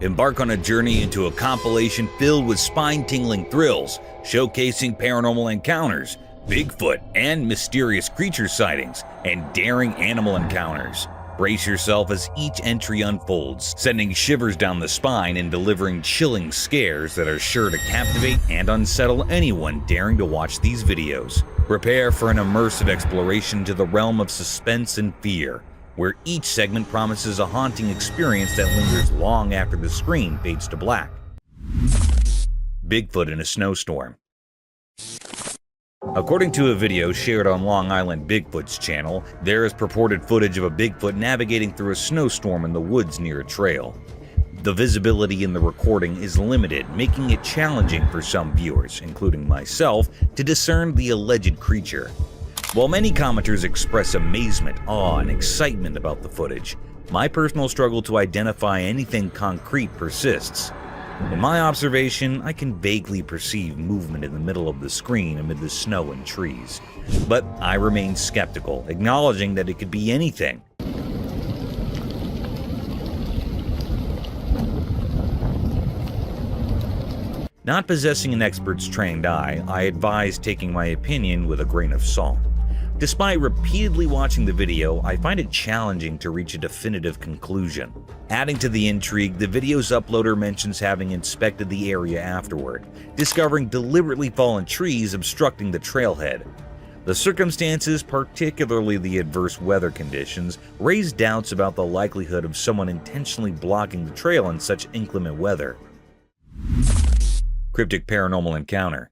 Embark on a journey into a compilation filled with spine-tingling thrills, showcasing paranormal encounters, Bigfoot and mysterious creature sightings, and daring animal encounters. Brace yourself as each entry unfolds, sending shivers down the spine and delivering chilling scares that are sure to captivate and unsettle anyone daring to watch these videos. Prepare for an immersive exploration to the realm of suspense and fear, where each segment promises a haunting experience that lingers long after the screen fades to black. Bigfoot in a snowstorm. According to a video shared on Long Island Bigfoot's channel, there is purported footage of a Bigfoot navigating through a snowstorm in the woods near a trail. The visibility in the recording is limited, making it challenging for some viewers, including myself, to discern the alleged creature. While many commenters express amazement, awe, and excitement about the footage, my personal struggle to identify anything concrete persists. In my observation, I can vaguely perceive movement in the middle of the screen amid the snow and trees. But I remain skeptical, acknowledging that it could be anything. Not possessing an expert's trained eye, I advise taking my opinion with a grain of salt. Despite repeatedly watching the video, I find it challenging to reach a definitive conclusion. Adding to the intrigue, the video's uploader mentions having inspected the area afterward, discovering deliberately fallen trees obstructing the trailhead. The circumstances, particularly the adverse weather conditions, raise doubts about the likelihood of someone intentionally blocking the trail in such inclement weather. Cryptic paranormal encounter.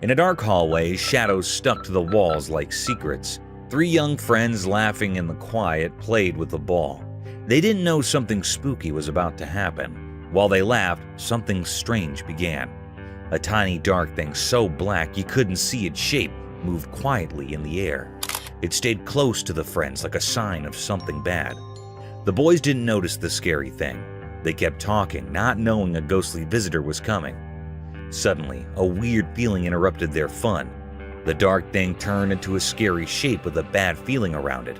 In a dark hallway, shadows stuck to the walls like secrets. Three young friends, laughing in the quiet, played with the ball. They didn't know something spooky was about to happen. While they laughed, something strange began. A tiny dark thing so black you couldn't see its shape moved quietly in the air. It stayed close to the friends like a sign of something bad. The boys didn't notice the scary thing. They kept talking, not knowing a ghostly visitor was coming. Suddenly, a weird feeling interrupted their fun. The dark thing turned into a scary shape with a bad feeling around it.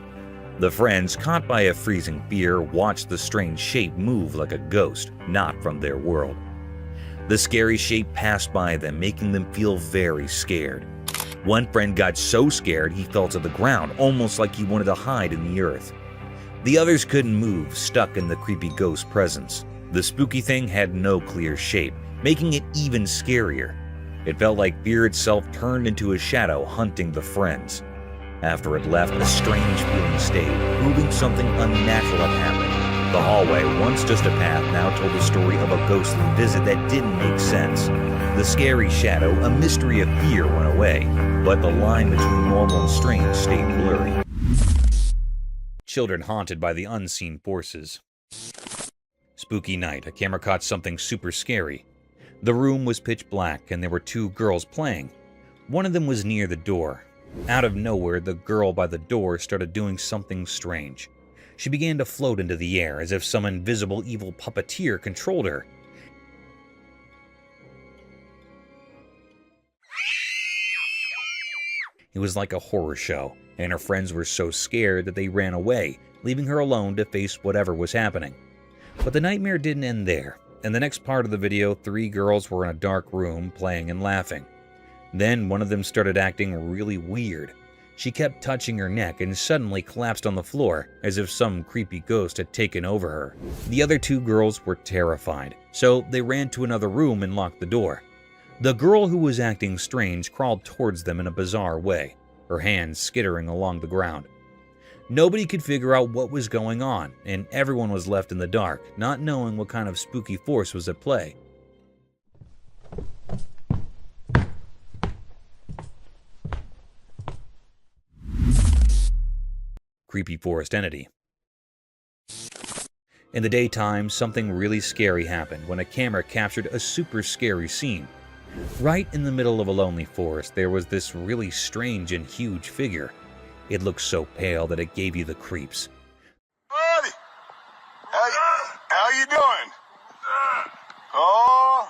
The friends, caught by a freezing fear, watched the strange shape move like a ghost, not from their world. The scary shape passed by them, making them feel very scared. One friend got so scared he fell to the ground, almost like he wanted to hide in the earth. The others couldn't move, stuck in the creepy ghost presence. The spooky thing had no clear shape, making it even scarier. It felt like fear itself turned into a shadow hunting the friends. After it left, a strange feeling stayed, proving something unnatural had happened. The hallway, once just a path, now told the story of a ghostly visit that didn't make sense. The scary shadow, a mystery of fear, went away, but the line between normal and strange stayed blurry. Children haunted by the unseen forces. Spooky night, a camera caught something super scary. The room was pitch black and there were two girls playing. One of them was near the door. Out of nowhere, the girl by the door started doing something strange. She began to float into the air as if some invisible evil puppeteer controlled her. It was like a horror show, and her friends were so scared that they ran away, leaving her alone to face whatever was happening. But the nightmare didn't end there. In the next part of the video, three girls were in a dark room playing and laughing. Then one of them started acting really weird. She kept touching her neck and suddenly collapsed on the floor, as if some creepy ghost had taken over her. The other two girls were terrified, so they ran to another room and locked the door. The girl who was acting strange crawled towards them in a bizarre way, her hands skittering along the ground. Nobody could figure out what was going on, and everyone was left in the dark, not knowing what kind of spooky force was at play. Creepy forest entity. In the daytime, something really scary happened when a camera captured a super scary scene. Right in the middle of a lonely forest, there was this really strange and huge figure. It looked so pale that it gave you the creeps. Buddy! How you doing? Oh,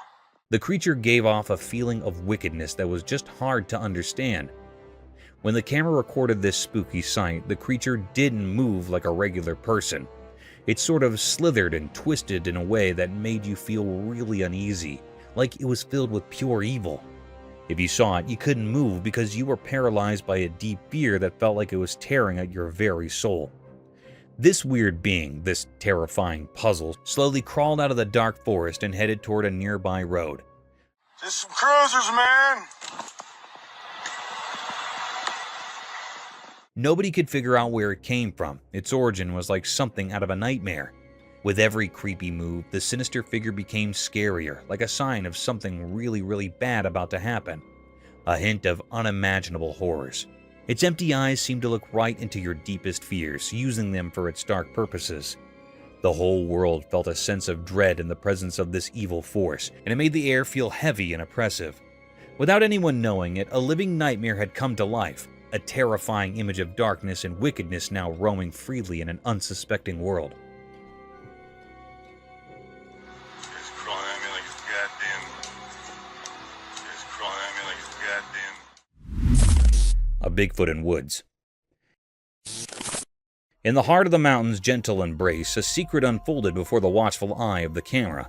The creature gave off a feeling of wickedness that was just hard to understand. When the camera recorded this spooky sight, the creature didn't move like a regular person. It sort of slithered and twisted in a way that made you feel really uneasy, like it was filled with pure evil. If you saw it, you couldn't move because you were paralyzed by a deep fear that felt like it was tearing at your very soul. This weird being, this terrifying puzzle, slowly crawled out of the dark forest and headed toward a nearby road. Just some cruisers, man! Nobody could figure out where it came from. Its origin was like something out of a nightmare. With every creepy move, the sinister figure became scarier, like a sign of something really bad about to happen. A hint of unimaginable horrors. Its empty eyes seemed to look right into your deepest fears, using them for its dark purposes. The whole world felt a sense of dread in the presence of this evil force, and it made the air feel heavy and oppressive. Without anyone knowing it, a living nightmare had come to life. A terrifying image of darkness and wickedness now roaming freely in an unsuspecting world. It's crawling at me like it's goddamn. A Bigfoot in woods. In the heart of the mountain's gentle embrace, a secret unfolded before the watchful eye of the camera.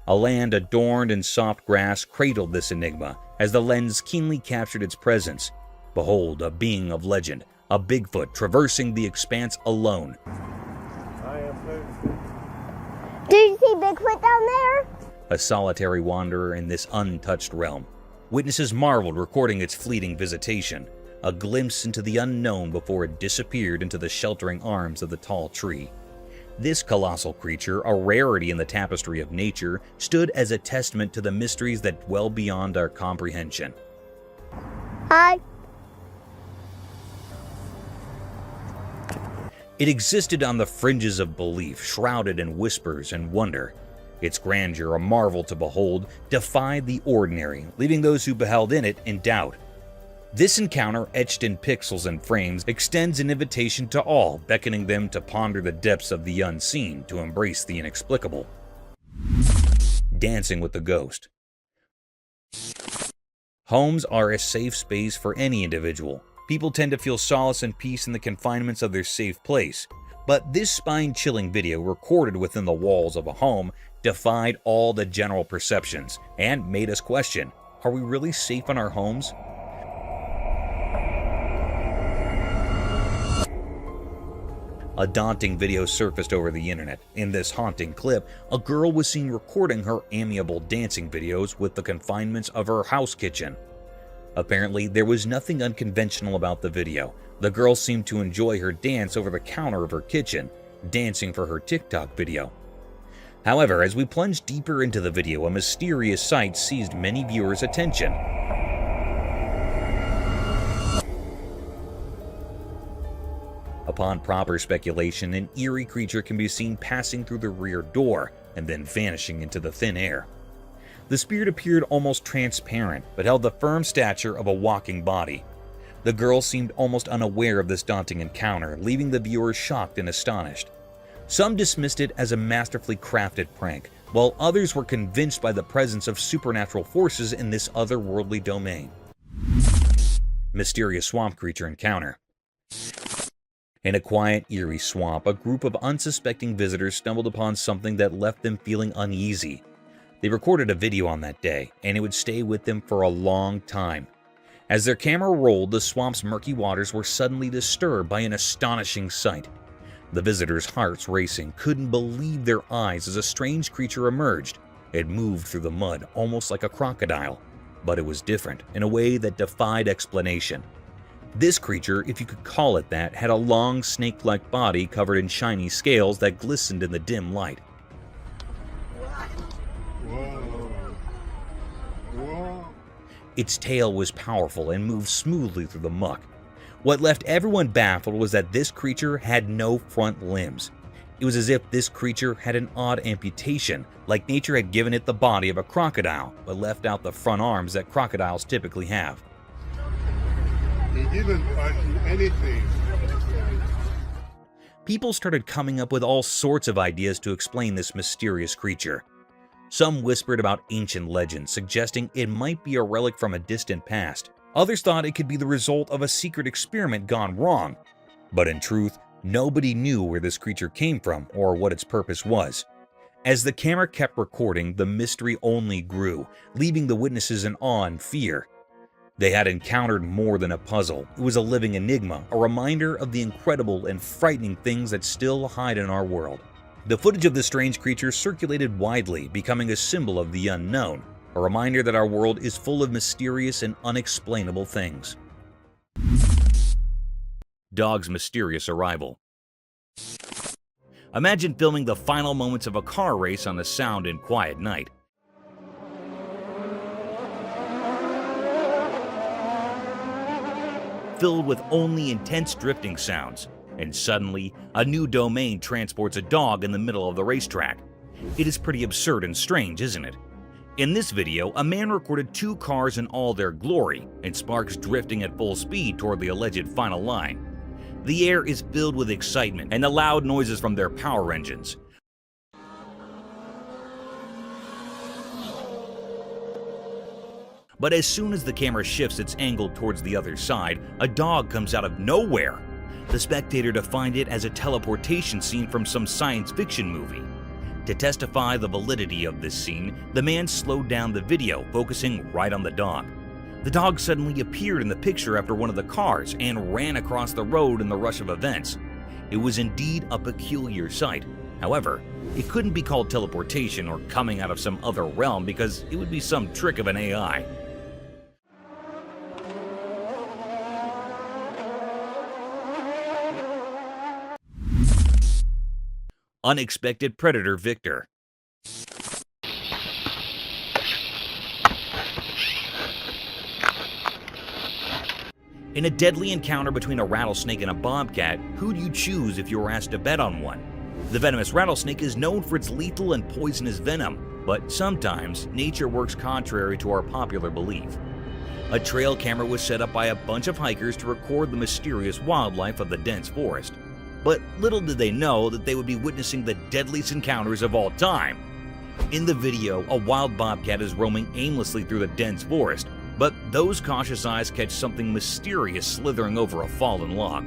A land adorned in soft grass cradled this enigma as the lens keenly captured its presence. Behold, a being of legend, a Bigfoot traversing the expanse alone. Do you see Bigfoot down there? A solitary wanderer in this untouched realm. Witnesses marveled recording its fleeting visitation, a glimpse into the unknown before it disappeared into the sheltering arms of the tall tree. This colossal creature, a rarity in the tapestry of nature, stood as a testament to the mysteries that dwell beyond our comprehension. Hi. It existed on the fringes of belief, shrouded in whispers and wonder. Its grandeur, a marvel to behold, defied the ordinary, leaving those who beheld it in doubt. This encounter, etched in pixels and frames, extends an invitation to all, beckoning them to ponder the depths of the unseen, to embrace the inexplicable. Dancing with the ghost. Homes are a safe space for any individual. People tend to feel solace and peace in the confinements of their safe place. But this spine-chilling video recorded within the walls of a home defied all the general perceptions and made us question, are we really safe in our homes? A daunting video surfaced over the internet. In this haunting clip, a girl was seen recording her amiable dancing videos with the confinements of her house kitchen. Apparently, there was nothing unconventional about the video. The girl seemed to enjoy her dance over the counter of her kitchen, dancing for her TikTok video. However, as we plunged deeper into the video, a mysterious sight seized many viewers' attention. Upon proper speculation, an eerie creature can be seen passing through the rear door and then vanishing into the thin air. The spirit appeared almost transparent, but held the firm stature of a walking body. The girl seemed almost unaware of this daunting encounter, leaving the viewers shocked and astonished. Some dismissed it as a masterfully crafted prank, while others were convinced by the presence of supernatural forces in this otherworldly domain. Mysterious swamp creature encounter. In a quiet, eerie swamp, a group of unsuspecting visitors stumbled upon something that left them feeling uneasy. They recorded a video on that day, and it would stay with them for a long time. As their camera rolled, the swamp's murky waters were suddenly disturbed by an astonishing sight. The visitors' hearts racing, couldn't believe their eyes as a strange creature emerged. It moved through the mud, almost like a crocodile. But it was different, in a way that defied explanation. This creature, if you could call it that, had a long snake-like body covered in shiny scales that glistened in the dim light. Its tail was powerful and moved smoothly through the muck. What left everyone baffled was that this creature had no front limbs. It was as if this creature had an odd amputation, like nature had given it the body of a crocodile, but left out the front arms that crocodiles typically have. He didn't touch anything. People started coming up with all sorts of ideas to explain this mysterious creature. Some whispered about ancient legends, suggesting it might be a relic from a distant past. Others thought it could be the result of a secret experiment gone wrong. But in truth, nobody knew where this creature came from or what its purpose was. As the camera kept recording, the mystery only grew, leaving the witnesses in awe and fear. They had encountered more than a puzzle. It was a living enigma, a reminder of the incredible and frightening things that still hide in our world. The footage of this strange creature circulated widely, becoming a symbol of the unknown, a reminder that our world is full of mysterious and unexplainable things. Dog's mysterious arrival. Imagine filming the final moments of a car race on a sound and quiet night. Filled with only intense drifting sounds, and suddenly, a new domain transports a dog in the middle of the racetrack. It is pretty absurd and strange, isn't it? In this video, a man recorded 2 cars in all their glory, and sparks drifting at full speed toward the alleged final line. The air is filled with excitement and the loud noises from their power engines. But as soon as the camera shifts its angle towards the other side, a dog comes out of nowhere. The spectator defined it as a teleportation scene from some science fiction movie. To testify the validity of this scene, the man slowed down the video, focusing right on the dog. The dog suddenly appeared in the picture after one of the cars and ran across the road in the rush of events. It was indeed a peculiar sight. However, it couldn't be called teleportation or coming out of some other realm because it would be some trick of an AI. Unexpected predator victor. In a deadly encounter between a rattlesnake and a bobcat, who'd you choose if you were asked to bet on one? The venomous rattlesnake is known for its lethal and poisonous venom, but sometimes nature works contrary to our popular belief. A trail camera was set up by a bunch of hikers to record the mysterious wildlife of the dense forest. But little did they know that they would be witnessing the deadliest encounters of all time. In the video, a wild bobcat is roaming aimlessly through the dense forest, but those cautious eyes catch something mysterious slithering over a fallen log.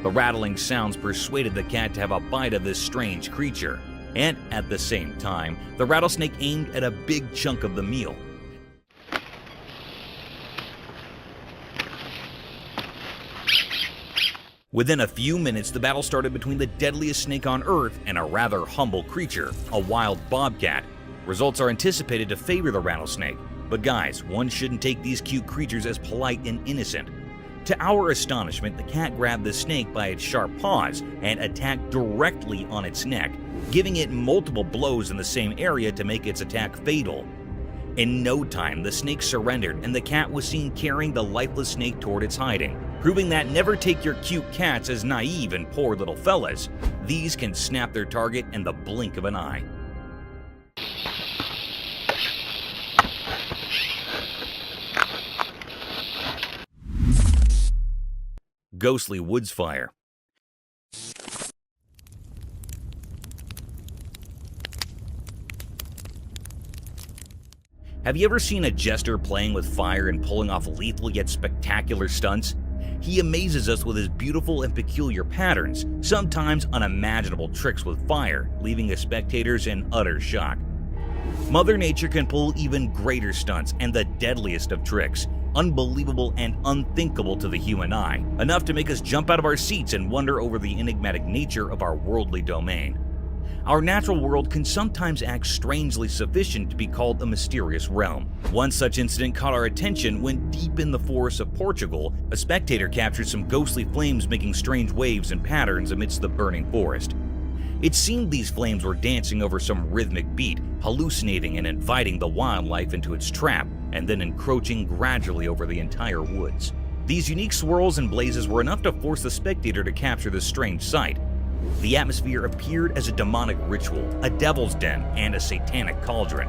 The rattling sounds persuaded the cat to have a bite of this strange creature, and at the same time, the rattlesnake aimed at a big chunk of the meal. Within a few minutes, the battle started between the deadliest snake on Earth and a rather humble creature, a wild bobcat. Results are anticipated to favor the rattlesnake. But guys, one shouldn't take these cute creatures as polite and innocent. To our astonishment, the cat grabbed the snake by its sharp paws and attacked directly on its neck, giving it multiple blows in the same area to make its attack fatal. In no time, the snake surrendered and the cat was seen carrying the lifeless snake toward its hiding, proving that never take your cute cats as naive and poor little fellas. These can snap their target in the blink of an eye. Ghostly woods fire. Have you ever seen a jester playing with fire and pulling off lethal yet spectacular stunts? He amazes us with his beautiful and peculiar patterns, sometimes unimaginable tricks with fire, leaving us spectators in utter shock. Mother Nature can pull even greater stunts and the deadliest of tricks, unbelievable and unthinkable to the human eye, enough to make us jump out of our seats and wonder over the enigmatic nature of our worldly domain. Our natural world can sometimes act strangely sufficient to be called a mysterious realm. One such incident caught our attention when deep in the forests of Portugal, a spectator captured some ghostly flames making strange waves and patterns amidst the burning forest. It seemed these flames were dancing over some rhythmic beat, hallucinating and inviting the wildlife into its trap, and then encroaching gradually over the entire woods. These unique swirls and blazes were enough to force the spectator to capture this strange sight. The atmosphere appeared as a demonic ritual, a devil's den, and a satanic cauldron.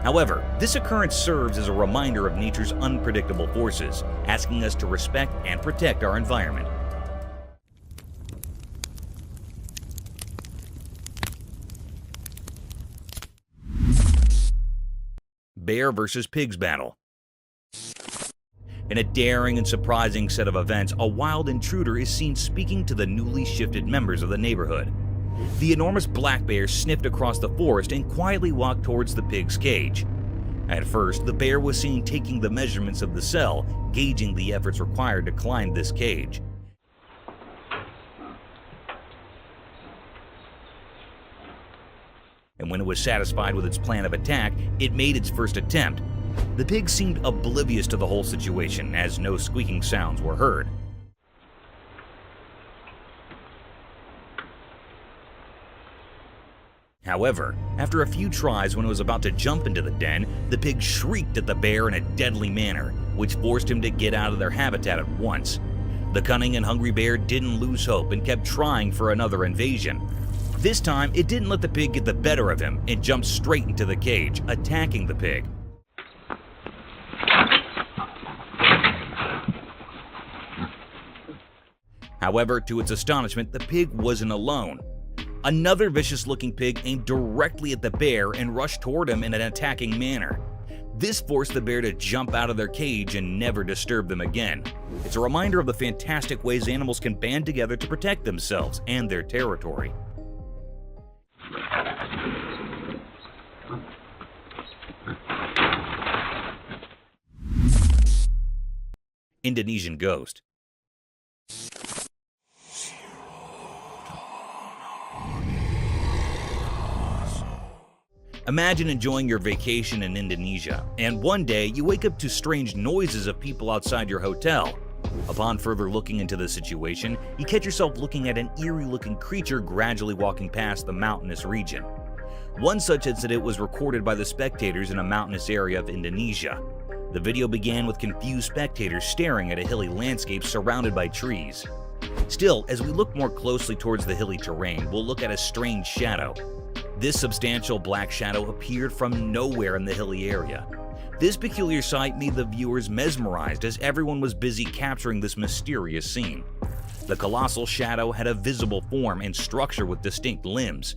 However, this occurrence serves as a reminder of nature's unpredictable forces, asking us to respect and protect our environment. bear versus pigs battle. In a daring and surprising set of events, a wild intruder is seen speaking to the newly shifted members of the neighborhood. The enormous black bear sniffed across the forest and quietly walked towards the pig's cage. At first, the bear was seen taking the measurements of the cell, gauging the efforts required to climb this cage. And when it was satisfied with its plan of attack, it made its first attempt. The pig seemed oblivious to the whole situation, as no squeaking sounds were heard. However, after a few tries, when it was about to jump into the den, the pig shrieked at the bear in a deadly manner, which forced him to get out of their habitat at once. The cunning and hungry bear didn't lose hope and kept trying for another invasion. This time, it didn't let the pig get the better of him and jumped straight into the cage, attacking the pig. However, to its astonishment, the pig wasn't alone. Another vicious-looking pig aimed directly at the bear and rushed toward him in an attacking manner. This forced the bear to jump out of their cage and never disturb them again. It's a reminder of the fantastic ways animals can band together to protect themselves and their territory. Indonesian ghost. Imagine enjoying your vacation in Indonesia, and one day you wake up to strange noises of people outside your hotel. Upon further looking into the situation, you catch yourself looking at an eerie-looking creature gradually walking past the mountainous region. One such incident was recorded by the spectators in a mountainous area of Indonesia. The video began with confused spectators staring at a hilly landscape surrounded by trees. Still, as we look more closely towards the hilly terrain, we'll look at a strange shadow. This substantial black shadow appeared from nowhere in the hilly area. This peculiar sight made the viewers mesmerized as everyone was busy capturing this mysterious scene. The colossal shadow had a visible form and structure with distinct limbs.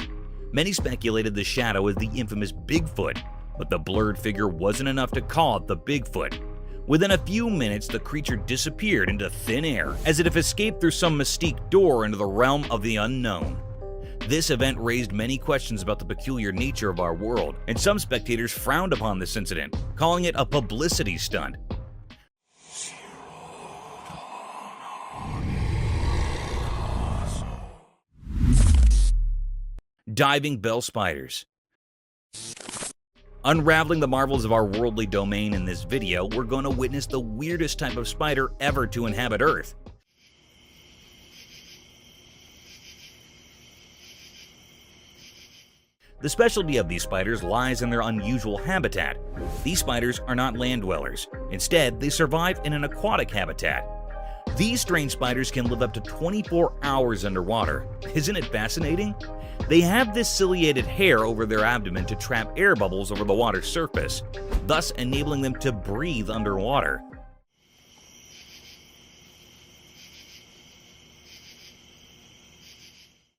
Many speculated the shadow was the infamous Bigfoot, but the blurred figure wasn't enough to call it the Bigfoot. Within a few minutes, the creature disappeared into thin air, as if it escaped through some mystique door into the realm of the unknown. This event raised many questions about the peculiar nature of our world, and some spectators frowned upon this incident, calling it a publicity stunt. Diving bell spiders. Unraveling the marvels of our worldly domain in this video, we're going to witness the weirdest type of spider ever to inhabit Earth. The specialty of these spiders lies in their unusual habitat. These spiders are not land dwellers. Instead, they survive in an aquatic habitat. These strange spiders can live up to 24 hours underwater. Isn't it fascinating? They have this ciliated hair over their abdomen to trap air bubbles over the water's surface, thus enabling them to breathe underwater.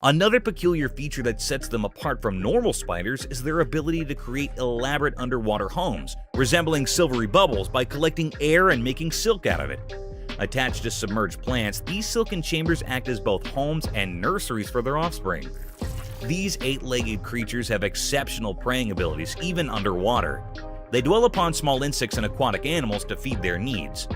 Another peculiar feature that sets them apart from normal spiders is their ability to create elaborate underwater homes, resembling silvery bubbles by collecting air and making silk out of it. Attached to submerged plants, these silken chambers act as both homes and nurseries for their offspring. These eight-legged creatures have exceptional preying abilities even underwater. They dwell upon small insects and aquatic animals to feed their needs.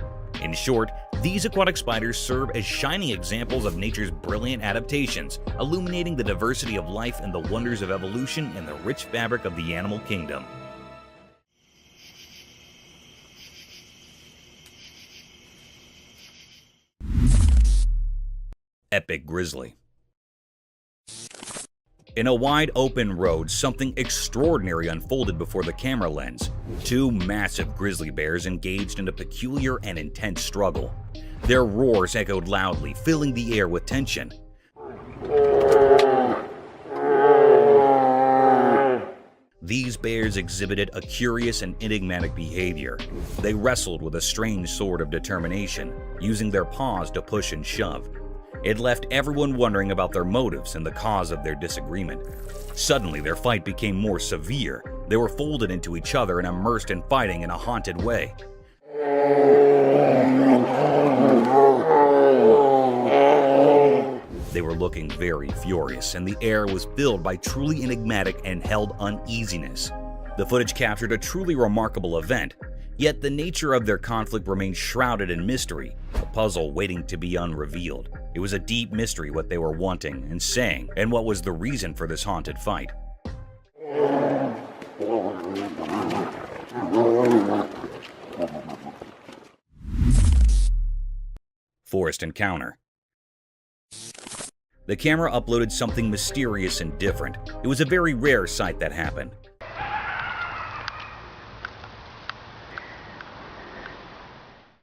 In short, these aquatic spiders serve as shining examples of nature's brilliant adaptations, illuminating the diversity of life and the wonders of evolution in the rich fabric of the animal kingdom. Epic grizzly. In a wide open road, something extraordinary unfolded before the camera lens. Two massive grizzly bears engaged in a peculiar and intense struggle. Their roars echoed loudly, filling the air with tension. These bears exhibited a curious and enigmatic behavior. They wrestled with a strange sort of determination, using their paws to push and shove. It left everyone wondering about their motives and the cause of their disagreement. Suddenly, their fight became more severe. They were folded into each other and immersed in fighting in a haunted way. They were looking very furious, and the air was filled by truly enigmatic and held uneasiness. The footage captured a truly remarkable event, yet the nature of their conflict remained shrouded in mystery, a puzzle waiting to be unrevealed. It was a deep mystery what they were wanting and saying, and what was the reason for this haunted fight. Forest encounter. The camera uploaded something mysterious and different. It was a very rare sight that happened.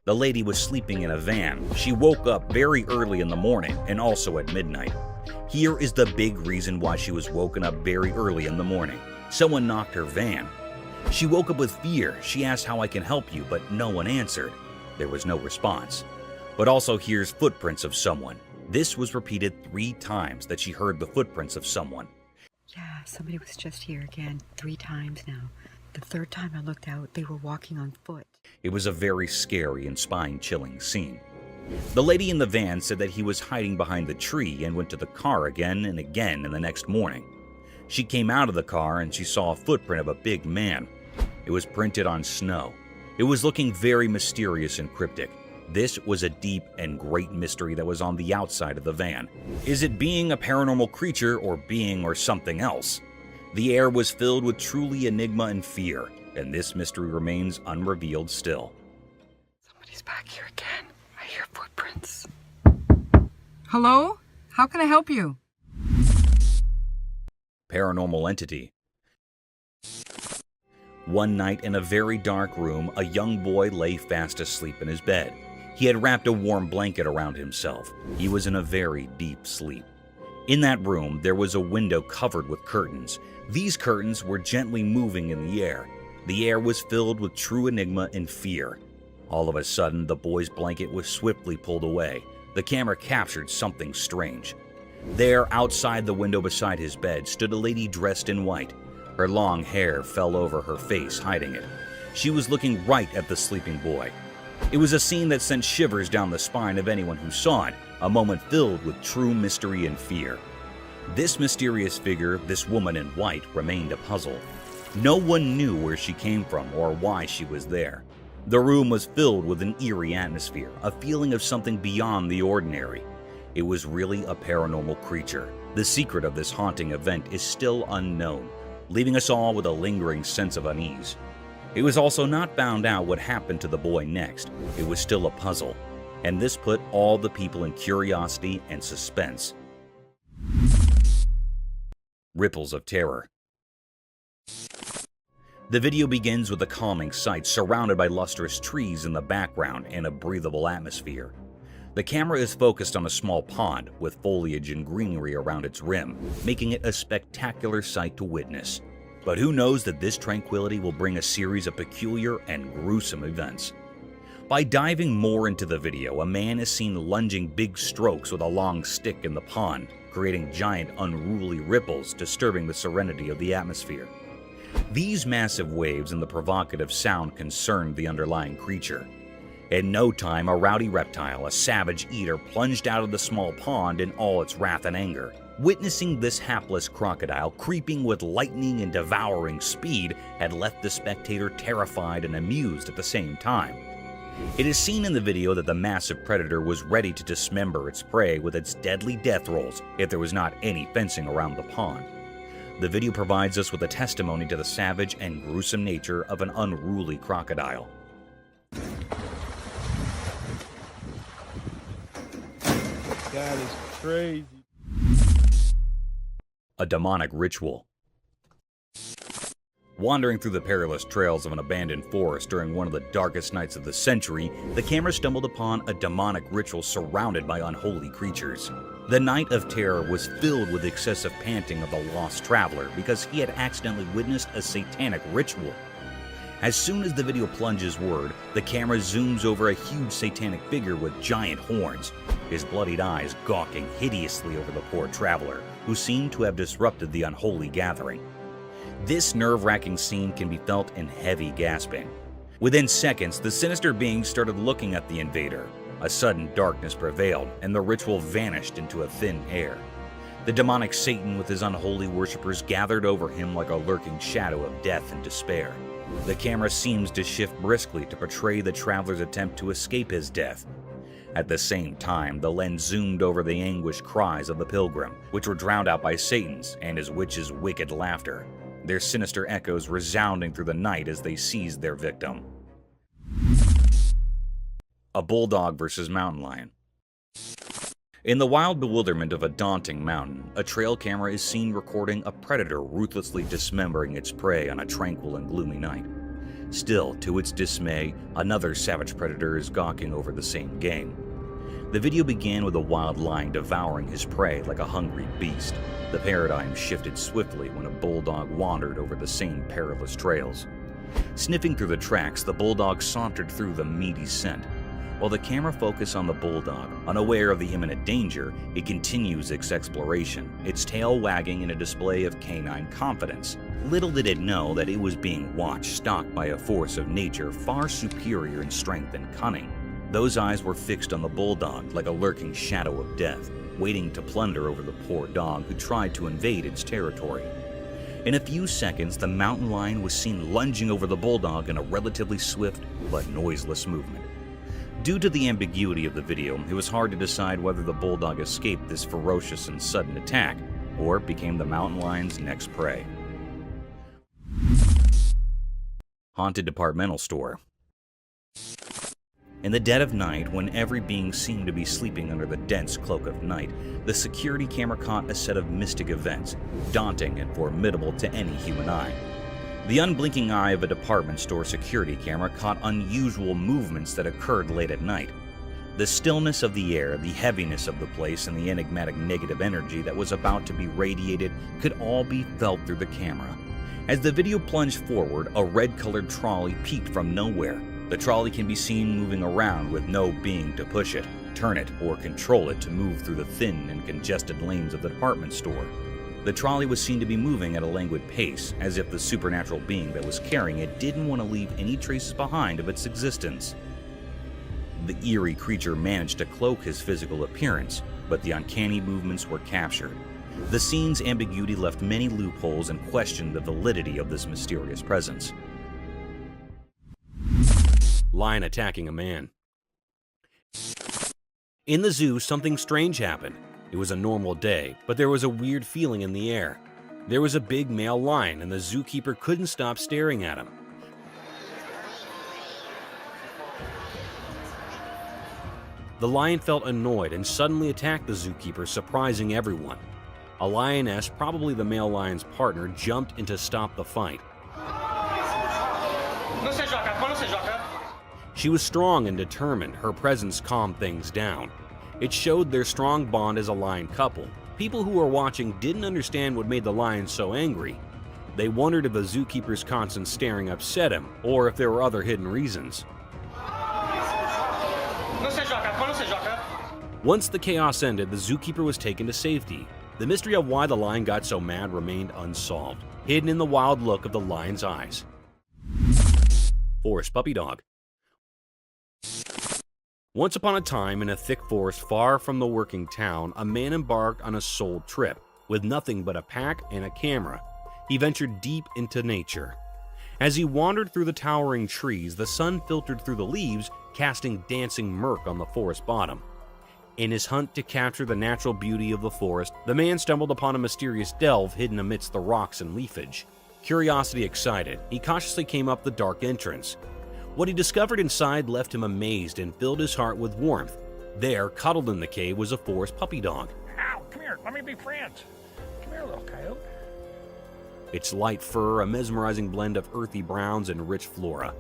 The lady was sleeping in a van. She woke up very early in the morning and also at midnight. Here is the big reason why she was woken up very early in the morning. Someone knocked her van. She woke up with fear. She asked how I can help you, but no one answered. There was no response. But also here's footprints of someone. This was repeated 3 times that she heard the footprints of someone. Yeah, somebody was just here again 3 times now. The 3rd time I looked out, they were walking on foot. It was a very scary and spine-chilling scene. The lady in the van said that he was hiding behind the tree and went to the car again and again in the next morning. She came out of the car and she saw a footprint of a big man. It was printed on snow. It was looking very mysterious and cryptic. This was a deep and great mystery that was on the outside of the van. Is it being a paranormal creature or being or something else? The air was filled with truly enigma and fear, and this mystery remains unrevealed still. Somebody's back here again. I hear footprints. Hello? How can I help you? Paranormal entity. One night in a very dark room, a young boy lay fast asleep in his bed. He had wrapped a warm blanket around himself. He was in a very deep sleep. In that room, there was a window covered with curtains. These curtains were gently moving in the air. The air was filled with true enigma and fear. All of a sudden, the boy's blanket was swiftly pulled away. The camera captured something strange. There, outside the window beside his bed, stood a lady dressed in white. Her long hair fell over her face, hiding it. She was looking right at the sleeping boy. It was a scene that sent shivers down the spine of anyone who saw it, a moment filled with true mystery and fear. This mysterious figure, this woman in white, remained a puzzle. No one knew where she came from or why she was there. The room was filled with an eerie atmosphere, a feeling of something beyond the ordinary. It was really a paranormal creature. The secret of this haunting event is still unknown, leaving us all with a lingering sense of unease. It was also not found out what happened to the boy next. It was still a puzzle, and this put all the people in curiosity and suspense. Ripples of terror. The video begins with a calming sight surrounded by lustrous trees in the background and a breathable atmosphere. The camera is focused on a small pond with foliage and greenery around its rim, making it a spectacular sight to witness. But who knows that this tranquility will bring a series of peculiar and gruesome events. By diving more into the video, a man is seen lunging big strokes with a long stick in the pond, creating giant unruly ripples disturbing the serenity of the atmosphere. These massive waves and the provocative sound concerned the underlying creature. In no time, a rowdy reptile, a savage eater, plunged out of the small pond in all its wrath and anger. Witnessing this hapless crocodile creeping with lightning and devouring speed had left the spectator terrified and amused at the same time. It is seen in the video that the massive predator was ready to dismember its prey with its deadly death rolls if there was not any fencing around the pond. The video provides us with a testimony to the savage and gruesome nature of an unruly crocodile. That is crazy. A demonic ritual. Wandering through the perilous trails of an abandoned forest during one of the darkest nights of the century, the camera stumbled upon a demonic ritual surrounded by unholy creatures. The night of terror was filled with excessive panting of the lost traveler because he had accidentally witnessed a satanic ritual. As soon as the video plunges word, the camera zooms over a huge satanic figure with giant horns, his bloodied eyes gawking hideously over the poor traveler, who seemed to have disrupted the unholy gathering. This nerve-wracking scene can be felt in heavy gasping. Within seconds, the sinister being started looking at the invader. A sudden darkness prevailed, and the ritual vanished into a thin air. The demonic Satan with his unholy worshippers gathered over him like a lurking shadow of death and despair. The camera seems to shift briskly to portray the traveler's attempt to escape his death. At the same time, the lens zoomed over the anguished cries of the pilgrim, which were drowned out by Satan's and his witch's wicked laughter, their sinister echoes resounding through the night as they seized their victim. A bulldog versus mountain lion. In the wild bewilderment of a daunting mountain, a trail camera is seen recording a predator ruthlessly dismembering its prey on a tranquil and gloomy night. Still, to its dismay, another savage predator is gawking over the same game. The video began with a wild lion devouring his prey like a hungry beast. The paradigm shifted swiftly when a bulldog wandered over the same perilous trails. Sniffing through the tracks, the bulldog sauntered through the meaty scent. While the camera focused on the bulldog, unaware of the imminent danger, it continues its exploration, its tail wagging in a display of canine confidence. Little did it know that it was being watched, stalked by a force of nature far superior in strength and cunning. Those eyes were fixed on the bulldog like a lurking shadow of death, waiting to plunder over the poor dog who tried to invade its territory. In a few seconds, the mountain lion was seen lunging over the bulldog in a relatively swift but noiseless movement. Due to the ambiguity of the video, it was hard to decide whether the bulldog escaped this ferocious and sudden attack or became the mountain lion's next prey. Haunted Departmental Store. In the dead of night, when every being seemed to be sleeping under the dense cloak of night, the security camera caught a set of mystic events, daunting and formidable to any human eye. The unblinking eye of a department store security camera caught unusual movements that occurred late at night. The stillness of the air, the heaviness of the place, and the enigmatic negative energy that was about to be radiated could all be felt through the camera. As the video plunged forward, a red-colored trolley peeped from nowhere. The trolley can be seen moving around with no being to push it, turn it, or control it to move through the thin and congested lanes of the department store. The trolley was seen to be moving at a languid pace, as if the supernatural being that was carrying it didn't want to leave any traces behind of its existence. The eerie creature managed to cloak his physical appearance, but the uncanny movements were captured. The scene's ambiguity left many loopholes and questioned the validity of this mysterious presence. Lion attacking a man. In the zoo, something strange happened. It was a normal day, but there was a weird feeling in the air. There was a big male lion, and the zookeeper couldn't stop staring at him. The lion felt annoyed and suddenly attacked the zookeeper, surprising everyone. A lioness, probably the male lion's partner, jumped in to stop the fight. She was strong and determined. Her presence calmed things down. It showed their strong bond as a lion couple. People who were watching didn't understand what made the lion so angry. They wondered if the zookeeper's constant staring upset him, or if there were other hidden reasons. Once the chaos ended, the zookeeper was taken to safety. The mystery of why the lion got so mad remained unsolved, hidden in the wild look of the lion's eyes. Forest puppy dog. Once upon a time, in a thick forest far from the working town, a man embarked on a sole trip. With nothing but a pack and a camera, he ventured deep into nature. As he wandered through the towering trees, the sun filtered through the leaves, casting dancing murk on the forest bottom. In his hunt to capture the natural beauty of the forest, the man stumbled upon a mysterious delve hidden amidst the rocks and leafage. Curiosity excited, he cautiously came up the dark entrance. What he discovered inside left him amazed and filled his heart with warmth. There, cuddled in the cave, was a forest puppy dog. Ow, come here, let me be friends. Come here, little coyote. Its light fur, a mesmerizing blend of earthy browns and rich flora.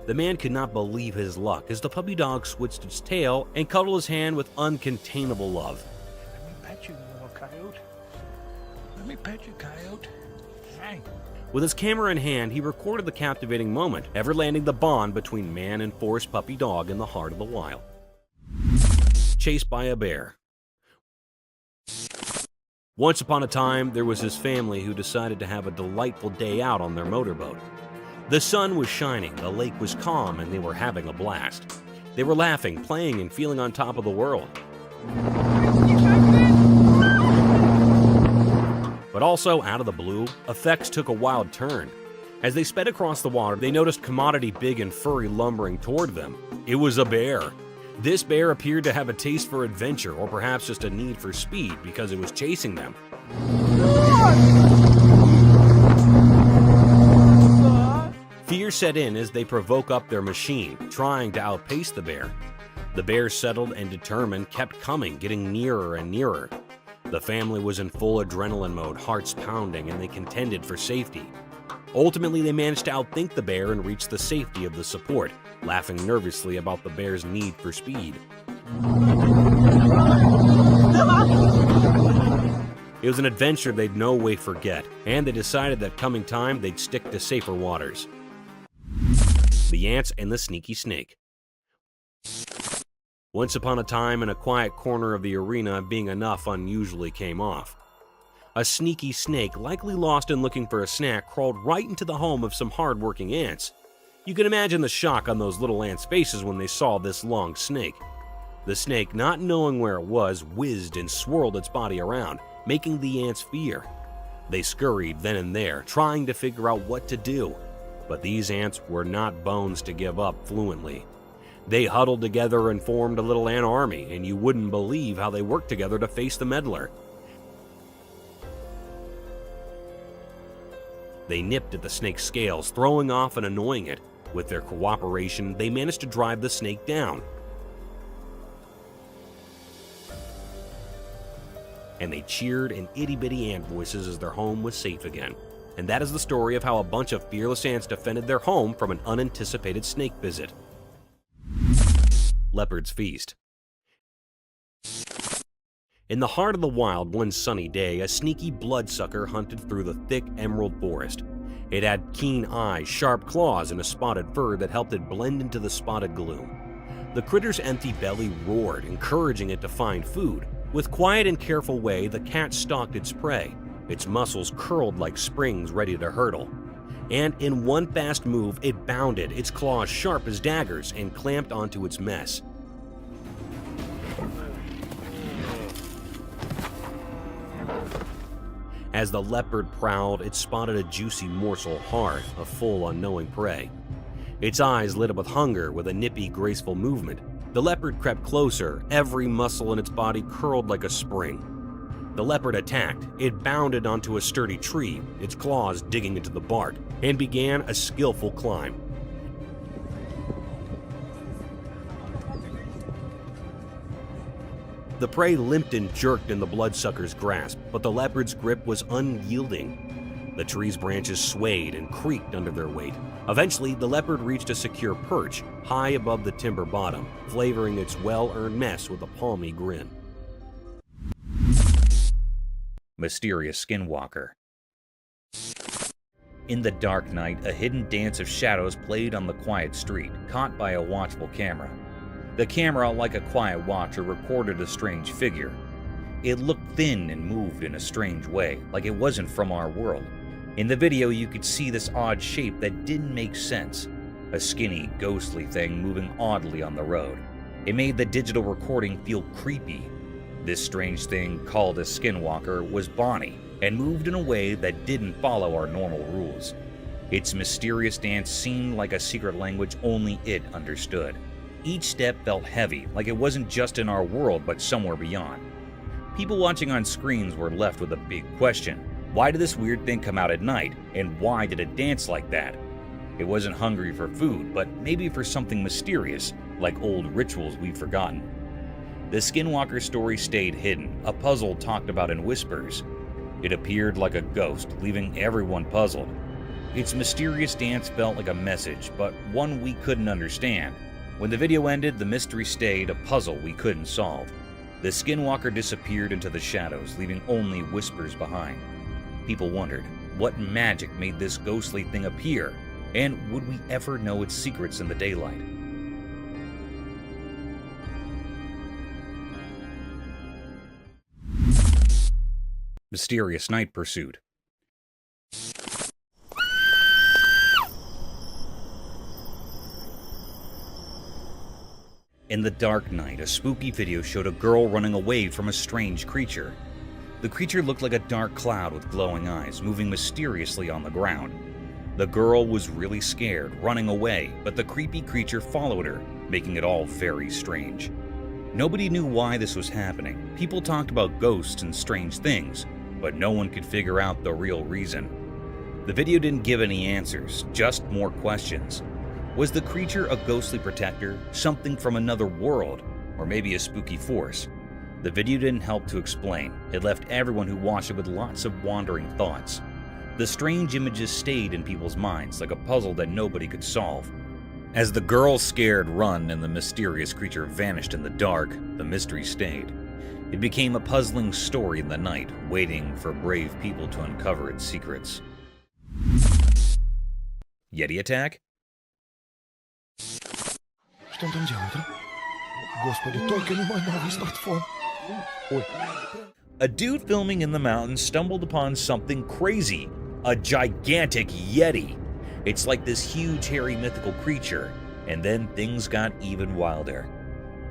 The man could not believe his luck as the puppy dog switched its tail and cuddled his hand with uncontainable love. Let me pet you, little coyote. Let me pet you, coyote. Hey. With his camera in hand, he recorded the captivating moment, ever landing the bond between man and forest puppy dog in the heart of the wild. Chased by a bear. Once upon a time, there was his family who decided to have a delightful day out on their motorboat. The sun was shining, the lake was calm, and they were having a blast. They were laughing, playing, and feeling on top of the world. But also, out of the blue, effects took a wild turn. As they sped across the water, they noticed commodity big and furry lumbering toward them. It was a bear. This bear appeared to have a taste for adventure, or perhaps just a need for speed because it was chasing them. Fear set in as they provoke up their machine, trying to outpace the bear. The bear, settled and determined, kept coming, getting nearer and nearer. The family was in full adrenaline mode, hearts pounding, and they contended for safety. Ultimately, they managed to outthink the bear and reach the safety of the support, laughing nervously about the bear's need for speed. It was an adventure they'd no way forget, and they decided that coming time they'd stick to safer waters. The Ants and the Sneaky Snake. Once upon a time, in a quiet corner of the arena, being enough unusually came off. A sneaky snake, likely lost and looking for a snack, crawled right into the home of some hard-working ants. You can imagine the shock on those little ants' faces when they saw this long snake. The snake, not knowing where it was, whizzed and swirled its body around, making the ants fear. They scurried then and there, trying to figure out what to do. But these ants were not bones to give up fluently. They huddled together and formed a little ant army, and you wouldn't believe how they worked together to face the meddler. They nipped at the snake's scales, throwing off and annoying it. With their cooperation, they managed to drive the snake down. And they cheered in itty-bitty ant voices as their home was safe again. And that is the story of how a bunch of fearless ants defended their home from an unanticipated snake visit. Leopard's Feast. In the heart of the wild one sunny day, a sneaky bloodsucker hunted through the thick emerald forest. It had keen eyes, sharp claws, and a spotted fur that helped it blend into the spotted gloom. The critter's empty belly roared, encouraging it to find food. With quiet and careful way, the cat stalked its prey, its muscles curled like springs ready to hurtle. And in one fast move, it bounded, its claws sharp as daggers, and clamped onto its mess. As the leopard prowled, it spotted a juicy morsel hard, a full unknowing prey. Its eyes lit up with hunger with a nippy, graceful movement. The leopard crept closer, every muscle in its body curled like a spring. The leopard attacked. It bounded onto a sturdy tree, its claws digging into the bark, and began a skillful climb. The prey limped and jerked in the bloodsucker's grasp, but the leopard's grip was unyielding. The tree's branches swayed and creaked under their weight. Eventually, the leopard reached a secure perch, high above the timber bottom, flavoring its well-earned mess with a palmy grin. Mysterious skinwalker. In the dark night, a hidden dance of shadows played on the quiet street, caught by a watchful camera. The camera, like a quiet watcher, recorded a strange figure. It looked thin and moved in a strange way, like it wasn't from our world. In the video, you could see this odd shape that didn't make sense. A skinny, ghostly thing moving oddly on the road. It made the digital recording feel creepy. This strange thing, called a skinwalker, was Bonnie, and moved in a way that didn't follow our normal rules. Its mysterious dance seemed like a secret language only it understood. Each step felt heavy, like it wasn't just in our world but somewhere beyond. People watching on screens were left with a big question. Why did this weird thing come out at night, and why did it dance like that? It wasn't hungry for food, but maybe for something mysterious, like old rituals we've forgotten. The skinwalker story stayed hidden, a puzzle talked about in whispers. It appeared like a ghost, leaving everyone puzzled. Its mysterious dance felt like a message, but one we couldn't understand. When the video ended, the mystery stayed, a puzzle we couldn't solve. The skinwalker disappeared into the shadows, leaving only whispers behind. People wondered, what magic made this ghostly thing appear? And would we ever know its secrets in the daylight? Mysterious night pursuit. In the dark night, a spooky video showed a girl running away from a strange creature. The creature looked like a dark cloud with glowing eyes, moving mysteriously on the ground. The girl was really scared, running away, but the creepy creature followed her, making it all very strange. Nobody knew why this was happening. People talked about ghosts and strange things, but no one could figure out the real reason. The video didn't give any answers, just more questions. Was the creature a ghostly protector, something from another world, or maybe a spooky force? The video didn't help to explain. It left everyone who watched it with lots of wandering thoughts. The strange images stayed in people's minds like a puzzle that nobody could solve. As the girl's scared run and the mysterious creature vanished in the dark, the mystery stayed. It became a puzzling story in the night, waiting for brave people to uncover its secrets. Yeti attack? Что он там делает, а? Господи, только не мой новый смартфон. Ой. A dude filming in the mountains stumbled upon something crazy. A gigantic Yeti. It's like this huge, hairy, mythical creature. And then things got even wilder.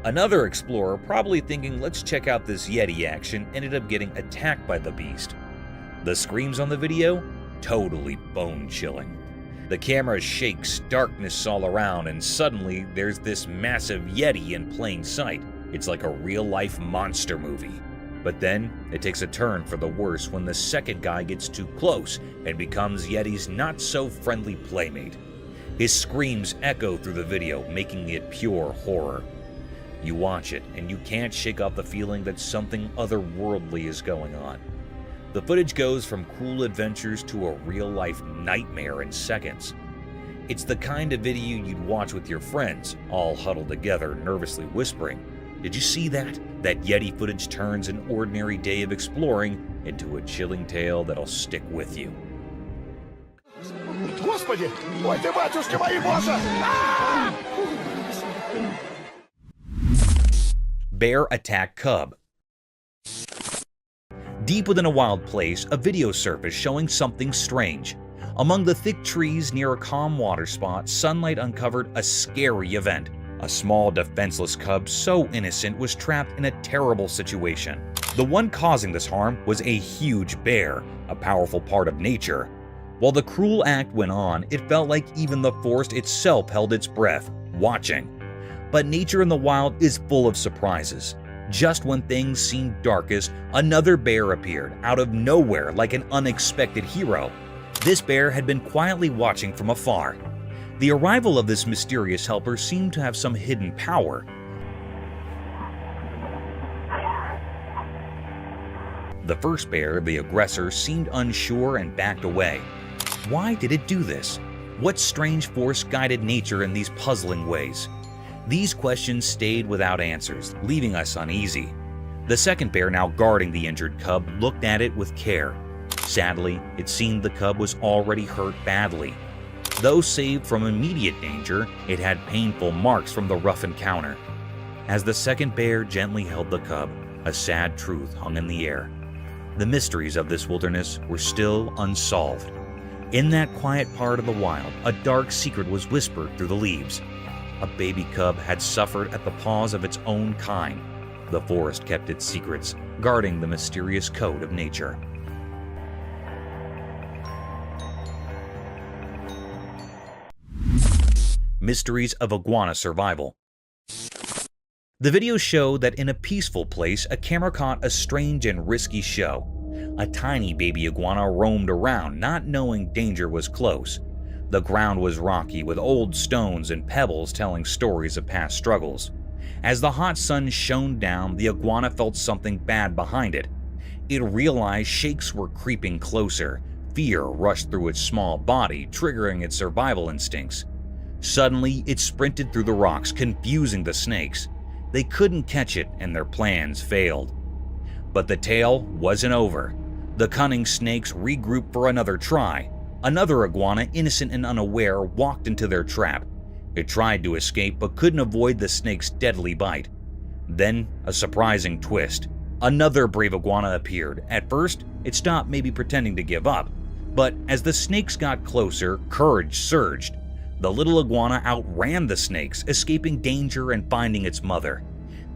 Another explorer, probably thinking, let's check out this Yeti action, ended up getting attacked by the beast. The screams on the video? Totally bone-chilling. The camera shakes, darkness all around, and suddenly there's this massive Yeti in plain sight. It's like a real-life monster movie. But then, it takes a turn for the worse when the second guy gets too close and becomes Yeti's not-so-friendly playmate. His screams echo through the video, making it pure horror. You watch it, and you can't shake off the feeling that something otherworldly is going on. The footage goes from cool adventures to a real-life nightmare in seconds. It's the kind of video you'd watch with your friends, all huddled together, nervously whispering, "Did you see that? That Yeti footage turns an ordinary day of exploring into a chilling tale that'll stick with you." Господи! Ой ты, батюшки мои, боже! Bear attack cub. Deep within a wild place, a video surfaced showing something strange. Among the thick trees near a calm water spot, sunlight uncovered a scary event. A small, defenseless cub so innocent was trapped in a terrible situation. The one causing this harm was a huge bear, a powerful part of nature. While the cruel act went on, it felt like even the forest itself held its breath, watching. But nature in the wild is full of surprises. Just when things seemed darkest, another bear appeared out of nowhere like an unexpected hero. This bear had been quietly watching from afar. The arrival of this mysterious helper seemed to have some hidden power. The first bear, the aggressor, seemed unsure and backed away. Why did it do this? What strange force guided nature in these puzzling ways? These questions stayed without answers, leaving us uneasy. The second bear, now guarding the injured cub, looked at it with care. Sadly, it seemed the cub was already hurt badly. Though saved from immediate danger, it had painful marks from the rough encounter. As the second bear gently held the cub, a sad truth hung in the air. The mysteries of this wilderness were still unsolved. In that quiet part of the wild, a dark secret was whispered through the leaves. A baby cub had suffered at the paws of its own kind. The forest kept its secrets, guarding the mysterious code of nature. Mysteries of iguana survival. The video showed that in a peaceful place, a camera caught a strange and risky show. A tiny baby iguana roamed around, not knowing danger was close. The ground was rocky, with old stones and pebbles telling stories of past struggles. As the hot sun shone down, the iguana felt something bad behind it. It realized shakes were creeping closer. Fear rushed through its small body, triggering its survival instincts. Suddenly, it sprinted through the rocks, confusing the snakes. They couldn't catch it, and their plans failed. But the tale wasn't over. The cunning snakes regrouped for another try. Another iguana, innocent and unaware, walked into their trap. It tried to escape but couldn't avoid the snake's deadly bite. Then, a surprising twist. Another brave iguana appeared. At first, It stopped maybe pretending to give up. But as the snakes got closer, courage surged. The little iguana outran the snakes, escaping danger and finding its mother.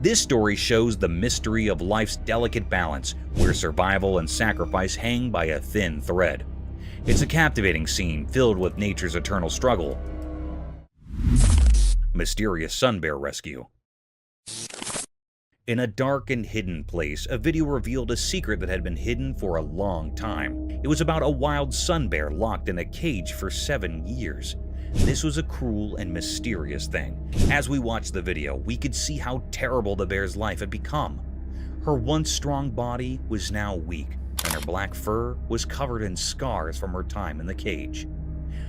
This story shows the mystery of life's delicate balance, where survival and sacrifice hang by a thin thread. It's a captivating scene filled with nature's eternal struggle. Mysterious sun bear rescue. In a dark and hidden place, a video revealed a secret that had been hidden for a long time. It was about a wild sun bear locked in a cage for 7 years. This was a cruel and mysterious thing. As we watched the video, we could see how terrible the bear's life had become. Her once strong body was now weak, and her black fur was covered in scars from her time in the cage.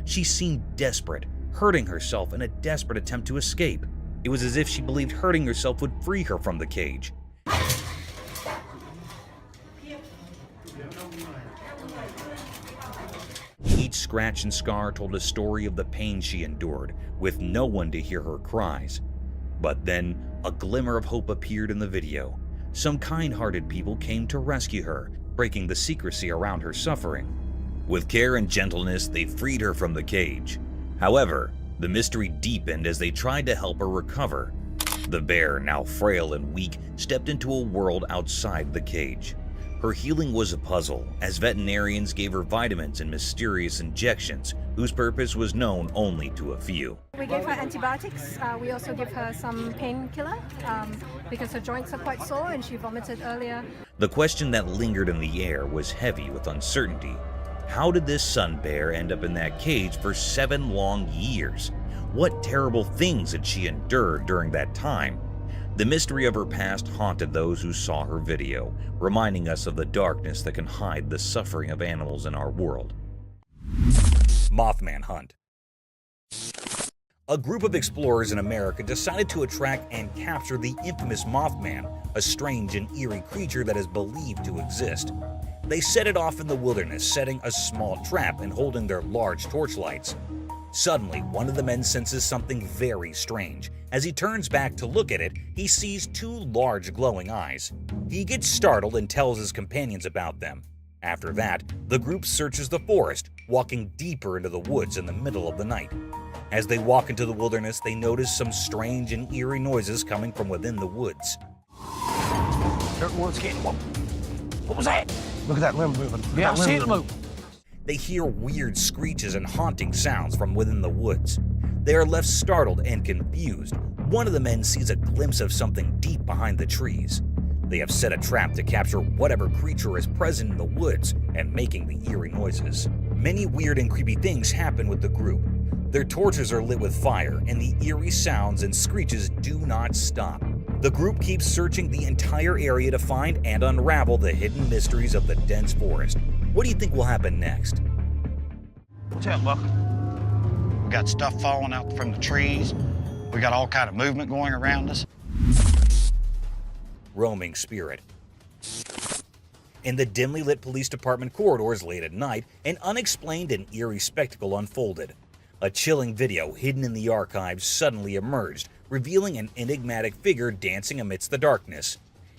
She seemed desperate, hurting herself in a desperate attempt to escape. It was as if she believed hurting herself would free her from the cage. Each scratch and scar told a story of the pain she endured, with no one to hear her cries. But then, a glimmer of hope appeared in the video. Some kind-hearted people came to rescue her, breaking the secrecy around her suffering. With care and gentleness, they freed her from the cage. However, the mystery deepened as they tried to help her recover. The bear, now frail and weak, stepped into a world outside the cage. Her healing was a puzzle, as veterinarians gave her vitamins and mysterious injections, whose purpose was known only to a few. We gave her antibiotics. We also give her some painkiller because her joints are quite sore and she vomited earlier. The question that lingered in the air was heavy with uncertainty. How did this sun bear end up in that cage for 7 long years? What terrible things had she endured during that time? The mystery of her past haunted those who saw her video, reminding us of the darkness that can hide the suffering of animals in our world. Moth Man Hunt. A group of explorers in America decided to attract and capture the infamous Mothman, a strange and eerie creature that is believed to exist. They set it off in the wilderness, setting a small trap and holding their large torchlights. Suddenly, one of the men senses something very strange. As he turns back to look at it, he sees 2 large glowing eyes. He gets startled and tells his companions about them. After that, the group searches the forest, walking deeper into the woods in the middle of the night. As they walk into the wilderness, they notice some strange and eerie noises coming from within the woods. What was that? Look at that limb moving. Yeah, I see it move. They hear weird screeches and haunting sounds from within the woods. They are left startled and confused. One of the men sees a glimpse of something deep behind the trees. They have set a trap to capture whatever creature is present in the woods and making the eerie noises. Many weird and creepy things happen with the group. Their torches are lit with fire, and the eerie sounds and screeches do not stop. The group keeps searching the entire area to find and unravel the hidden mysteries of the dense forest. What do you think will happen next? What's that, Buck? We got stuff falling out from the trees. We got all kind of movement going around us. Roaming spirit. In the dimly lit police department corridors late at night, an unexplained and eerie spectacle unfolded. A chilling video hidden in the archives suddenly emerged, revealing an enigmatic figure dancing amidst the darkness.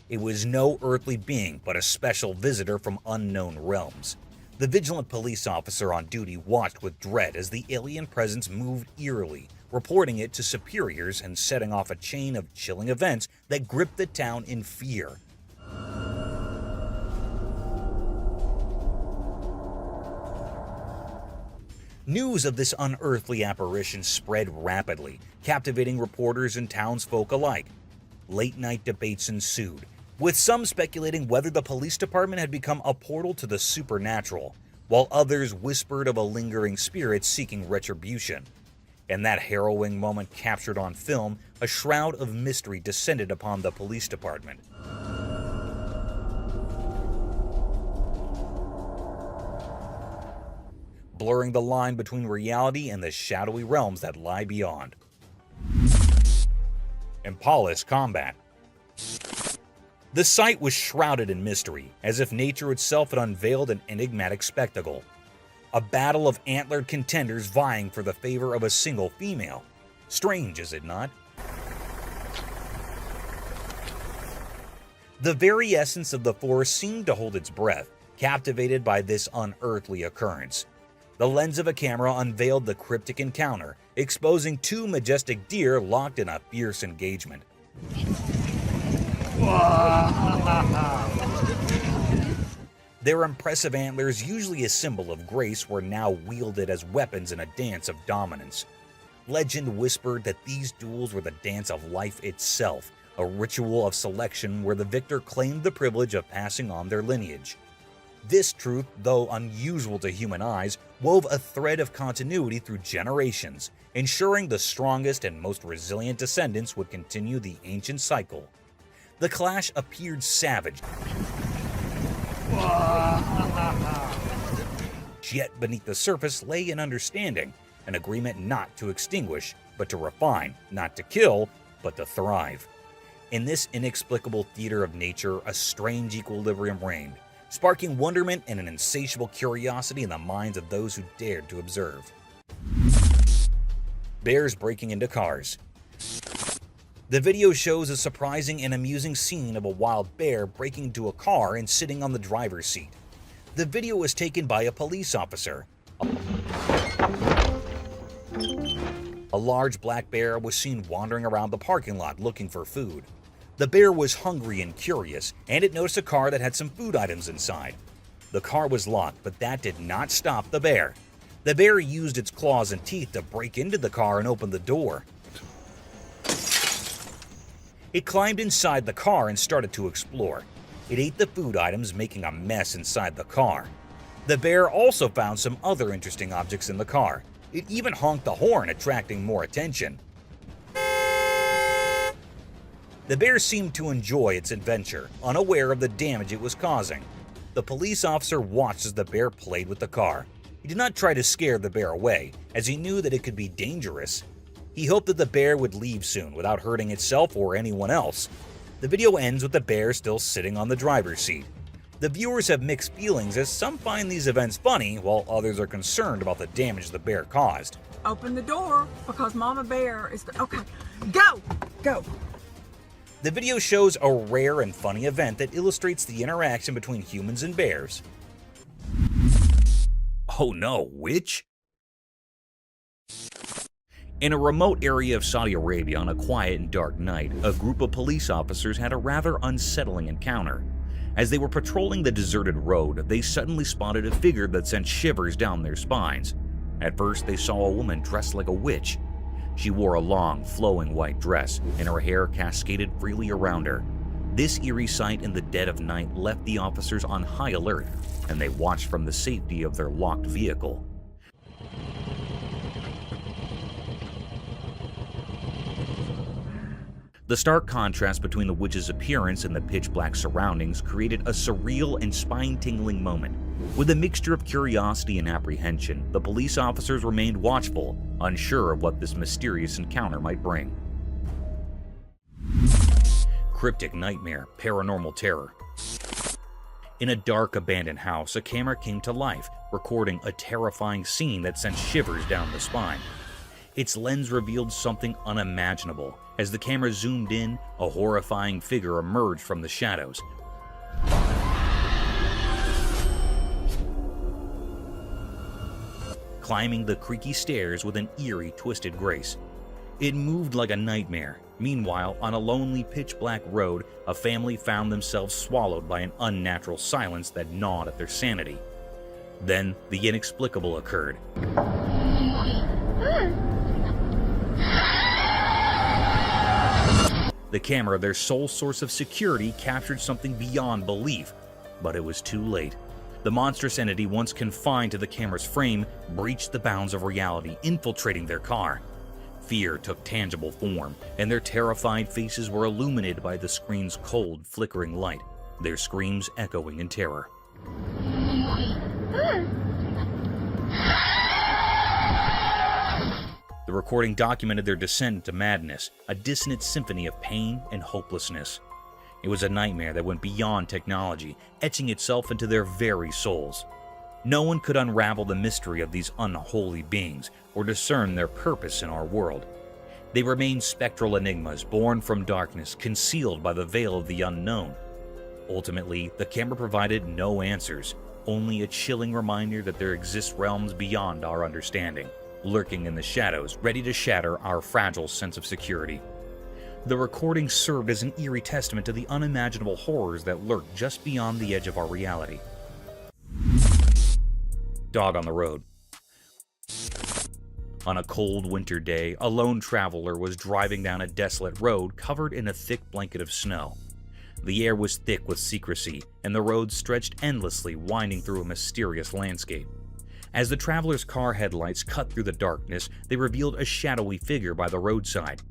It was no earthly being, but a special visitor from unknown realms. The vigilant police officer on duty watched with dread as the alien presence moved eerily, reporting it to superiors and setting off a chain of chilling events that gripped the town in fear. News of this unearthly apparition spread rapidly, captivating reporters and townsfolk alike. Late-night debates ensued, with some speculating whether the police department had become a portal to the supernatural, while others whispered of a lingering spirit seeking retribution. In that harrowing moment captured on film, a shroud of mystery descended upon the police department. Blurring the line between reality and the shadowy realms that lie beyond. Impala's combat. The sight was shrouded in mystery, as if nature itself had unveiled an enigmatic spectacle. A battle of antlered contenders vying for the favor of a single female. Strange, is it not? The very essence of the forest seemed to hold its breath, captivated by this unearthly occurrence. The lens of a camera unveiled the cryptic encounter, exposing two majestic deer locked in a fierce engagement. Their impressive antlers, usually a symbol of grace, were now wielded as weapons in a dance of dominance. Legend whispered that these duels were the dance of life itself, a ritual of selection where the victor claimed the privilege of passing on their lineage. This truth, though unusual to human eyes, wove a thread of continuity through generations, ensuring the strongest and most resilient descendants would continue the ancient cycle. The clash appeared savage, yet beneath the surface lay an understanding, an agreement not to extinguish, but to refine, not to kill, but to thrive. In this inexplicable theater of nature, a strange equilibrium reigned, sparking wonderment and an insatiable curiosity in the minds of those who dared to observe. Bears breaking into cars. The video shows a surprising and amusing scene of a wild bear breaking into a car and sitting on the driver's seat. The video was taken by a police officer. A large black bear was seen wandering around the parking lot looking for food. The bear was hungry and curious, and it noticed a car that had some food items inside. The car was locked, but that did not stop the bear. The bear used its claws and teeth to break into the car and open the door. It climbed inside the car and started to explore. It ate the food items, making a mess inside the car. The bear also found some other interesting objects in the car. It even honked the horn, attracting more attention. The bear seemed to enjoy its adventure, unaware of the damage it was causing. The police officer watched as the bear played with the car. He did not try to scare the bear away, as he knew that it could be dangerous. He hoped that the bear would leave soon without hurting itself or anyone else. The video ends with the bear still sitting on the driver's seat. The viewers have mixed feelings, as some find these events funny while others are concerned about the damage the bear caused. Open the door because Mama Bear is... Okay, go! Go! The video shows a rare and funny event that illustrates the interaction between humans and bears. Oh no, witch? In a remote area of Saudi Arabia on a quiet and dark night, a group of police officers had a rather unsettling encounter. As they were patrolling the deserted road, they suddenly spotted a figure that sent shivers down their spines. At first, they saw a woman dressed like a witch. She wore a long, flowing white dress, and her hair cascaded freely around her. This eerie sight in the dead of night left the officers on high alert, and they watched from the safety of their locked vehicle. The stark contrast between the witch's appearance and the pitch-black surroundings created a surreal and spine-tingling moment. With a mixture of curiosity and apprehension, the police officers remained watchful, unsure of what this mysterious encounter might bring. Cryptic nightmare, paranormal terror. In a dark, abandoned house, a camera came to life, recording a terrifying scene that sent shivers down the spine. Its lens revealed something unimaginable. As the camera zoomed in, a horrifying figure emerged from the shadows. Climbing the creaky stairs with an eerie, twisted grace. It moved like a nightmare. Meanwhile, on a lonely, pitch-black road, a family found themselves swallowed by an unnatural silence that gnawed at their sanity. Then, the inexplicable occurred. The camera, their sole source of security, captured something beyond belief, but it was too late. The monstrous entity, once confined to the camera's frame, breached the bounds of reality, infiltrating their car. Fear took tangible form, and their terrified faces were illuminated by the screen's cold, flickering light, their screams echoing in terror. The recording documented their descent into madness, a dissonant symphony of pain and hopelessness. It was a nightmare that went beyond technology, etching itself into their very souls. No one could unravel the mystery of these unholy beings or discern their purpose in our world. They remained spectral enigmas born from darkness, concealed by the veil of the unknown. Ultimately, the camera provided no answers, only a chilling reminder that there exist realms beyond our understanding, lurking in the shadows, ready to shatter our fragile sense of security. The recording served as an eerie testament to the unimaginable horrors that lurk just beyond the edge of our reality. Dog on the road. On a cold winter day, a lone traveler was driving down a desolate road covered in a thick blanket of snow. The air was thick with secrecy, and the road stretched endlessly, winding through a mysterious landscape. As the traveler's car headlights cut through the darkness, they revealed a shadowy figure by the roadside.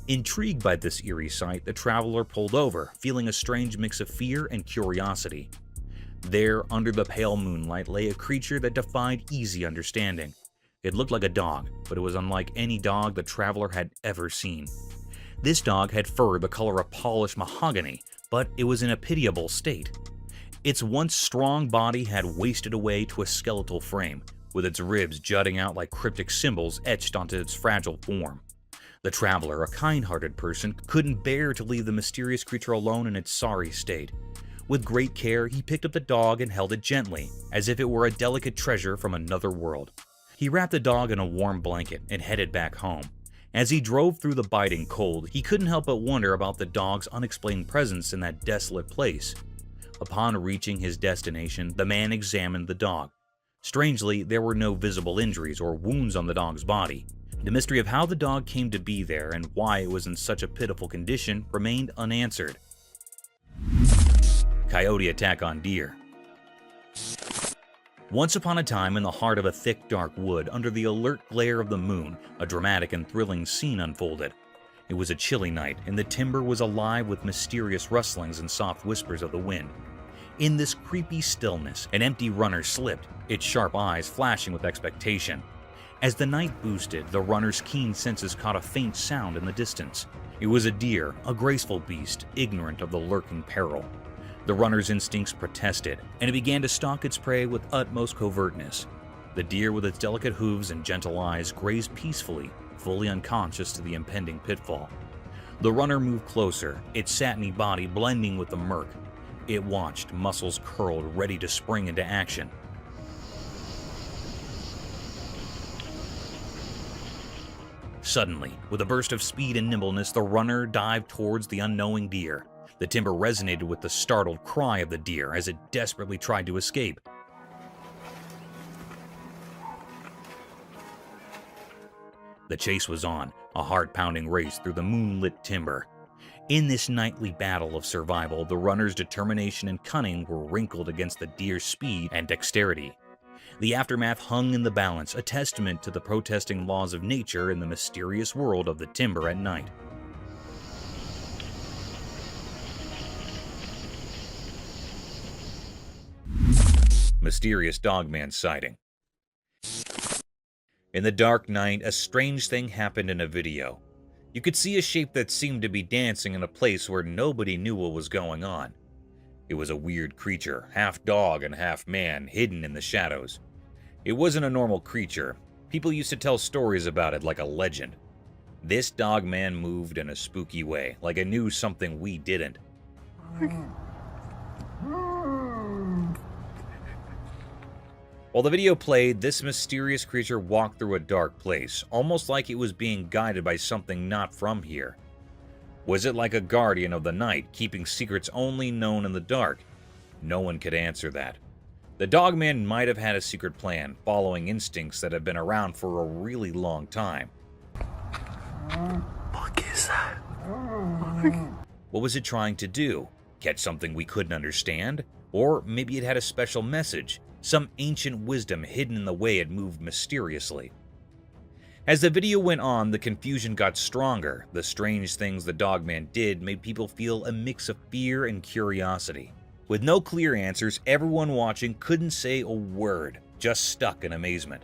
Intrigued by this eerie sight, the traveler pulled over, feeling a strange mix of fear and curiosity. There, under the pale moonlight, lay a creature that defied easy understanding. It looked like a dog, but it was unlike any dog the traveler had ever seen. This dog had fur the color of polished mahogany, but it was in a pitiable state. Its once strong body had wasted away to a skeletal frame, with its ribs jutting out like cryptic symbols etched onto its fragile form. The traveler, a kind-hearted person, couldn't bear to leave the mysterious creature alone in its sorry state. With great care, he picked up the dog and held it gently, as if it were a delicate treasure from another world. He wrapped the dog in a warm blanket and headed back home. As he drove through the biting cold, he couldn't help but wonder about the dog's unexplained presence in that desolate place. Upon reaching his destination, the man examined the dog. Strangely, there were no visible injuries or wounds on the dog's body. The mystery of how the dog came to be there and why it was in such a pitiful condition remained unanswered. Coyote attack on deer. Once upon a time, in the heart of a thick, dark wood, under the alert glare of the moon, a dramatic and thrilling scene unfolded. It was a chilly night, and the timber was alive with mysterious rustlings and soft whispers of the wind. In this creepy stillness, an empty runner slipped, its sharp eyes flashing with expectation. As the night boosted, the runner's keen senses caught a faint sound in the distance. It was a deer, a graceful beast, ignorant of the lurking peril. The runner's instincts protested, and it began to stalk its prey with utmost covertness. The deer, with its delicate hooves and gentle eyes, grazed peacefully, fully unconscious to the impending pitfall. The runner moved closer, its satiny body blending with the murk. It watched, muscles curled, ready to spring into action. Suddenly, with a burst of speed and nimbleness, the runner dived towards the unknowing deer. The timber resonated with the startled cry of the deer as it desperately tried to escape. The chase was on, a heart-pounding race through the moonlit timber. In this nightly battle of survival, the runner's determination and cunning were wrinkled against the deer's speed and dexterity. The aftermath hung in the balance, a testament to the protesting laws of nature in the mysterious world of the timber at night. Mysterious dogman sighting. In the dark night, a strange thing happened in a video. You could see a shape that seemed to be dancing in a place where nobody knew what was going on. It was a weird creature, half dog and half man, hidden in the shadows. It wasn't a normal creature. People used to tell stories about it like a legend. This dogman moved in a spooky way, like it knew something we didn't. While the video played, this mysterious creature walked through a dark place, almost like it was being guided by something not from here. Was it like a guardian of the night, keeping secrets only known in the dark? No one could answer that. The dogman might have had a secret plan, following instincts that have been around for a really long time. What is that? What was it trying to do? Catch something we couldn't understand? Or maybe it had a special message, some ancient wisdom hidden in the way it moved mysteriously. As the video went on, the confusion got stronger. The strange things the dogman did made people feel a mix of fear and curiosity. With no clear answers, everyone watching couldn't say a word, just stuck in amazement.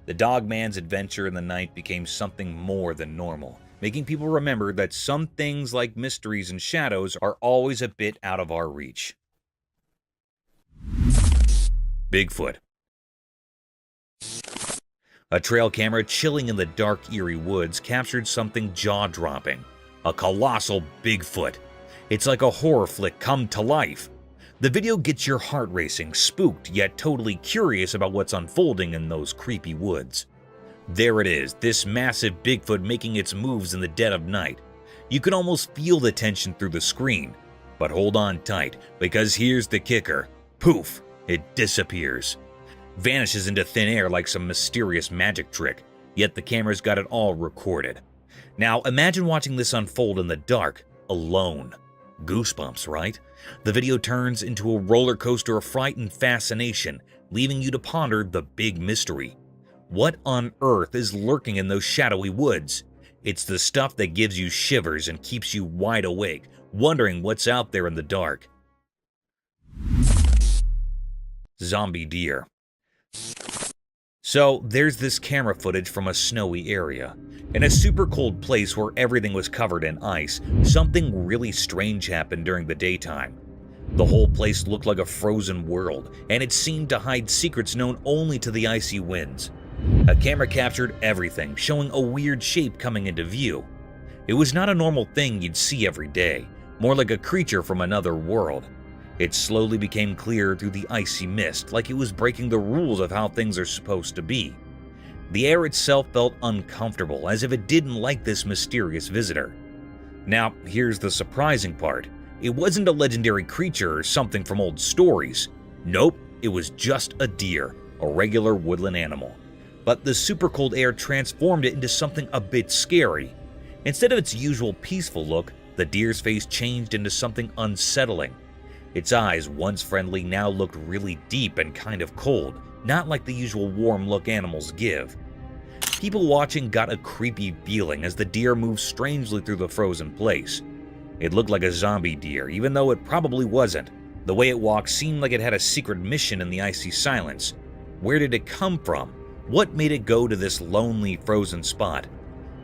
The dogman's adventure in the night became something more than normal, making people remember that some things like mysteries and shadows are always a bit out of our reach. Bigfoot. A trail camera chilling in the dark, eerie woods captured something jaw-dropping. A colossal Bigfoot. It's like a horror flick come to life. The video gets your heart racing, spooked yet totally curious about what's unfolding in those creepy woods. There it is, this massive Bigfoot making its moves in the dead of night. You can almost feel the tension through the screen. But hold on tight, because here's the kicker. Poof! It disappears. Vanishes into thin air like some mysterious magic trick, yet the camera's got it all recorded. Now imagine watching this unfold in the dark, alone. Goosebumps, right? The video turns into a roller coaster of fright and fascination, leaving you to ponder the big mystery. What on earth is lurking in those shadowy woods? It's the stuff that gives you shivers and keeps you wide awake, wondering what's out there in the dark. Zombie deer. So there's this camera footage from a snowy area. In a super cold place where everything was covered in ice, something really strange happened during the daytime. The whole place looked like a frozen world, and it seemed to hide secrets known only to the icy winds. A camera captured everything, showing a weird shape coming into view. It was not a normal thing you'd see every day, more like a creature from another world. It slowly became clear through the icy mist, like it was breaking the rules of how things are supposed to be. The air itself felt uncomfortable, as if it didn't like this mysterious visitor. Now, here's the surprising part. It wasn't a legendary creature or something from old stories. Nope, it was just a deer, a regular woodland animal. But the super cold air transformed it into something a bit scary. Instead of its usual peaceful look, the deer's face changed into something unsettling. Its eyes, once friendly, now looked really deep and kind of cold, not like the usual warm look animals give. People watching got a creepy feeling as the deer moved strangely through the frozen place. It looked like a zombie deer, even though it probably wasn't. The way it walked seemed like it had a secret mission in the icy silence. Where did it come from? What made it go to this lonely, frozen spot?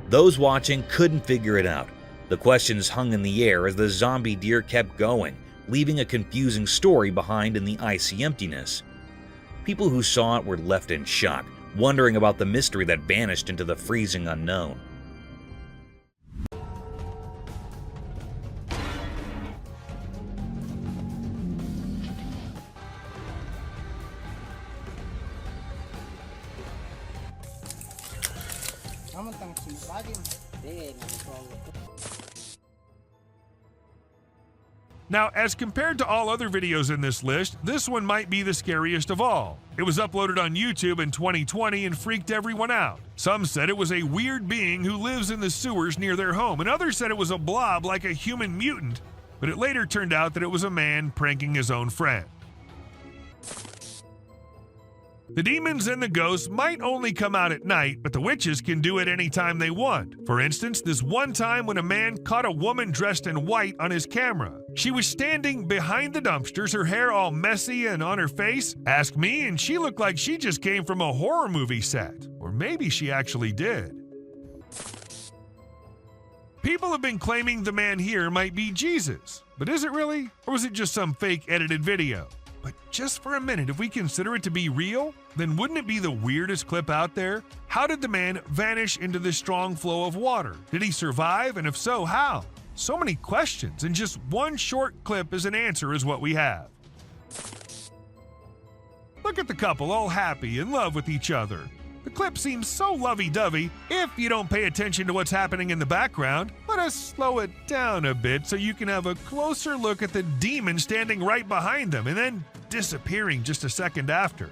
Those watching couldn't figure it out. The questions hung in the air as the zombie deer kept going, leaving a confusing story behind in the icy emptiness. People who saw it were left in shock, wondering about the mystery that vanished into the freezing unknown. Now, as compared to all other videos in this list, this one might be the scariest of all. It was uploaded on YouTube in 2020 and freaked everyone out. Some said it was a weird being who lives in the sewers near their home, and others said it was a blob like a human mutant, but it later turned out that it was a man pranking his own friend. The demons and the ghosts might only come out at night, but the witches can do it anytime they want. For instance, this one time when a man caught a woman dressed in white on his camera. She was standing behind the dumpsters, her hair all messy and on her face. Ask me, and she looked like she just came from a horror movie set. Or maybe she actually did. People have been claiming the man here might be Jesus. But is it really? Or was it just some fake edited video? But just for a minute, if we consider it to be real, then wouldn't it be the weirdest clip out there? How did the man vanish into this strong flow of water? Did he survive? And if so, how? So many questions, and just one short clip as an answer is what we have. Look at the couple all happy, in love with each other. The clip seems so lovey-dovey. If you don't pay attention to what's happening in the background, let us slow it down a bit so you can have a closer look at the demon standing right behind them and then disappearing just a second after.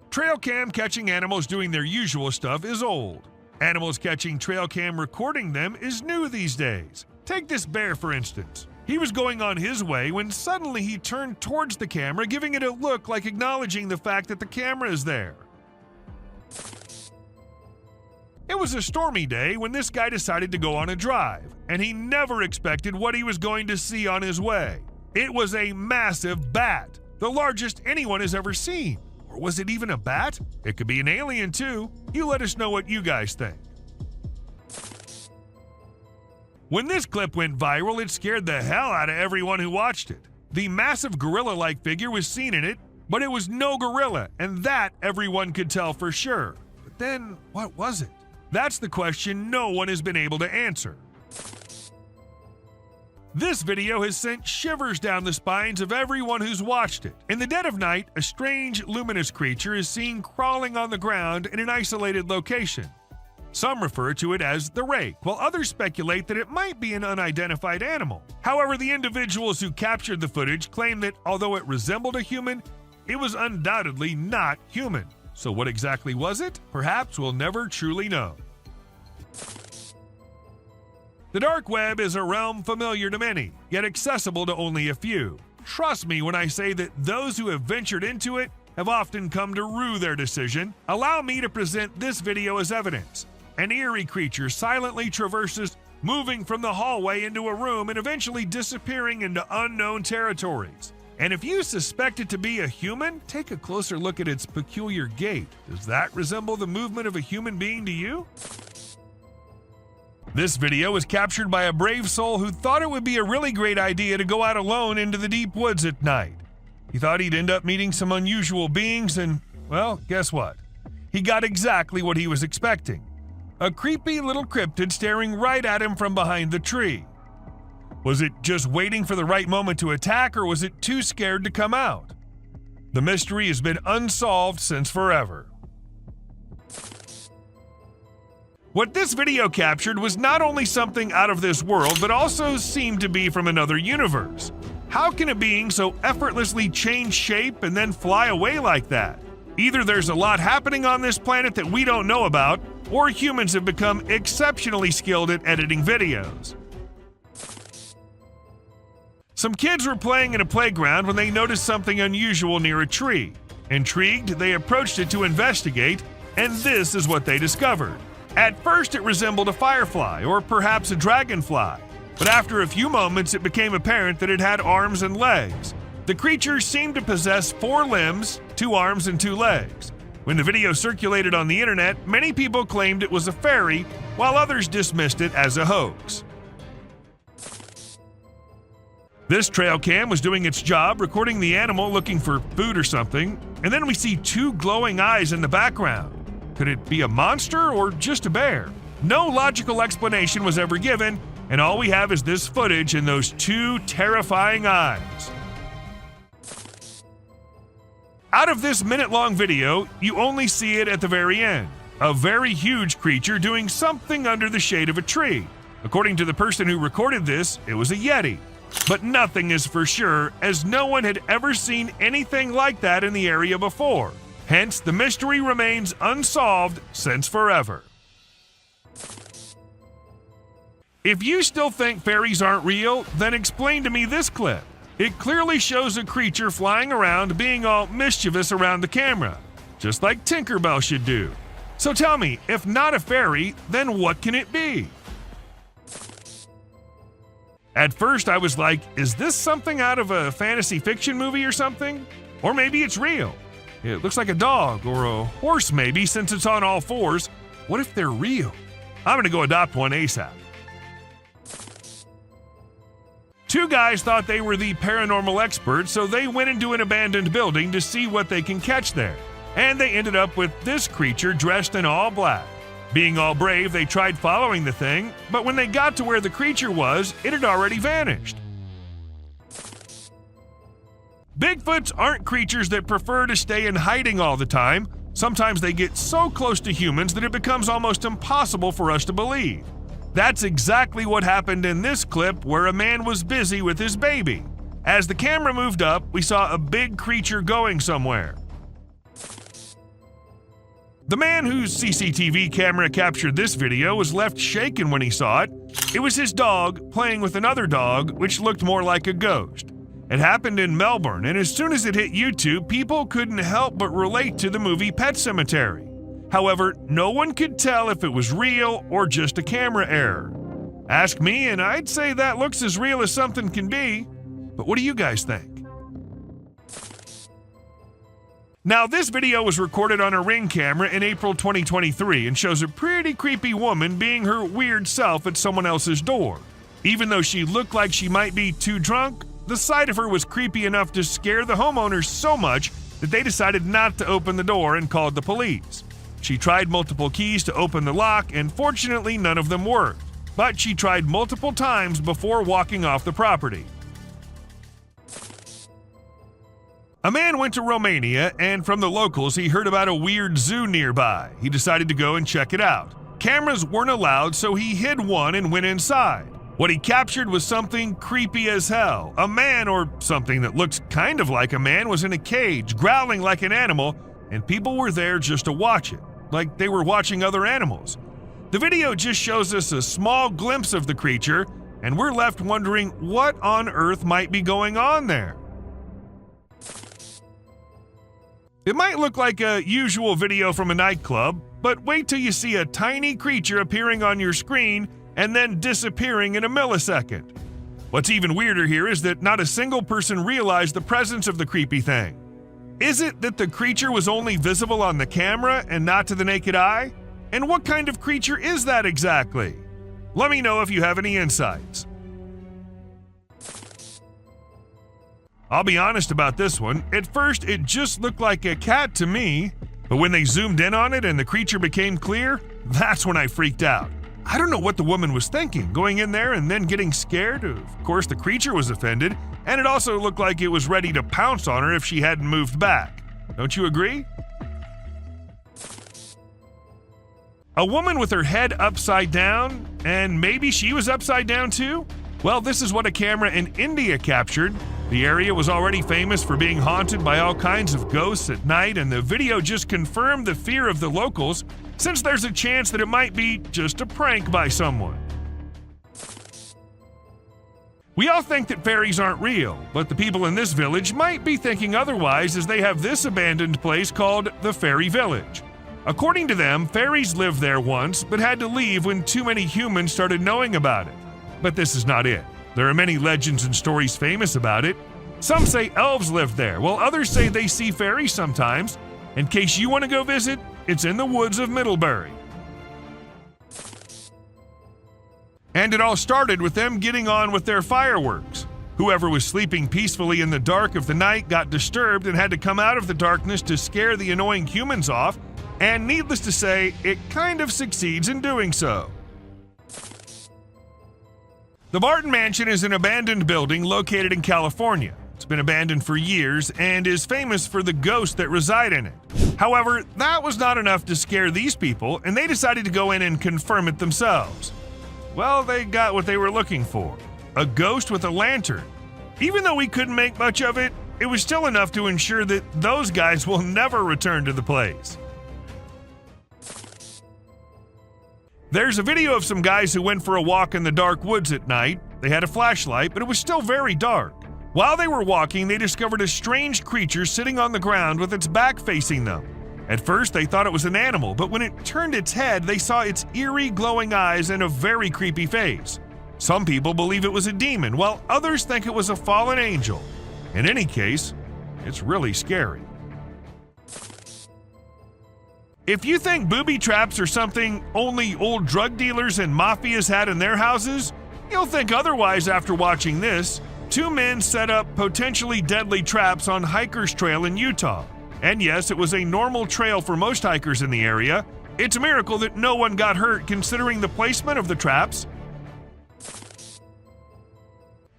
Trail cam catching animals doing their usual stuff is old. Animals catching trail cam recording them is new these days. Take this bear for instance. He was going on his way when suddenly he turned towards the camera, giving it a look like acknowledging the fact that the camera is there. It was a stormy day when this guy decided to go on a drive, and he never expected what he was going to see on his way. It was a massive bat, the largest anyone has ever seen. Or was it even a bat? It could be an alien too. You let us know what you guys think. When this clip went viral, it scared the hell out of everyone who watched it. The massive gorilla-like figure was seen in it, but it was no gorilla, and that everyone could tell for sure. But then, what was it? That's the question no one has been able to answer. This video has sent shivers down the spines of everyone who's watched it. In the dead of night, a strange, luminous creature is seen crawling on the ground in an isolated location. Some refer to it as the rake, while others speculate that it might be an unidentified animal. However, the individuals who captured the footage claim that although it resembled a human, it was undoubtedly not human. So what exactly was it? Perhaps we'll never truly know. The dark web is a realm familiar to many, yet accessible to only a few. Trust me when I say that those who have ventured into it have often come to rue their decision. Allow me to present this video as evidence. An eerie creature silently traverses, moving from the hallway into a room and eventually disappearing into unknown territories. And if you suspect it to be a human, take a closer look at its peculiar gait. Does that resemble the movement of a human being to you? This video was captured by a brave soul who thought it would be a really great idea to go out alone into the deep woods at night. He thought he'd end up meeting some unusual beings and, well, guess what? He got exactly what he was expecting. A creepy little cryptid staring right at him from behind the tree. Was it just waiting for the right moment to attack, or was it too scared to come out? The mystery has been unsolved since forever. What this video captured was not only something out of this world, but also seemed to be from another universe. How can a being so effortlessly change shape and then fly away like that? Either there's a lot happening on this planet that we don't know about, or humans have become exceptionally skilled at editing videos. Some kids were playing in a playground when they noticed something unusual near a tree. Intrigued, they approached it to investigate, and this is what they discovered. At first, it resembled a firefly, or perhaps a dragonfly, but after a few moments, it became apparent that it had arms and legs. The creature seemed to possess 4 limbs, 2 arms, and 2 legs. When the video circulated on the internet, many people claimed it was a fairy, while others dismissed it as a hoax. This trail cam was doing its job, recording the animal looking for food or something, and then we see 2 glowing eyes in the background. Could it be a monster or just a bear? No logical explanation was ever given, and all we have is this footage and those 2 terrifying eyes. Out of this minute-long video, you only see it at the very end. A very huge creature doing something under the shade of a tree. According to the person who recorded this, it was a Yeti. But nothing is for sure, as no one had ever seen anything like that in the area before. Hence, the mystery remains unsolved since forever. If you still think fairies aren't real, then explain to me this clip. It clearly shows a creature flying around being all mischievous around the camera, just like Tinkerbell should do. So tell me, if not a fairy, then what can it be? At first I was like, is this something out of a fantasy fiction movie or something? Or maybe it's real. It looks like a dog or a horse maybe, since it's on all 4s. What if they're real? I'm gonna go adopt one ASAP. 2 guys thought they were the paranormal experts, so they went into an abandoned building to see what they can catch there. And they ended up with this creature dressed in all black. Being all brave, they tried following the thing, but when they got to where the creature was, it had already vanished. Bigfoots aren't creatures that prefer to stay in hiding all the time. Sometimes they get so close to humans that it becomes almost impossible for us to believe. That's exactly what happened in this clip, where a man was busy with his baby. As the camera moved up, we saw a big creature going somewhere. The man whose CCTV camera captured this video was left shaken when he saw it. It was his dog playing with another dog, which looked more like a ghost. It happened in Melbourne, and as soon as it hit YouTube, people couldn't help but relate to the movie Pet Sematary. However, no one could tell if it was real or just a camera error. Ask me, and I'd say that looks as real as something can be. But what do you guys think? Now, this video was recorded on a Ring camera in April 2023 and shows a pretty creepy woman being her weird self at someone else's door. Even though she looked like she might be too drunk, the sight of her was creepy enough to scare the homeowners so much that they decided not to open the door and called the police. She tried multiple keys to open the lock, and fortunately none of them worked. but she tried multiple times before walking off the property. A man went to Romania, and from the locals, he heard about a weird zoo nearby. He decided to go and check it out. Cameras weren't allowed, so he hid one and went inside. What he captured was something creepy as hell. A man, or something that looked kind of like a man, was in a cage, growling like an animal, and people were there just to watch it, like they were watching other animals. The video just shows us a small glimpse of the creature, and we're left wondering what on earth might be going on there. It might look like a usual video from a nightclub, but wait till you see a tiny creature appearing on your screen and then disappearing in a millisecond. What's even weirder here is that not a single person realized the presence of the creepy thing. Is it that the creature was only visible on the camera and not to the naked eye? And what kind of creature is that exactly? Let me know if you have any insights. I'll be honest about this one. At first, it just looked like a cat to me, but when they zoomed in on it and the creature became clear, that's when I freaked out. I don't know what the woman was thinking, going in there and then getting scared. Of course, the creature was offended, and it also looked like it was ready to pounce on her if she hadn't moved back. Don't you agree? A woman with her head upside down, and maybe she was upside down too? Well, this is what a camera in India captured. The area was already famous for being haunted by all kinds of ghosts at night, and the video just confirmed the fear of the locals, since there's a chance that it might be just a prank by someone. We all think that fairies aren't real, but the people in this village might be thinking otherwise, as they have this abandoned place called the Fairy Village. According to them, fairies lived there once, but had to leave when too many humans started knowing about it. But this is not it. There are many legends and stories famous about it. Some say elves live there, while others say they see fairies sometimes. In case you want to go visit, it's in the woods of Middlebury. And it all started with them getting on with their fireworks. Whoever was sleeping peacefully in the dark of the night got disturbed and had to come out of the darkness to scare the annoying humans off, and needless to say, it kind of succeeds in doing so. The Barton Mansion is an abandoned building located in California. It's been abandoned for years and is famous for the ghosts that reside in it. However, that was not enough to scare these people, and they decided to go in and confirm it themselves. Well, they got what they were looking for: a ghost with a lantern. Even though we couldn't make much of it, it was still enough to ensure that those guys will never return to the place. There's a video of some guys who went for a walk in the dark woods at night. They had a flashlight, but it was still very dark. While they were walking, they discovered a strange creature sitting on the ground with its back facing them. At first, they thought it was an animal, but when it turned its head, they saw its eerie glowing eyes and a very creepy face. Some people believe it was a demon, while others think it was a fallen angel. In any case, it's really scary. If you think booby traps are something only old drug dealers and mafias had in their houses, you'll think otherwise after watching this. Two men set up potentially deadly traps on Hiker's Trail in Utah. And yes, it was a normal trail for most hikers in the area. It's a miracle that no one got hurt considering the placement of the traps.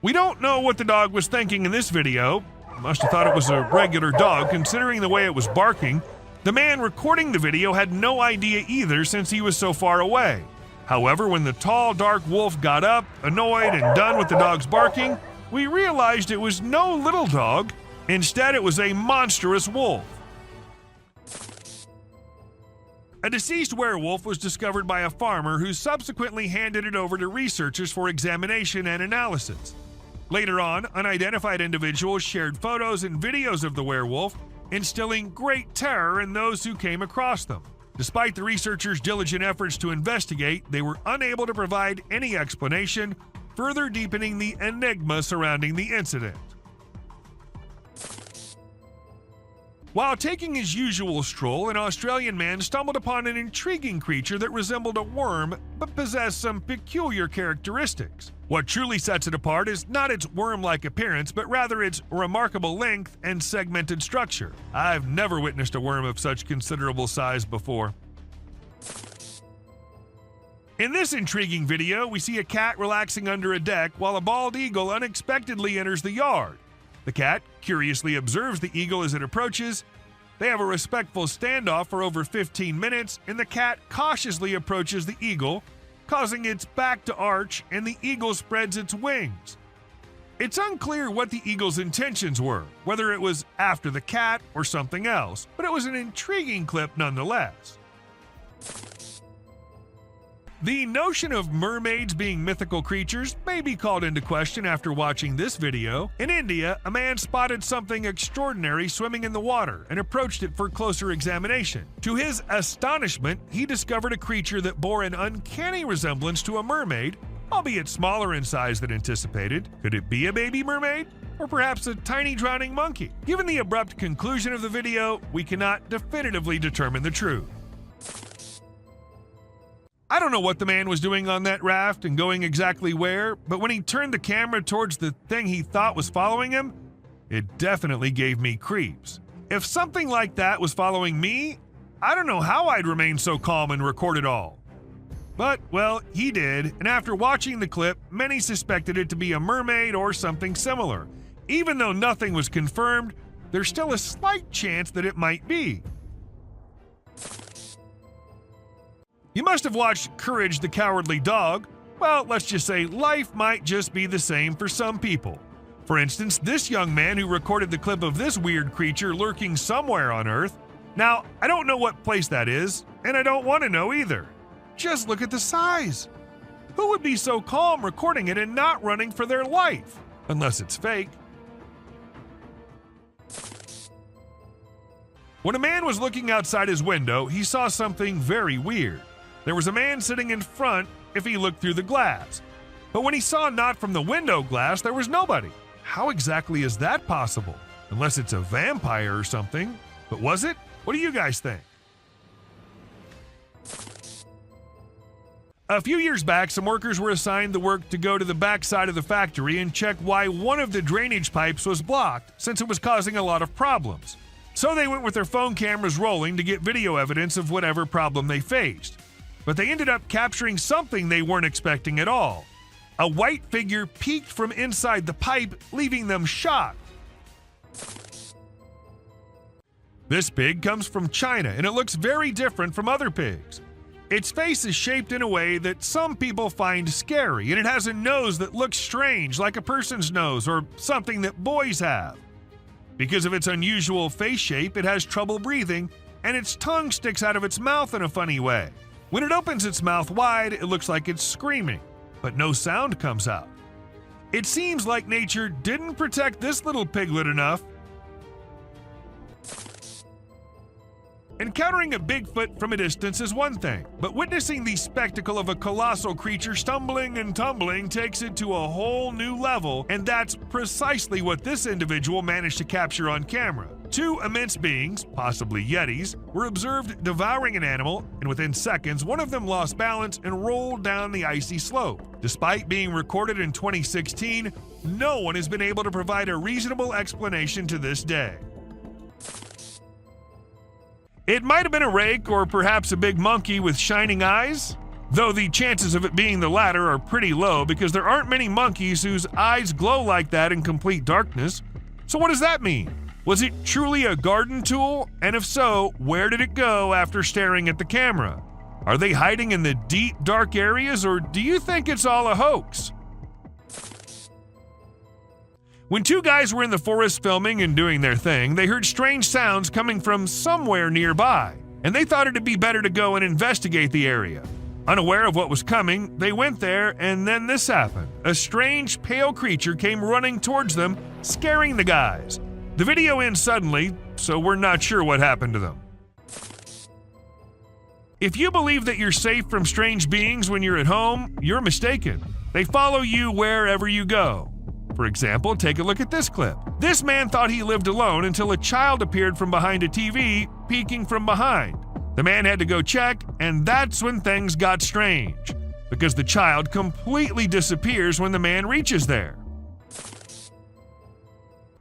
We don't know what the dog was thinking in this video. Must have thought it was a regular dog considering the way it was barking. The man recording the video had no idea either since he was so far away. However, when the tall, dark wolf got up, annoyed and done with the dog's barking, we realized it was no little dog. Instead, it was a monstrous wolf. A deceased werewolf was discovered by a farmer who subsequently handed it over to researchers for examination and analysis. Later on, unidentified individuals shared photos and videos of the werewolf, instilling great terror in those who came across them. Despite the researchers' diligent efforts to investigate, they were unable to provide any explanation, further deepening the enigma surrounding the incident. While taking his usual stroll, an Australian man stumbled upon an intriguing creature that resembled a worm but possessed some peculiar characteristics. What truly sets it apart is not its worm-like appearance, but rather its remarkable length and segmented structure. I've never witnessed a worm of such considerable size before. In this intriguing video, we see a cat relaxing under a deck while a bald eagle unexpectedly enters the yard. The cat curiously observes the eagle as it approaches. They have a respectful standoff for over 15 minutes, and the cat cautiously approaches the eagle, causing its back to arch, and the eagle spreads its wings. It's unclear what the eagle's intentions were, whether it was after the cat or something else, but it was an intriguing clip nonetheless. The notion of mermaids being mythical creatures may be called into question after watching this video. In India, a man spotted something extraordinary swimming in the water and approached it for closer examination. To his astonishment, he discovered a creature that bore an uncanny resemblance to a mermaid, albeit smaller in size than anticipated. Could it be a baby mermaid? Or perhaps a tiny drowning monkey? Given the abrupt conclusion of the video, we cannot definitively determine the truth. I don't know what the man was doing on that raft and going exactly where, but when he turned the camera towards the thing he thought was following him, it definitely gave me creeps. If something like that was following me, I don't know how I'd remain so calm and record it all. But, well, he did, and after watching the clip, many suspected it to be a mermaid or something similar. Even though nothing was confirmed, there's still a slight chance that it might be. You must have watched Courage the Cowardly Dog. Well, let's just say life might just be the same for some people. For instance, this young man who recorded the clip of this weird creature lurking somewhere on Earth. Now, I don't know what place that is, and I don't want to know either. Just look at the size. Who would be so calm recording it and not running for their life? Unless it's fake. When a man was looking outside his window, he saw something very weird. There was a man sitting in front if he looked through the glass. But when he saw not from the window glass, there was nobody. How exactly is that possible? Unless it's a vampire or something. But was it? What do you guys think? A few years back, some workers were assigned the work to go to the backside of the factory and check why one of the drainage pipes was blocked, since it was causing a lot of problems. So they went with their phone cameras rolling to get video evidence of whatever problem they faced. But they ended up capturing something they weren't expecting at all. A white figure peeked from inside the pipe, leaving them shocked. This pig comes from China, and it looks very different from other pigs. Its face is shaped in a way that some people find scary, and it has a nose that looks strange, like a person's nose or something that boys have. Because of its unusual face shape, it has trouble breathing, and its tongue sticks out of its mouth in a funny way. When it opens its mouth wide, it looks like it's screaming, but no sound comes out. It seems like nature didn't protect this little piglet enough. Encountering a Bigfoot from a distance is one thing, but witnessing the spectacle of a colossal creature stumbling and tumbling takes it to a whole new level, and that's precisely what this individual managed to capture on camera. Two immense beings, possibly Yetis, were observed devouring an animal, and within seconds, one of them lost balance and rolled down the icy slope. Despite being recorded in 2016, no one has been able to provide a reasonable explanation to this day. It might have been a rake or perhaps a big monkey with shining eyes, though the chances of it being the latter are pretty low because there aren't many monkeys whose eyes glow like that in complete darkness. So what does that mean? Was it truly a garden tool? And if so, where did it go after staring at the camera? Are they hiding in the deep, dark areas, or do you think it's all a hoax? When two guys were in the forest filming and doing their thing, they heard strange sounds coming from somewhere nearby, and they thought it'd be better to go and investigate the area. Unaware of what was coming, they went there, and then this happened. A strange, pale creature came running towards them, scaring the guys. The video ends suddenly, so we're not sure what happened to them. If you believe that you're safe from strange beings when you're at home, you're mistaken. They follow you wherever you go. For example, take a look at this clip. This man thought he lived alone until a child appeared from behind a TV, peeking from behind. The man had to go check, and that's when things got strange, because the child completely disappears when the man reaches there.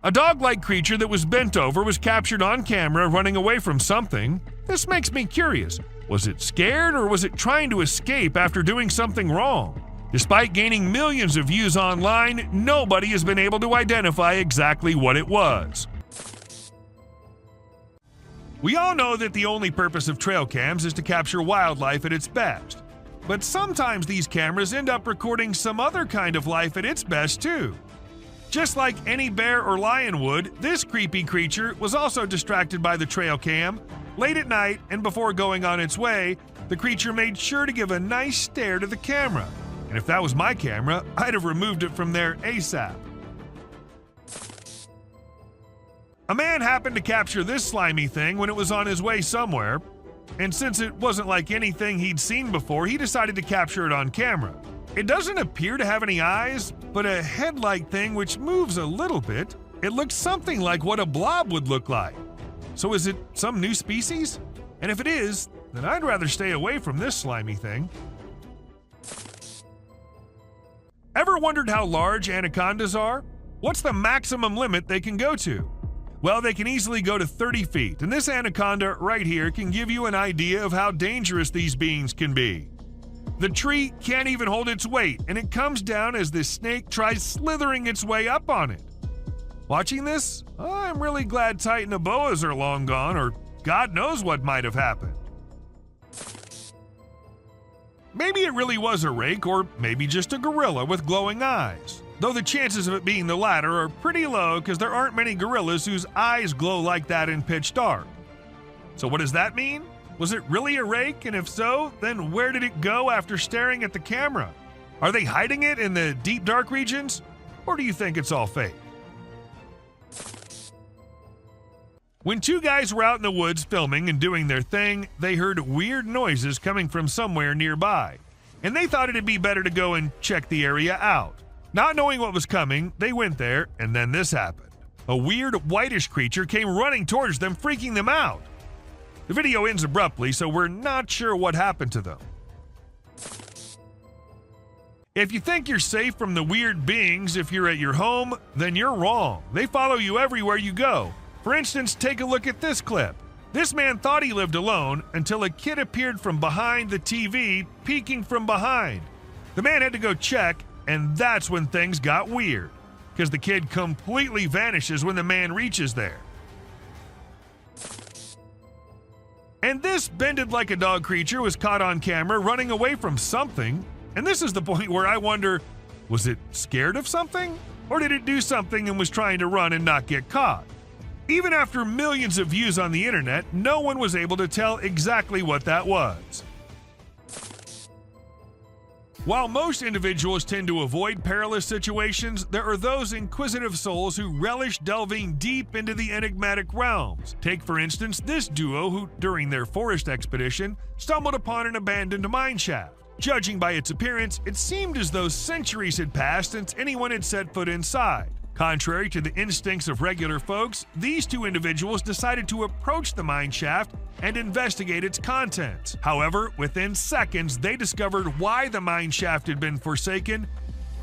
A dog-like creature that was bent over was captured on camera running away from something. This makes me curious. Was it scared or was it trying to escape after doing something wrong? Despite gaining millions of views online, nobody has been able to identify exactly what it was. We all know that the only purpose of trail cams is to capture wildlife at its best. But sometimes these cameras end up recording some other kind of life at its best too. Just like any bear or lion would, this creepy creature was also distracted by the trail cam. Late at night and before going on its way, the creature made sure to give a nice stare to the camera. And if that was my camera, I'd have removed it from there ASAP. A man happened to capture this slimy thing when it was on his way somewhere, and since it wasn't like anything he'd seen before, he decided to capture it on camera. It doesn't appear to have any eyes, but a head-like thing which moves a little bit. It looks something like what a blob would look like. So is it some new species? And if it is, then I'd rather stay away from this slimy thing. Ever wondered how large anacondas are? What's the maximum limit they can go to? Well, they can easily go to 30 feet, and this anaconda right here can give you an idea of how dangerous these beings can be. The tree can't even hold its weight, and it comes down as this snake tries slithering its way up on it. Watching this, I'm really glad Titanoboas are long gone, or God knows what might have happened. Maybe it really was a rake, or maybe just a gorilla with glowing eyes. Though the chances of it being the latter are pretty low because there aren't many gorillas whose eyes glow like that in pitch dark. So what does that mean? Was it really a rake? And if so, then where did it go after staring at the camera? Are they hiding it in the deep dark regions? Or do you think it's all fake? When two guys were out in the woods filming and doing their thing, they heard weird noises coming from somewhere nearby, and they thought it'd be better to go and check the area out. Not knowing what was coming, they went there, and then this happened. A weird whitish creature came running towards them, freaking them out. The video ends abruptly, so we're not sure what happened to them. If you think you're safe from the weird beings if you're at your home, then you're wrong. They follow you everywhere you go. For instance, take a look at this clip. This man thought he lived alone until a kid appeared from behind the TV, peeking from behind. The man had to go check, and that's when things got weird, because the kid completely vanishes when the man reaches there. And this bended like a dog creature was caught on camera running away from something, and this is the point where I wonder, was it scared of something? Or did it do something and was trying to run and not get caught? Even after millions of views on the internet, no one was able to tell exactly what that was. While most individuals tend to avoid perilous situations, there are those inquisitive souls who relish delving deep into the enigmatic realms. Take, for instance, this duo who, during their forest expedition, stumbled upon an abandoned mine shaft. Judging by its appearance, it seemed as though centuries had passed since anyone had set foot inside. Contrary to the instincts of regular folks, these two individuals decided to approach the mine shaft and investigate its contents. However, within seconds, they discovered why the mine shaft had been forsaken.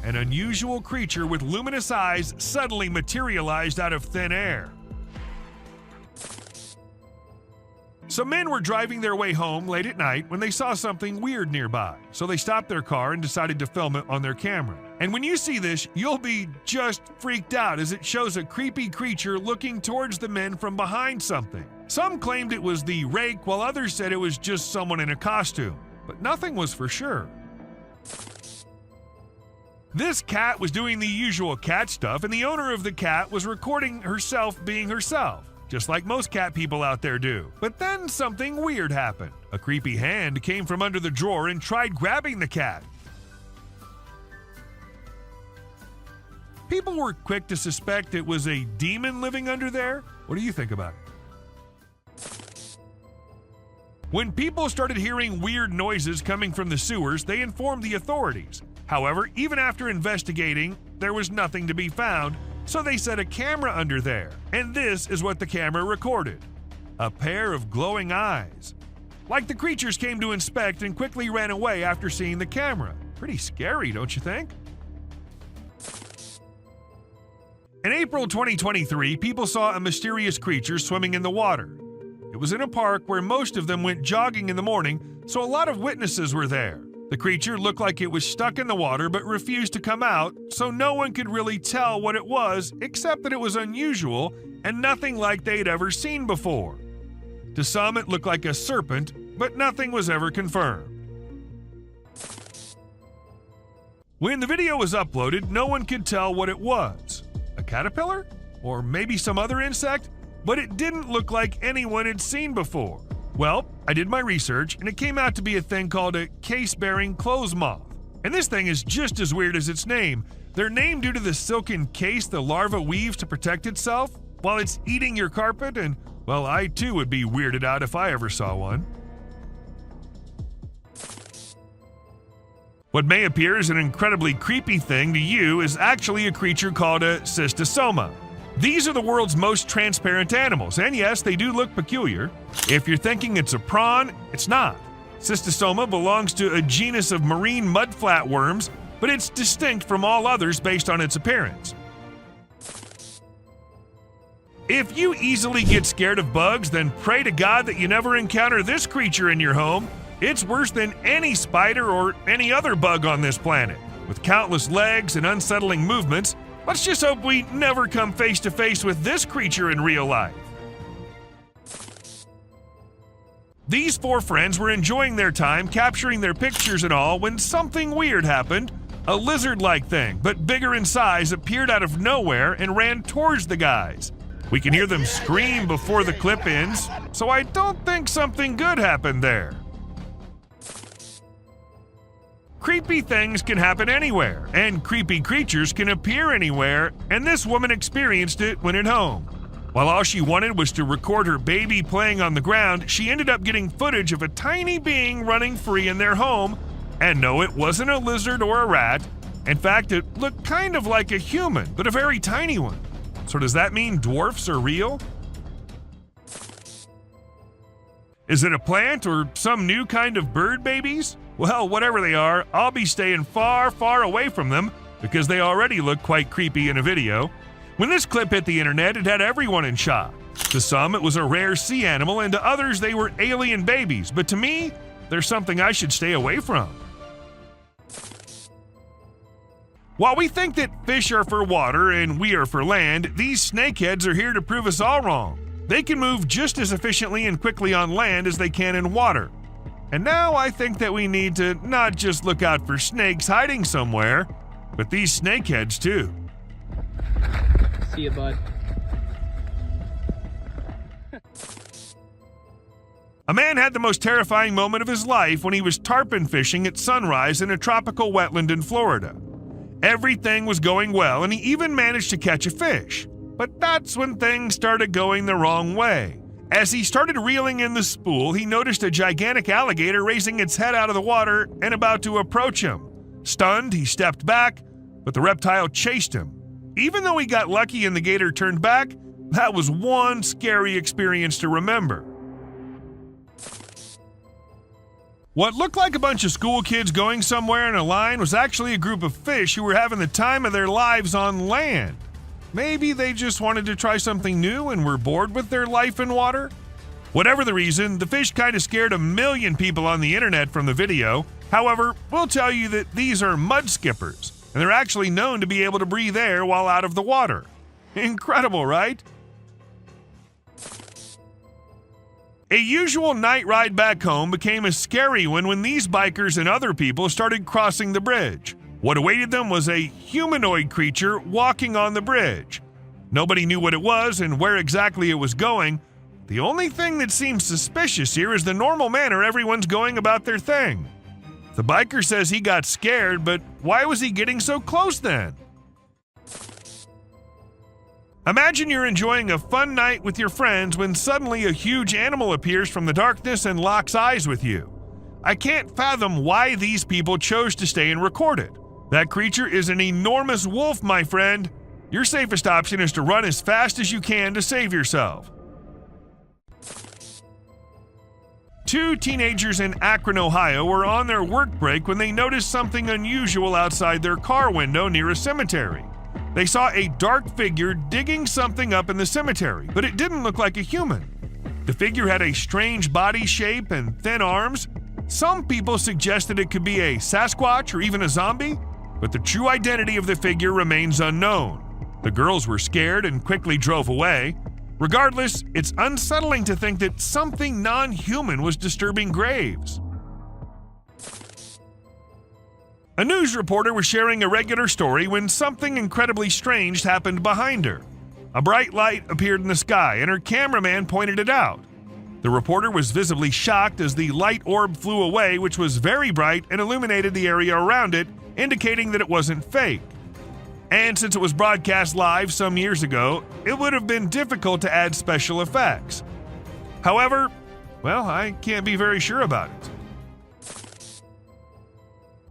An unusual creature with luminous eyes suddenly materialized out of thin air. Some men were driving their way home late at night when they saw something weird nearby, so they stopped their car and decided to film it on their camera. And when you see this, you'll be just freaked out as it shows a creepy creature looking towards the men from behind something. Some claimed it was the rake, while others said it was just someone in a costume, but nothing was for sure. This cat was doing the usual cat stuff, and the owner of the cat was recording herself being herself, just like most cat people out there do. But then something weird happened. A creepy hand came from under the drawer and tried grabbing the cat. People were quick to suspect it was a demon living under there. What do you think about it? When people started hearing weird noises coming from the sewers, they informed the authorities. However, even after investigating, there was nothing to be found, so they set a camera under there. And this is what the camera recorded: a pair of glowing eyes. Like the creatures came to inspect and quickly ran away after seeing the camera. Pretty scary, don't you think? In April 2023, people saw a mysterious creature swimming in the water. It was in a park where most of them went jogging in the morning, so a lot of witnesses were there. The creature looked like it was stuck in the water but refused to come out, so no one could really tell what it was except that it was unusual and nothing like they'd ever seen before. To some, it looked like a serpent, but nothing was ever confirmed. When the video was uploaded, no one could tell what it was. A caterpillar? Or maybe some other insect? But it didn't look like anyone had seen before. Well, I did my research, and it came out to be a thing called a case-bearing clothes moth. And this thing is just as weird as its name. They're named due to the silken case the larva weaves to protect itself while it's eating your carpet, and, well, I too would be weirded out if I ever saw one. What may appear as an incredibly creepy thing to you is actually a creature called a cystosoma. These are the world's most transparent animals, and yes, they do look peculiar. If you're thinking it's a prawn, it's not. Cystosoma belongs to a genus of marine mud flatworms, but it's distinct from all others based on its appearance. If you easily get scared of bugs, then pray to God that you never encounter this creature in your home. It's worse than any spider or any other bug on this planet. With countless legs and unsettling movements, let's just hope we never come face to face with this creature in real life. These four friends were enjoying their time capturing their pictures and all when something weird happened. A lizard-like thing, but bigger in size, appeared out of nowhere and ran towards the guys. We can hear them scream before the clip ends, so I don't think something good happened there. Creepy things can happen anywhere, and creepy creatures can appear anywhere, and this woman experienced it when at home. While all she wanted was to record her baby playing on the ground, she ended up getting footage of a tiny being running free in their home. And no, it wasn't a lizard or a rat. In fact, it looked kind of like a human, but a very tiny one. So does that mean dwarfs are real? Is it a plant or some new kind of bird babies? Well, whatever they are, I'll be staying far, far away from them because they already look quite creepy in a video. When this clip hit the internet, it had everyone in shock. To some, it was a rare sea animal, and to others, they were alien babies. But to me, they're something I should stay away from. While we think that fish are for water and we are for land, these snakeheads are here to prove us all wrong. They can move just as efficiently and quickly on land as they can in water. And now I think that we need to not just look out for snakes hiding somewhere, but these snakeheads too. See you, bud. A man had the most terrifying moment of his life when he was tarpon fishing at sunrise in a tropical wetland in Florida. Everything was going well, and he even managed to catch a fish. But that's when things started going the wrong way. As he started reeling in the spool, he noticed a gigantic alligator raising its head out of the water and about to approach him. Stunned, he stepped back, but the reptile chased him. Even though he got lucky and the gator turned back, that was one scary experience to remember. What looked like a bunch of school kids going somewhere in a line was actually a group of fish who were having the time of their lives on land. Maybe they just wanted to try something new and were bored with their life in water? Whatever the reason, the fish kind of scared 1 million people on the internet from the video. However, we'll tell you that these are mud skippers, and they're actually known to be able to breathe air while out of the water. Incredible, right? A usual night ride back home became a scary one when these bikers and other people started crossing the bridge. What awaited them was a humanoid creature walking on the bridge. Nobody knew what it was and where exactly it was going. The only thing that seems suspicious here is the normal manner everyone's going about their thing. The biker says he got scared, but why was he getting so close then? Imagine you're enjoying a fun night with your friends when suddenly a huge animal appears from the darkness and locks eyes with you. I can't fathom why these people chose to stay and record it. That creature is an enormous wolf, my friend. Your safest option is to run as fast as you can to save yourself. 2 teenagers in Akron, Ohio were on their work break when they noticed something unusual outside their car window near a cemetery. They saw a dark figure digging something up in the cemetery, but it didn't look like a human. The figure had a strange body shape and thin arms. Some people suggested it could be a Sasquatch or even a zombie, but the true identity of the figure remains unknown. The girls were scared and quickly drove away. Regardless, it's unsettling to think that something non-human was disturbing graves. A news reporter was sharing a regular story when something incredibly strange happened behind her. A bright light appeared in the sky, and her cameraman pointed it out. The reporter was visibly shocked as the light orb flew away, which was very bright and illuminated the area around it, indicating that it wasn't fake. And since it was broadcast live some years ago, it would have been difficult to add special effects. However, well, I can't be very sure about it.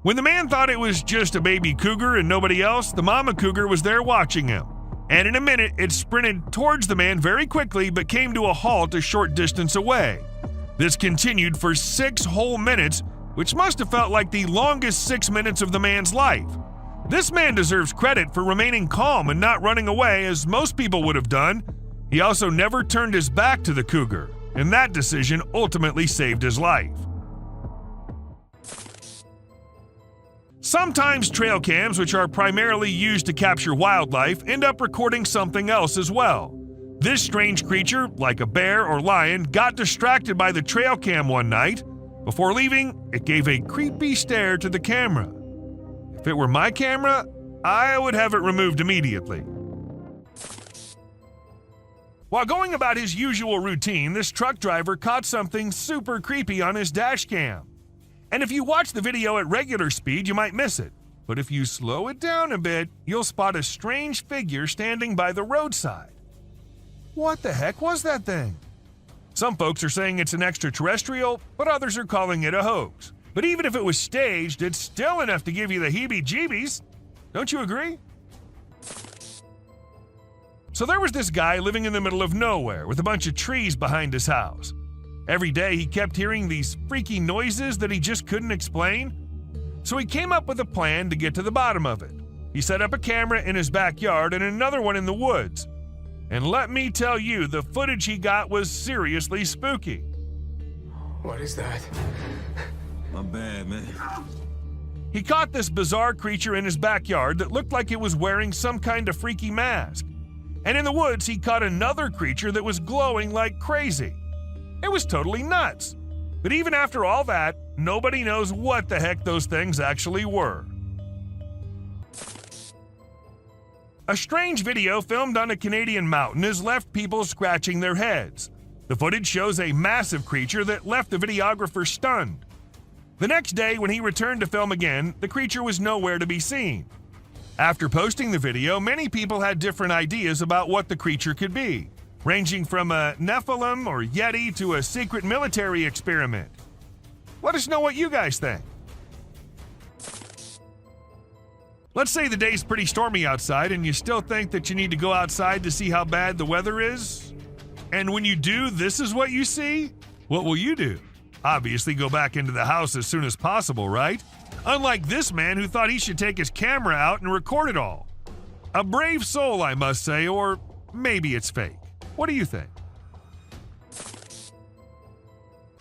When the man thought it was just a baby cougar and nobody else, the mama cougar was there watching him. And in a minute, it sprinted towards the man very quickly but came to a halt a short distance away. This continued for 6 whole minutes, which must have felt like the longest 6 minutes of the man's life. This man deserves credit for remaining calm and not running away as most people would have done. He also never turned his back to the cougar, and that decision ultimately saved his life. Sometimes trail cams, which are primarily used to capture wildlife, end up recording something else as well. This strange creature, like a bear or lion, got distracted by the trail cam one night. Before leaving, it gave a creepy stare to the camera. If it were my camera, I would have it removed immediately. While going about his usual routine, this truck driver caught something super creepy on his dash cam. And if you watch the video at regular speed, you might miss it. But if you slow it down a bit, you'll spot a strange figure standing by the roadside. What the heck was that thing? Some folks are saying it's an extraterrestrial, but others are calling it a hoax. But even if it was staged, it's still enough to give you the heebie-jeebies. Don't you agree? So there was this guy living in the middle of nowhere with a bunch of trees behind his house. Every day he kept hearing these freaky noises that he just couldn't explain. So he came up with a plan to get to the bottom of it. He set up a camera in his backyard and another one in the woods. And let me tell you, the footage he got was seriously spooky. What is that? My bad, man. He caught this bizarre creature in his backyard that looked like it was wearing some kind of freaky mask. And in the woods, he caught another creature that was glowing like crazy. It was totally nuts. But even after all that, nobody knows what the heck those things actually were. A strange video filmed on a Canadian mountain has left people scratching their heads. The footage shows a massive creature that left the videographer stunned. The next day, when he returned to film again, the creature was nowhere to be seen. After posting the video, many people had different ideas about what the creature could be, ranging from a Nephilim or Yeti to a secret military experiment. Let us know what you guys think. Let's say the day's pretty stormy outside and you still think that you need to go outside to see how bad the weather is. And when you do, this is what you see. What will you do? Obviously go back into the house as soon as possible, right? Unlike this man who thought he should take his camera out and record it all. A brave soul, I must say, or maybe it's fake. What do you think?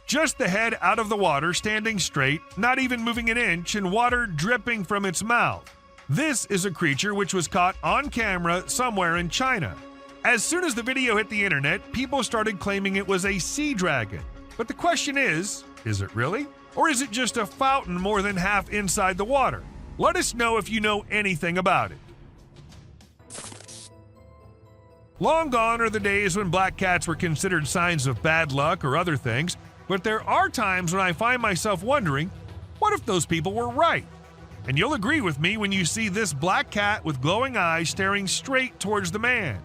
Just the head out of the water, standing straight, not even moving an inch, and water dripping from its mouth. This is a creature which was caught on camera somewhere in China. As soon as the video hit the internet, people started claiming it was a sea dragon. But the question is it really? Or is it just a fountain more than half inside the water? Let us know if you know anything about it. Long gone are the days when black cats were considered signs of bad luck or other things, but there are times when I find myself wondering, what if those people were right? And you'll agree with me when you see this black cat with glowing eyes staring straight towards the man.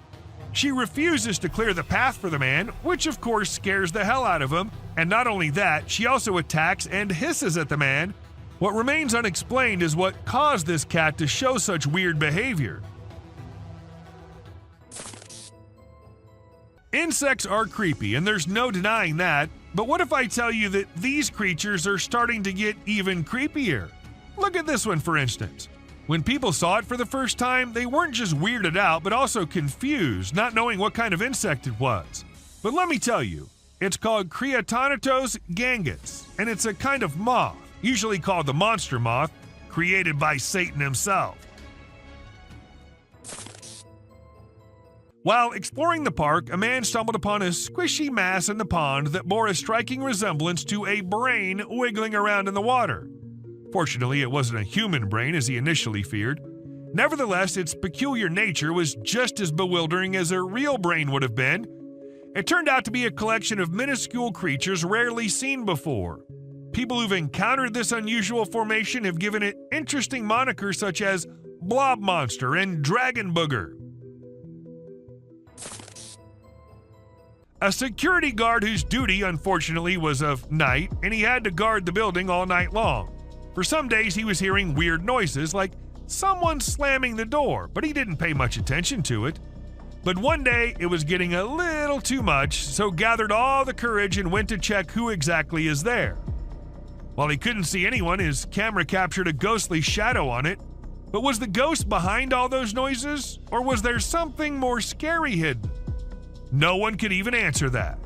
She refuses to clear the path for the man, which of course scares the hell out of him, and not only that, she also attacks and hisses at the man. What remains unexplained is what caused this cat to show such weird behavior. Insects are creepy, and there's no denying that, but what if I tell you that these creatures are starting to get even creepier? Look at this one, for instance. When people saw it for the first time, they weren't just weirded out, but also confused, not knowing what kind of insect it was. But let me tell you, It's called Creatonatos gangus, and it's a kind of moth, usually called the monster moth, created by Satan himself. While exploring the park, a man stumbled upon a squishy mass in the pond that bore a striking resemblance to a brain wiggling around in the water. Fortunately, it wasn't a human brain as he initially feared. Nevertheless, its peculiar nature was just as bewildering as a real brain would have been. It turned out to be a collection of minuscule creatures rarely seen before. People who've encountered this unusual formation have given it interesting monikers such as blob monster and dragon booger. A security guard whose duty, unfortunately, was of night, and he had to guard the building all night long. For some days, he was hearing weird noises like someone slamming the door, but he didn't pay much attention to it. But one day, it was getting a little too much, so gathered all the courage and went to check who exactly is there. While he couldn't see anyone, his camera captured a ghostly shadow on it. But was the ghost behind all those noises, or was there something more scary hidden? No one could even answer that.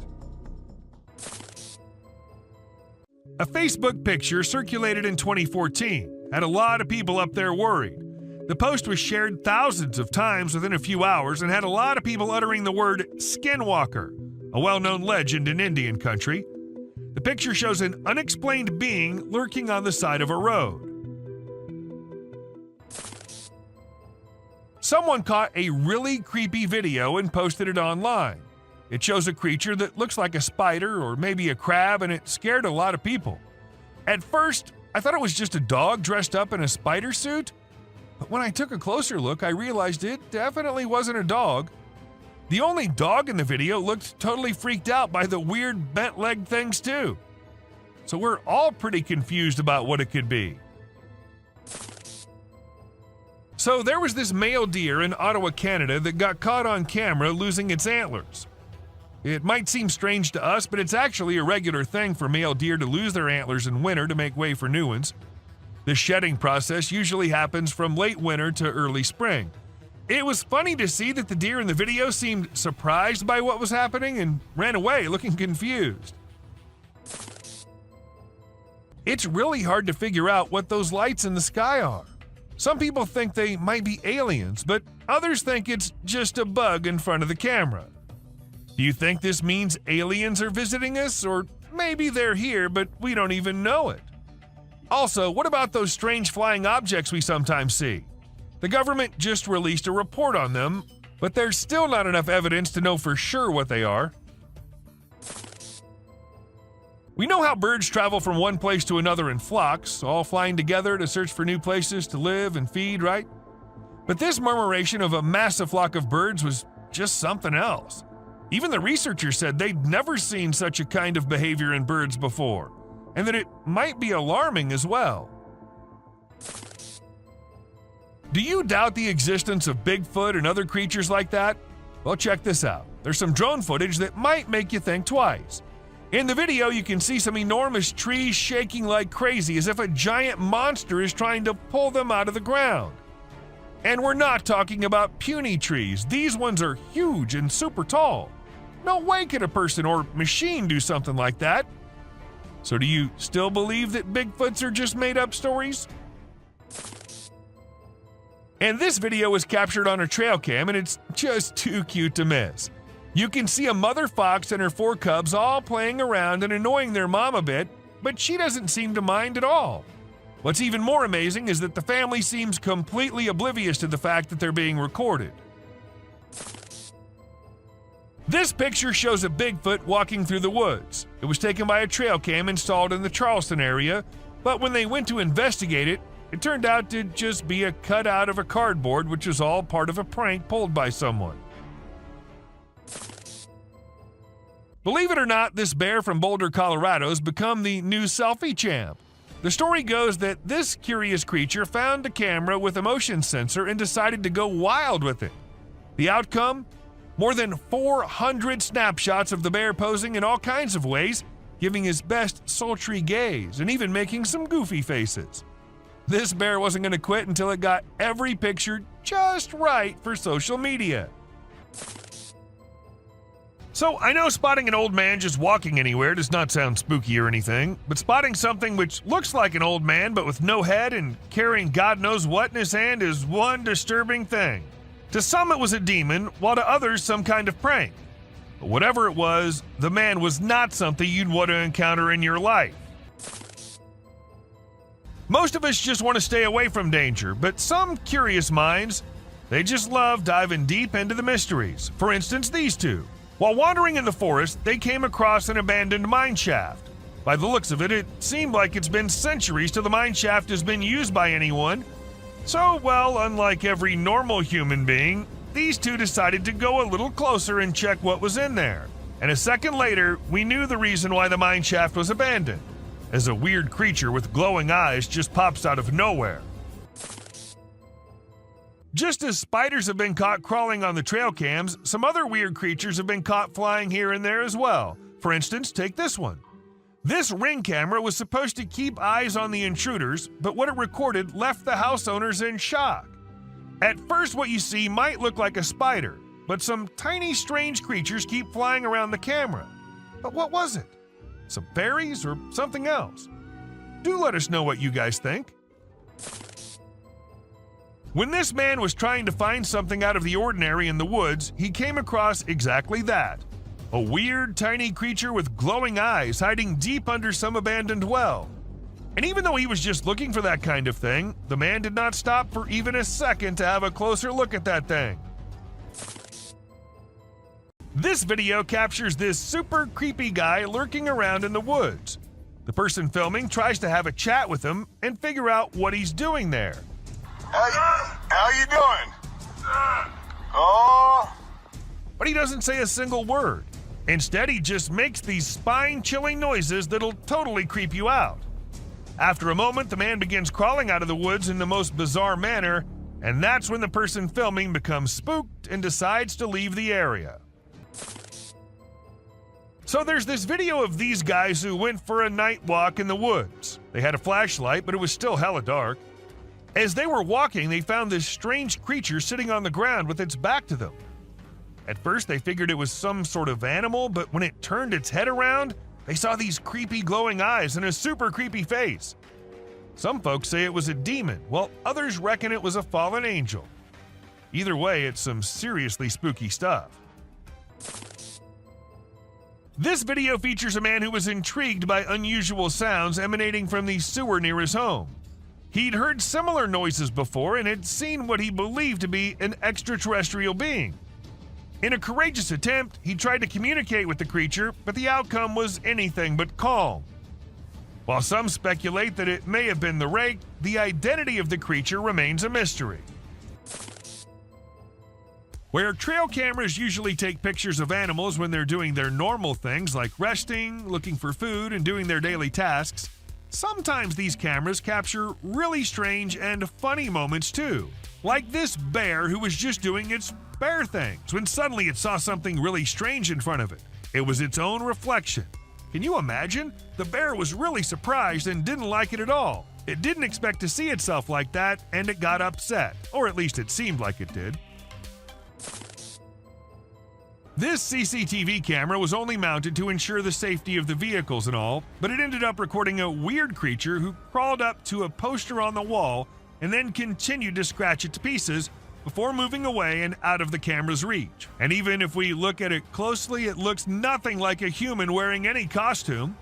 A Facebook picture circulated in 2014 had a lot of people up there worried. The post was shared thousands of times within a few hours and had a lot of people uttering the word skinwalker, a well-known legend in Indian country. The picture shows an unexplained being lurking on the side of a road. Someone caught a really creepy video and posted it online. It shows a creature that looks like a spider or maybe a crab, and it scared a lot of people. At first, I thought it was just a dog dressed up in a spider suit, but when I took a closer look, I realized it definitely wasn't a dog. The only dog in the video looked totally freaked out by the weird bent-legged things too. So we're all pretty confused about what it could be. So there was this male deer in Ottawa, Canada that got caught on camera losing its antlers. It might seem strange to us, but it's actually a regular thing for male deer to lose their antlers in winter to make way for new ones. The shedding process usually happens from late winter to early spring. It was funny to see that the deer in the video seemed surprised by what was happening and ran away looking confused. It's really hard to figure out what those lights in the sky are. Some people think they might be aliens, but others think it's just a bug in front of the camera. Do you think this means aliens are visiting us, or maybe they're here but we don't even know it? Also, what about those strange flying objects we sometimes see? The government just released a report on them, but there's still not enough evidence to know for sure what they are. We know how birds travel from one place to another in flocks, all flying together to search for new places to live and feed, right? But this murmuration of a massive flock of birds was just something else. Even the researchers said they'd never seen such a kind of behavior in birds before, and that it might be alarming as well. Do you doubt the existence of Bigfoot and other creatures like that? Well, check this out. There's some drone footage that might make you think twice. In the video, you can see some enormous trees shaking like crazy as if a giant monster is trying to pull them out of the ground. And we're not talking about puny trees. These ones are huge and super tall. No way could a person or machine do something like that. So do you still believe that Bigfoots are just made-up stories? And this video was captured on a trail cam, and it's just too cute to miss. You can see a mother fox and her 4 cubs all playing around and annoying their mom a bit, but she doesn't seem to mind at all. What's even more amazing is that the family seems completely oblivious to the fact that they're being recorded. This picture shows a Bigfoot walking through the woods. It was taken by a trail cam installed in the Charleston area, but when they went to investigate it, it turned out to just be a cutout of a cardboard, which was all part of a prank pulled by someone. Believe it or not, this bear from Boulder, Colorado has become the new selfie champ. The story goes that this curious creature found a camera with a motion sensor and decided to go wild with it. The outcome? More than 400 snapshots of the bear posing in all kinds of ways, giving his best sultry gaze and even making some goofy faces. This bear wasn't going to quit until it got every picture just right for social media. So I know spotting an old man just walking anywhere does not sound spooky or anything, but spotting something which looks like an old man but with no head and carrying God knows what in his hand is one disturbing thing. To some it was a demon, while to others some kind of prank. But whatever it was, the man was not something you'd want to encounter in your life. Most of us just want to stay away from danger, but some curious minds, they just love diving deep into the mysteries. For instance, these two. While wandering in the forest, they came across an abandoned mine shaft. By the looks of it, it seemed like it's been centuries till the mine shaft has been used by anyone. So, well, unlike every normal human being, these two decided to go a little closer and check what was in there. And a second later, we knew the reason why the mine shaft was abandoned, as a weird creature with glowing eyes just pops out of nowhere. Just as spiders have been caught crawling on the trail cams, some other weird creatures have been caught flying here and there as well. For instance, take this one. This Ring camera was supposed to keep eyes on the intruders, but what it recorded left the house owners in shock. At first, what you see might look like a spider, but some tiny strange creatures keep flying around the camera. But what was it? Some fairies or something else? Do let us know what you guys think. When this man was trying to find something out of the ordinary in the woods, he came across exactly that. A weird, tiny creature with glowing eyes hiding deep under some abandoned well. And even though he was just looking for that kind of thing, the man did not stop for even a second to have a closer look at that thing. This video captures this super creepy guy lurking around in the woods. The person filming tries to have a chat with him and figure out what he's doing there. How you doing? Oh. But he doesn't say a single word. Instead, he just makes these spine-chilling noises that'll totally creep you out. After a moment, the man begins crawling out of the woods in the most bizarre manner, and that's when the person filming becomes spooked and decides to leave the area. So there's this video of these guys who went for a night walk in the woods. They had a flashlight, but it was still hella dark. As they were walking, they found this strange creature sitting on the ground with its back to them. At first, they figured it was some sort of animal, but when it turned its head around, they saw these creepy glowing eyes and a super creepy face. Some folks say it was a demon, while others reckon it was a fallen angel. Either way, it's some seriously spooky stuff. This video features a man who was intrigued by unusual sounds emanating from the sewer near his home. He'd heard similar noises before and had seen what he believed to be an extraterrestrial being. In a courageous attempt, he tried to communicate with the creature, but the outcome was anything but calm. While some speculate that it may have been the rake, the identity of the creature remains a mystery. Where trail cameras usually take pictures of animals when they're doing their normal things like resting, looking for food, and doing their daily tasks, sometimes these cameras capture really strange and funny moments too. Like this bear who was just doing its bear things when suddenly it saw something really strange in front of it. It was its own reflection. Can you imagine? The bear was really surprised and didn't like it at all. It didn't expect to see itself like that and it got upset, or at least it seemed like it did. This CCTV camera was only mounted to ensure the safety of the vehicles and all, but it ended up recording a weird creature who crawled up to a poster on the wall and then continued to scratch it to pieces before moving away and out of the camera's reach. And even if we look at it closely, it looks nothing like a human wearing any costume.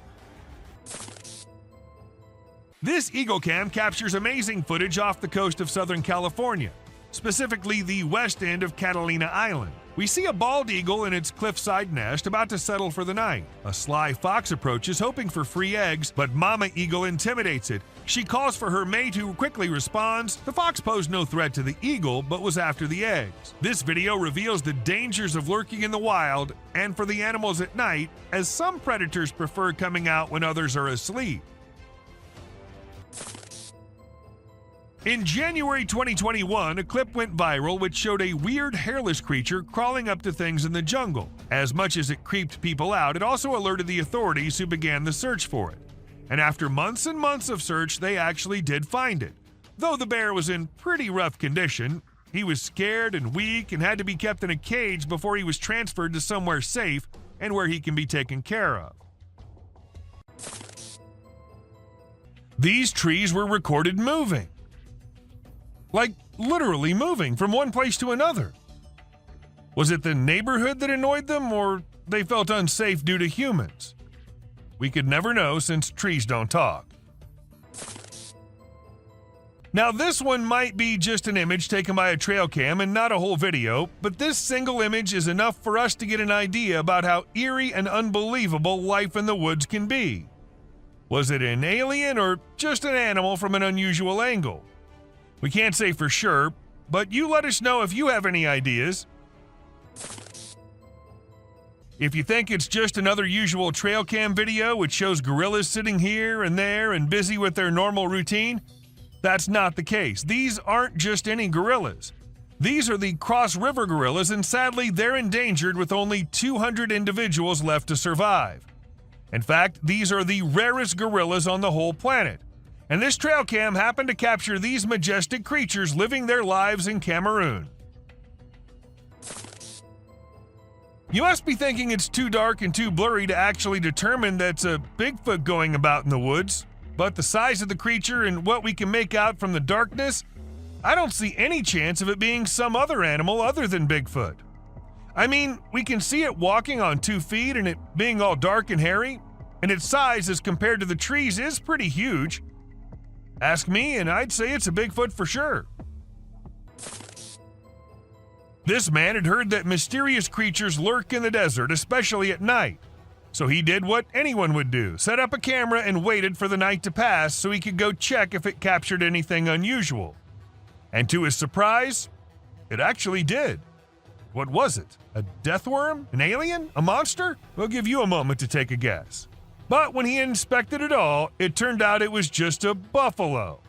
This Eagle Cam captures amazing footage off the coast of Southern California, specifically the west end of Catalina Island. We see a bald eagle in its cliffside nest about to settle for the night. A sly fox approaches hoping for free eggs, but Mama Eagle intimidates it. She calls for her mate who quickly responds. The fox posed no threat to the eagle, but was after the eggs. This video reveals the dangers of lurking in the wild and for the animals at night, as some predators prefer coming out when others are asleep. In January 2021, a clip went viral which showed a weird hairless creature crawling up to things in the jungle. As much as it creeped people out, it also alerted the authorities who began the search for it. And after months and months of search, they actually did find it. Though the bear was in pretty rough condition, he was scared and weak and had to be kept in a cage before he was transferred to somewhere safe, and where he can be taken care of. These trees were recorded moving. Like literally moving from one place to another. Was it the neighborhood that annoyed them, or they felt unsafe due to humans? We could never know since trees don't talk. Now this one might be just an image taken by a trail cam and not a whole video, but this single image is enough for us to get an idea about how eerie and unbelievable life in the woods can be. Was it an alien or just an animal from an unusual angle? We can't say for sure, but you let us know if you have any ideas. If you think it's just another usual trail cam video which shows gorillas sitting here and there and busy with their normal routine, that's not the case. These aren't just any gorillas. These are the Cross River gorillas, and sadly they're endangered with only 200 individuals left to survive. In fact, these are the rarest gorillas on the whole planet. And this trail cam happened to capture these majestic creatures living their lives in Cameroon. You must be thinking it's too dark and too blurry to actually determine that's a Bigfoot going about in the woods, but the size of the creature and what we can make out from the darkness, I don't see any chance of it being some other animal other than Bigfoot. I mean, we can see it walking on 2 feet and it being all dark and hairy, and its size as compared to the trees is pretty huge. Ask me and I'd say it's a Bigfoot for sure. This man had heard that mysterious creatures lurk in the desert, especially at night. So he did what anyone would do, set up a camera and waited for the night to pass so he could go check if it captured anything unusual. And to his surprise, it actually did. What was it? A death worm? An alien? A monster? We'll give you a moment to take a guess. But when he inspected it all, it turned out it was just a buffalo.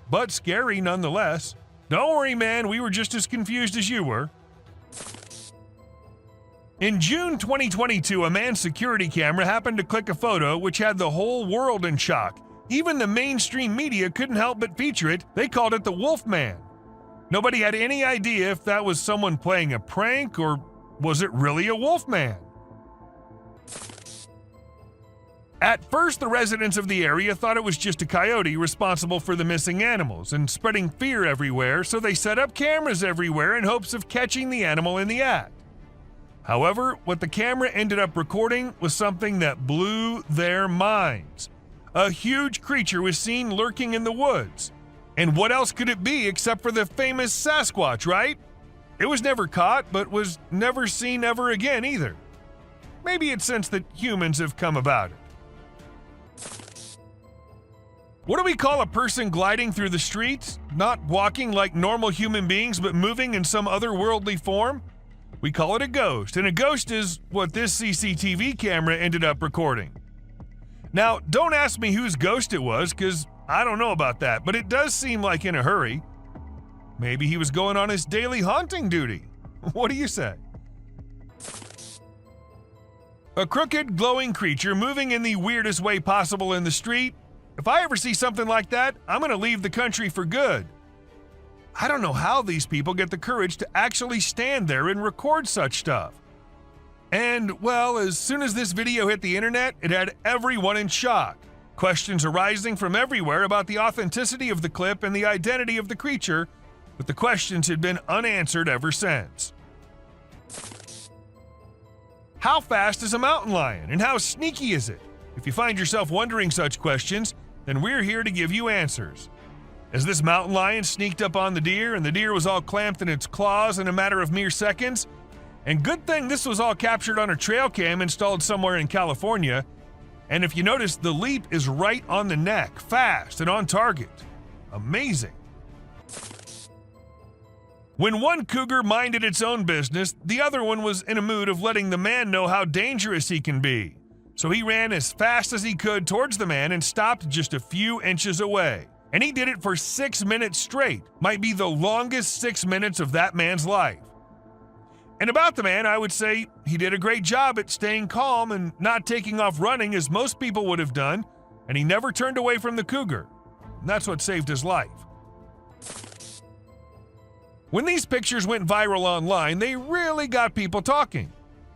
But scary nonetheless. Don't worry, man, we were just as confused as you were. In June 2022, a man's security camera happened to click a photo which had the whole world in shock. Even the mainstream media couldn't help but feature it. They called it the Wolf Man. Nobody had any idea if that was someone playing a prank or was it really a wolf man. At first, the residents of the area thought it was just a coyote responsible for the missing animals and spreading fear everywhere, so they set up cameras everywhere in hopes of catching the animal in the act. However, what the camera ended up recording was something that blew their minds. A huge creature was seen lurking in the woods. And what else could it be except for the famous Sasquatch, right? It was never caught, but was never seen ever again either. Maybe it's since that humans have come about it. What do we call a person gliding through the streets? Not walking like normal human beings, but moving in some otherworldly form? We call it a ghost, and a ghost is what this CCTV camera ended up recording. Now, don't ask me whose ghost it was, because I don't know about that, but it does seem like in a hurry. Maybe he was going on his daily haunting duty. What do you say? A crooked, glowing creature moving in the weirdest way possible in the street. If I ever see something like that, I'm going to leave the country for good. I don't know how these people get the courage to actually stand there and record such stuff. And, well, as soon as this video hit the internet, it had everyone in shock. Questions arising from everywhere about the authenticity of the clip and the identity of the creature, but the questions had been unanswered ever since. How fast is a mountain lion, and how sneaky is it? If you find yourself wondering such questions, then we're here to give you answers. As this mountain lion sneaked up on the deer, and the deer was all clamped in its claws in a matter of mere seconds, and good thing this was all captured on a trail cam installed somewhere in California, and if you notice, the leap is right on the neck, fast and on target. Amazing. When one cougar minded its own business, the other one was in a mood of letting the man know how dangerous he can be. So he ran as fast as he could towards the man and stopped just a few inches away. And he did it for 6 minutes straight. Might be the longest 6 minutes of that man's life. And about the man, I would say he did a great job at staying calm and not taking off running as most people would have done, and he never turned away from the cougar. And that's what saved his life. When these pictures went viral online, they really got people talking.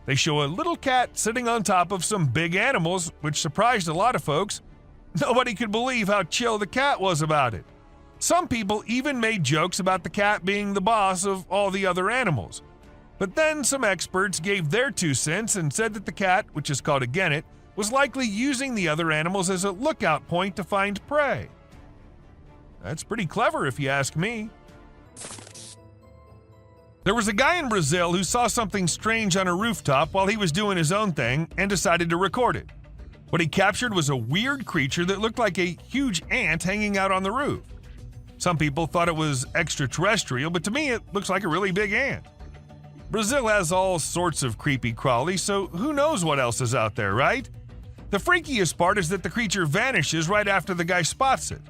They show a little cat sitting on top of some big animals, which surprised a lot of folks. Nobody could believe how chill the cat was about it. Some people even made jokes about the cat being the boss of all the other animals. But then some experts gave their 2 cents and said that the cat, which is called a genet, was likely using the other animals as a lookout point to find prey. That's pretty clever if you ask me. There was a guy in Brazil who saw something strange on a rooftop while he was doing his own thing and decided to record it. What he captured was a weird creature that looked like a huge ant hanging out on the roof. Some people thought it was extraterrestrial, but to me it looks like a really big ant. Brazil has all sorts of creepy crawlies, so who knows what else is out there, right? The freakiest part is that the creature vanishes right after the guy spots it.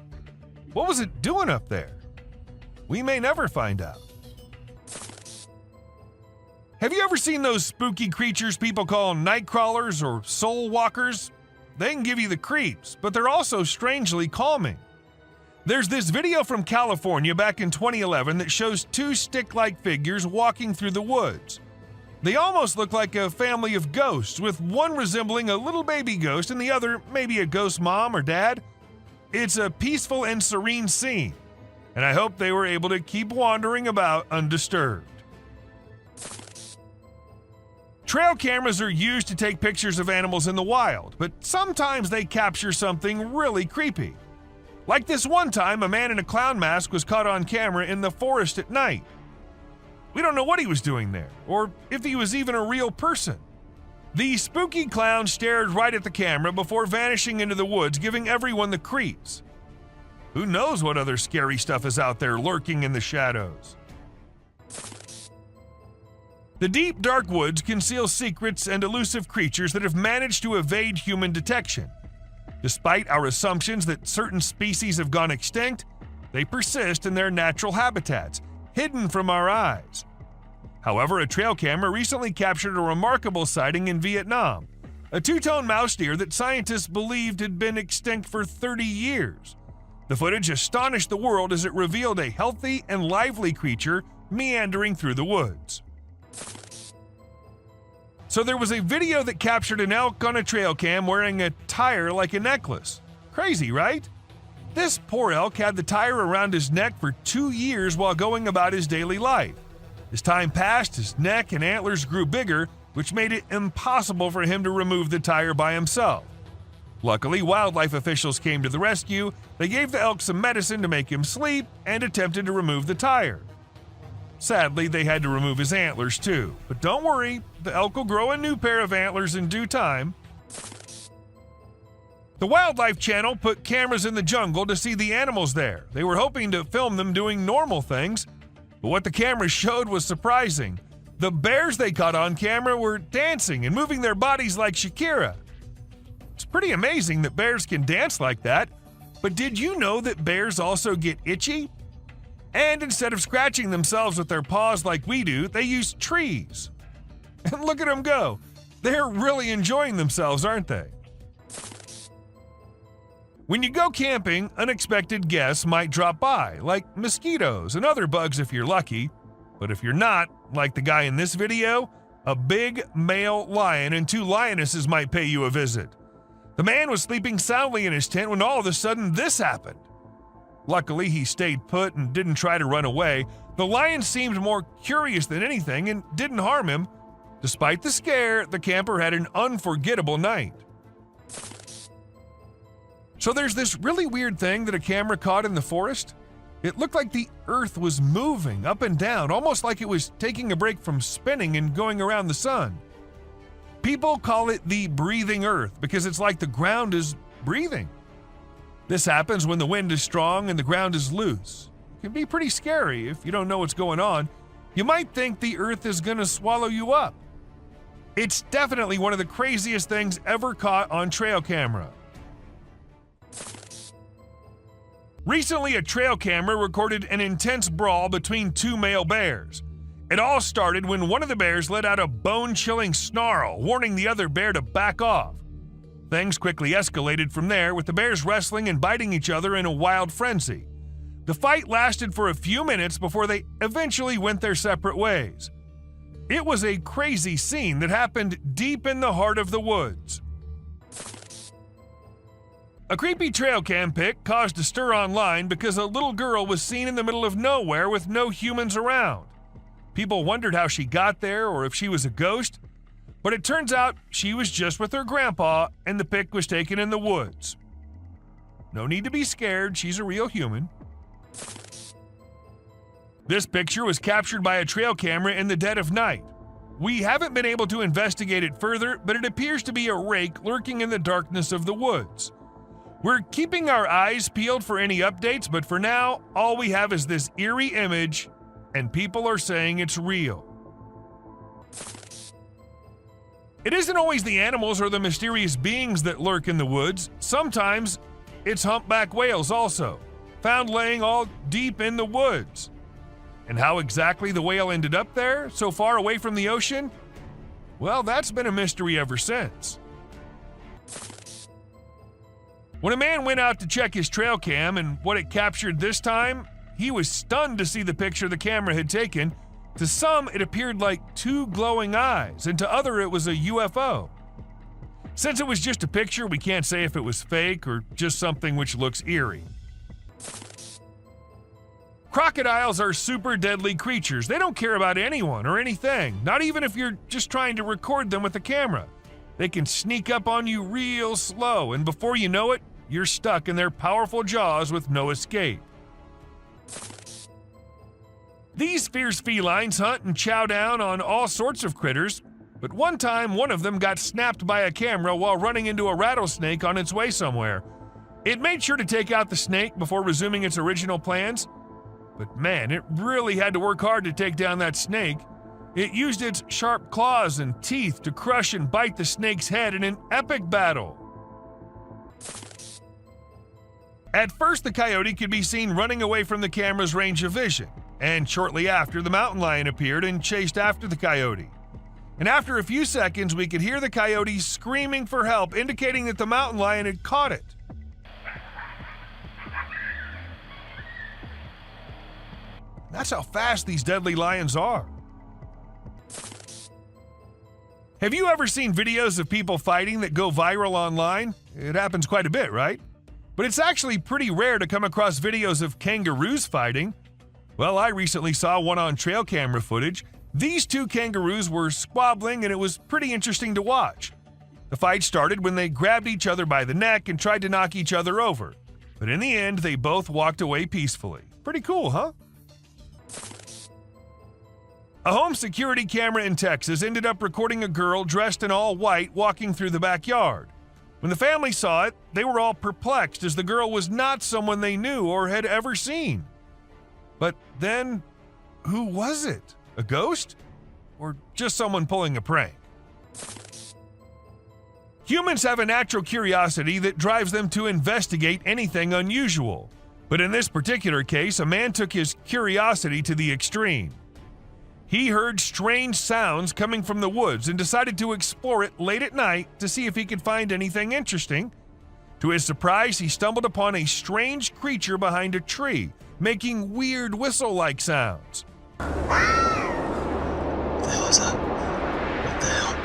What was it doing up there? We may never find out. Have you ever seen those spooky creatures people call night crawlers or soul walkers? They can give you the creeps, but they're also strangely calming. There's this video from California back in 2011 that shows 2 stick-like figures walking through the woods. They almost look like a family of ghosts, with one resembling a little baby ghost and the other maybe a ghost mom or dad. It's a peaceful and serene scene, and I hope they were able to keep wandering about undisturbed. Trail cameras are used to take pictures of animals in the wild, but sometimes they capture something really creepy. Like this one time, a man in a clown mask was caught on camera in the forest at night. We don't know what he was doing there, or if he was even a real person. The spooky clown stared right at the camera before vanishing into the woods, giving everyone the creeps. Who knows what other scary stuff is out there lurking in the shadows? The deep, dark woods conceal secrets and elusive creatures that have managed to evade human detection. Despite our assumptions that certain species have gone extinct, they persist in their natural habitats, hidden from our eyes. However, a trail camera recently captured a remarkable sighting in Vietnam, a 2-tone mouse deer that scientists believed had been extinct for 30 years. The footage astonished the world as it revealed a healthy and lively creature meandering through the woods. So there was a video that captured an elk on a trail cam wearing a tire like a necklace. Crazy, right? This poor elk had the tire around his neck for 2 years while going about his daily life. As time passed, his neck and antlers grew bigger, which made it impossible for him to remove the tire by himself. Luckily, wildlife officials came to the rescue. They gave the elk some medicine to make him sleep and attempted to remove the tire. Sadly, they had to remove his antlers too. But don't worry, the elk will grow a new pair of antlers in due time. The Wildlife Channel put cameras in the jungle to see the animals there. They were hoping to film them doing normal things, but what the cameras showed was surprising. The bears they caught on camera were dancing and moving their bodies like Shakira. It's pretty amazing that bears can dance like that, but did you know that bears also get itchy? And instead of scratching themselves with their paws like we do, they use trees. And look at them go. They're really enjoying themselves, aren't they? When you go camping, unexpected guests might drop by, like mosquitoes and other bugs if you're lucky. But if you're not, like the guy in this video, a big male lion and 2 lionesses might pay you a visit. The man was sleeping soundly in his tent when all of a sudden this happened. Luckily, he stayed put and didn't try to run away. The lion seemed more curious than anything and didn't harm him. Despite the scare, the camper had an unforgettable night. So there's this really weird thing that a camera caught in the forest. It looked like the earth was moving up and down, almost like it was taking a break from spinning and going around the sun. People call it the breathing earth because it's like the ground is breathing. This happens when the wind is strong and the ground is loose. It can be pretty scary if you don't know what's going on. You might think the earth is going to swallow you up. It's definitely one of the craziest things ever caught on trail camera. Recently, a trail camera recorded an intense brawl between 2 male bears. It all started when one of the bears let out a bone-chilling snarl, warning the other bear to back off. Things quickly escalated from there, with the bears wrestling and biting each other in a wild frenzy. The fight lasted for a few minutes before they eventually went their separate ways. It was a crazy scene that happened deep in the heart of the woods. A creepy trail cam pic caused a stir online because a little girl was seen in the middle of nowhere with no humans around. People wondered how she got there or if she was a ghost, but it turns out she was just with her grandpa and the pic was taken in the woods. No need to be scared, she's a real human. This picture was captured by a trail camera in the dead of night. We haven't been able to investigate it further, but it appears to be a rake lurking in the darkness of the woods. We're keeping our eyes peeled for any updates, but for now, all we have is this eerie image, and people are saying it's real. It isn't always the animals or the mysterious beings that lurk in the woods. Sometimes it's humpback whales also, found laying all deep in the woods. And how exactly the whale ended up there, so far away from the ocean? Well, that's been a mystery ever since. When a man went out to check his trail cam and what it captured this time, he was stunned to see the picture the camera had taken. To some, it appeared like two glowing eyes, and to others, it was a UFO. Since it was just a picture, we can't say if it was fake or just something which looks eerie. Crocodiles are super deadly creatures. They don't care about anyone or anything, not even if you're just trying to record them with a camera. They can sneak up on you real slow, and before you know it, you're stuck in their powerful jaws with no escape. These fierce felines hunt and chow down on all sorts of critters, but one time one of them got snapped by a camera while running into a rattlesnake on its way somewhere. It made sure to take out the snake before resuming its original plans, but man, it really had to work hard to take down that snake. It used its sharp claws and teeth to crush and bite the snake's head in an epic battle. At first, the coyote could be seen running away from the camera's range of vision, and shortly after, the mountain lion appeared and chased after the coyote. And after a few seconds, we could hear the coyote screaming for help, indicating that the mountain lion had caught it. That's how fast these deadly lions are. Have you ever seen videos of people fighting that go viral online? It happens quite a bit, right? But it's actually pretty rare to come across videos of kangaroos fighting. Well, I recently saw one on trail camera footage. These two kangaroos were squabbling and it was pretty interesting to watch. The fight started when they grabbed each other by the neck and tried to knock each other over. But in the end, they both walked away peacefully. Pretty cool, huh? A home security camera in Texas ended up recording a girl dressed in all white walking through the backyard. When the family saw it, they were all perplexed as the girl was not someone they knew or had ever seen. But then, who was it? A ghost? Or just someone pulling a prank? Humans have a natural curiosity that drives them to investigate anything unusual. But in this particular case, a man took his curiosity to the extreme. He heard strange sounds coming from the woods and decided to explore it late at night to see if he could find anything interesting. To his surprise, he stumbled upon a strange creature behind a tree, making weird whistle-like sounds. What the hell is that? What the hell?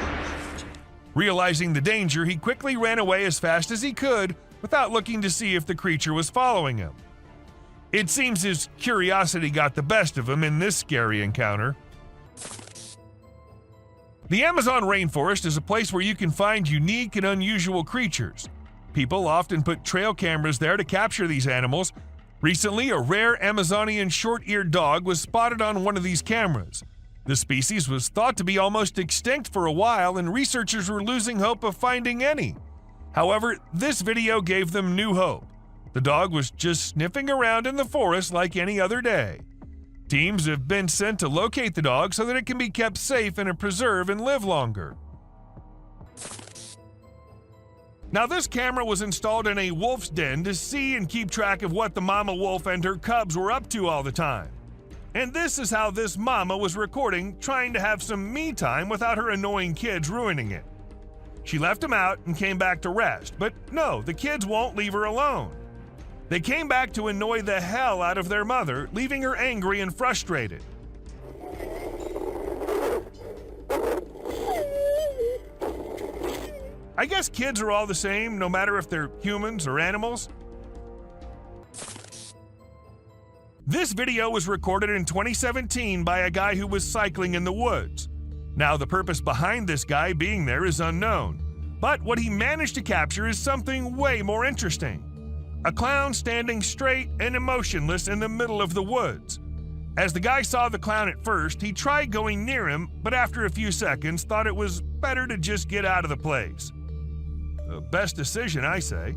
Realizing the danger, he quickly ran away as fast as he could without looking to see if the creature was following him. It seems his curiosity got the best of him in this scary encounter. The Amazon rainforest is a place where you can find unique and unusual creatures. People often put trail cameras there to capture these animals. Recently, a rare Amazonian short-eared dog was spotted on one of these cameras. The species was thought to be almost extinct for a while, and researchers were losing hope of finding any. However, this video gave them new hope. The dog was just sniffing around in the forest like any other day. Teams have been sent to locate the dog so that it can be kept safe in a preserve and live longer. Now, this camera was installed in a wolf's den to see and keep track of what the mama wolf and her cubs were up to all the time. And this is how this mama was recording, trying to have some me time without her annoying kids ruining it. She left them out and came back to rest, but no, the kids won't leave her alone. They came back to annoy the hell out of their mother, leaving her angry and frustrated. I guess kids are all the same, no matter if they're humans or animals. This video was recorded in 2017 by a guy who was cycling in the woods. Now, the purpose behind this guy being there is unknown, but what he managed to capture is something way more interesting. A clown standing straight and emotionless in the middle of the woods. As the guy saw the clown at first, he tried going near him, but after a few seconds thought it was better to just get out of the place. The best decision, I say.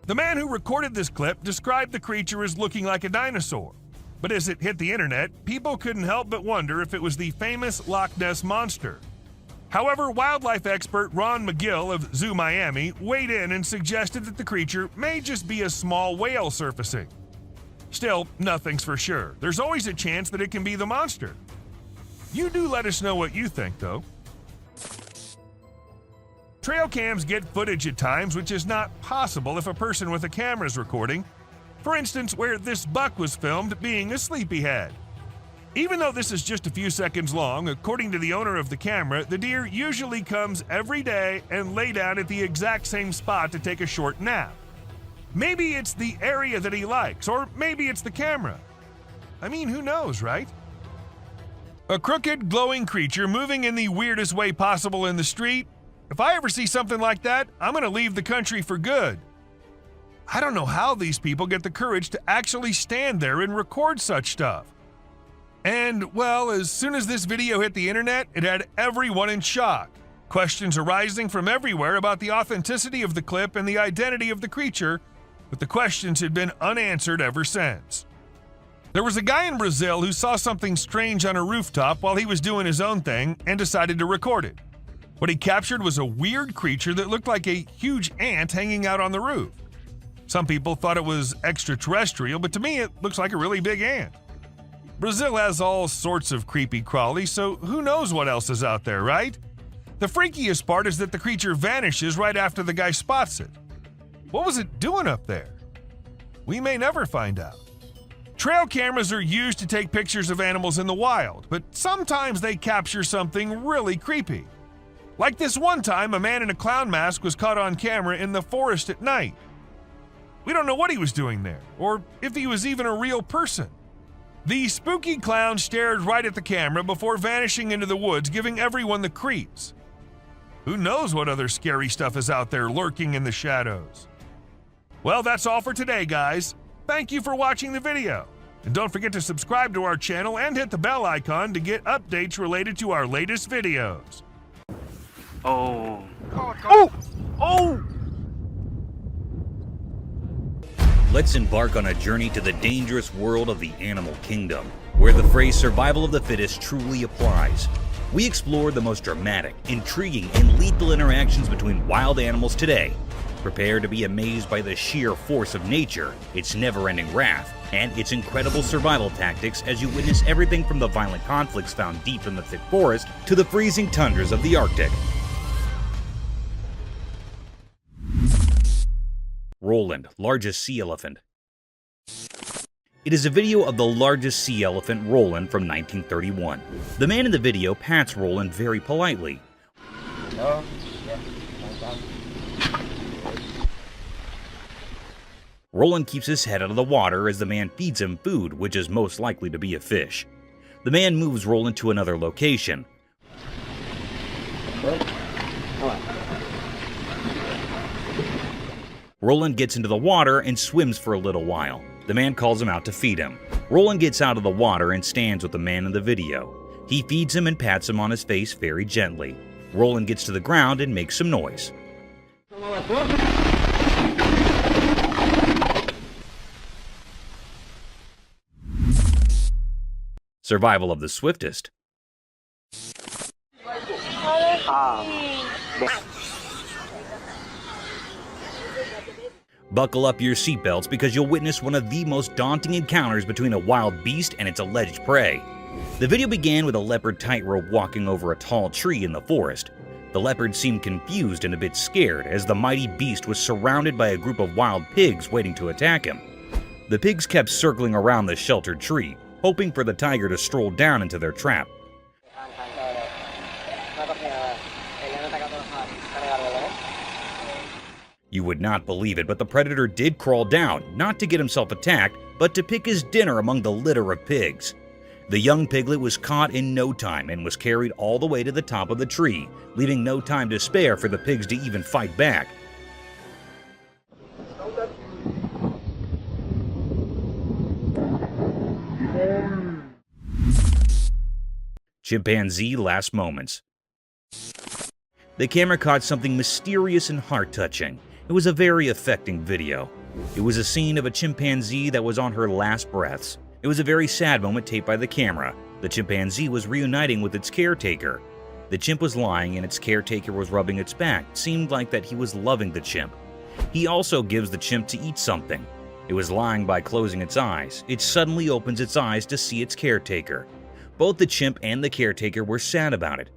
The man who recorded this clip described the creature as looking like a dinosaur, but as it hit the internet, people couldn't help but wonder if it was the famous Loch Ness Monster. However, wildlife expert Ron McGill of Zoo Miami weighed in and suggested that the creature may just be a small whale surfacing. Still, nothing's for sure. There's always a chance that it can be the monster. You do let us know what you think, though. Trail cams get footage at times which is not possible if a person with a camera is recording. For instance, where this buck was filmed being a sleepyhead. Even though this is just a few seconds long, according to the owner of the camera, the deer usually comes every day and lay down at the exact same spot to take a short nap. Maybe it's the area that he likes, or maybe it's the camera. I mean, who knows, right? A crooked, glowing creature moving in the weirdest way possible in the street? If I ever see something like that, I'm gonna leave the country for good. I don't know how these people get the courage to actually stand there and record such stuff. And, well, as soon as this video hit the internet, it had everyone in shock. Questions arising from everywhere about the authenticity of the clip and the identity of the creature, but the questions had been unanswered ever since. There was a guy in Brazil who saw something strange on a rooftop while he was doing his own thing and decided to record it. What he captured was a weird creature that looked like a huge ant hanging out on the roof. Some people thought it was extraterrestrial, but to me it looks like a really big ant. Brazil has all sorts of creepy crawlies, so who knows what else is out there, right? The freakiest part is that the creature vanishes right after the guy spots it. What was it doing up there? We may never find out. Trail cameras are used to take pictures of animals in the wild, but sometimes they capture something really creepy. Like this one time, a man in a clown mask was caught on camera in the forest at night. We don't know what he was doing there, or if he was even a real person. The spooky clown stared right at the camera before vanishing into the woods, giving everyone the creeps. Who knows what other scary stuff is out there lurking in the shadows? Well, that's all for today, guys. Thank you for watching the video. And don't forget to subscribe to our channel and hit the bell icon to get updates related to our latest videos. Oh. Oh! Let's embark on a journey to the dangerous world of the animal kingdom, where the phrase survival of the fittest truly applies. We explore the most dramatic, intriguing, and lethal interactions between wild animals today. Prepare to be amazed by the sheer force of nature, its never-ending wrath, and its incredible survival tactics as you witness everything from the violent conflicts found deep in the thick forest to the freezing tundras of the Arctic. Roland, largest sea elephant. It is a video of the largest sea elephant, Roland, from 1931. The man in the video pats Roland very politely. Roland keeps his head out of the water as the man feeds him food, which is most likely to be a fish. The man moves Roland to another location. Roland gets into the water and swims for a little while. The man calls him out to feed him. Roland gets out of the water and stands with the man in the video. He feeds him and pats him on his face very gently. Roland gets to the ground and makes some noise. Survival of the swiftest. Buckle up your seatbelts because you'll witness one of the most daunting encounters between a wild beast and its alleged prey. The video began with a leopard tightrope walking over a tall tree in the forest. The leopard seemed confused and a bit scared as the mighty beast was surrounded by a group of wild pigs waiting to attack him. The pigs kept circling around the sheltered tree, hoping for the tiger to stroll down into their trap. You would not believe it, but the predator did crawl down, not to get himself attacked, but to pick his dinner among the litter of pigs. The young piglet was caught in no time and was carried all the way to the top of the tree, leaving no time to spare for the pigs to even fight back. Chimpanzee last moments. The camera caught something mysterious and heart-touching. It was a very affecting video. It was a scene of a chimpanzee that was on her last breaths. It was a very sad moment taped by the camera. The chimpanzee was reuniting with its caretaker. The chimp was lying and its caretaker was rubbing its back. It seemed like that he was loving the chimp. He also gives the chimp to eat something. It was lying by closing its eyes. It suddenly opens its eyes to see its caretaker. Both the chimp and the caretaker were sad about it.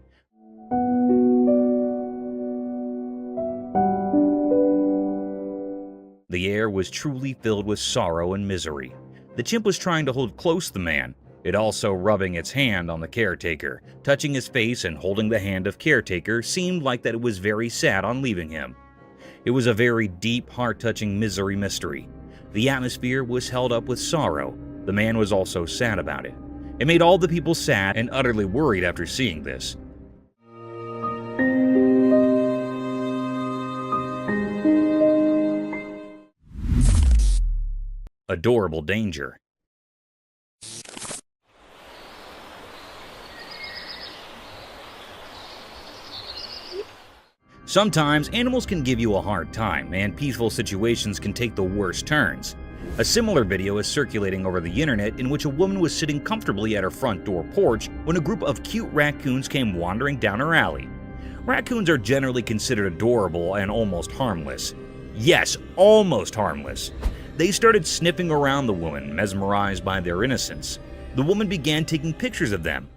The air was truly filled with sorrow and misery. The chimp was trying to hold close the man, it also rubbing its hand on the caretaker. Touching his face and holding the hand of caretaker seemed like that it was very sad on leaving him. It was a very deep, heart-touching misery mystery. The atmosphere was held up with sorrow. The man was also sad about it. It made all the people sad and utterly worried after seeing this. Adorable danger. Sometimes animals can give you a hard time, and peaceful situations can take the worst turns. A similar video is circulating over the internet in which a woman was sitting comfortably at her front door porch when a group of cute raccoons came wandering down her alley. Raccoons are generally considered adorable and almost harmless. Yes, almost harmless. They started sniffing around the woman, mesmerized by their innocence. The woman began taking pictures of them.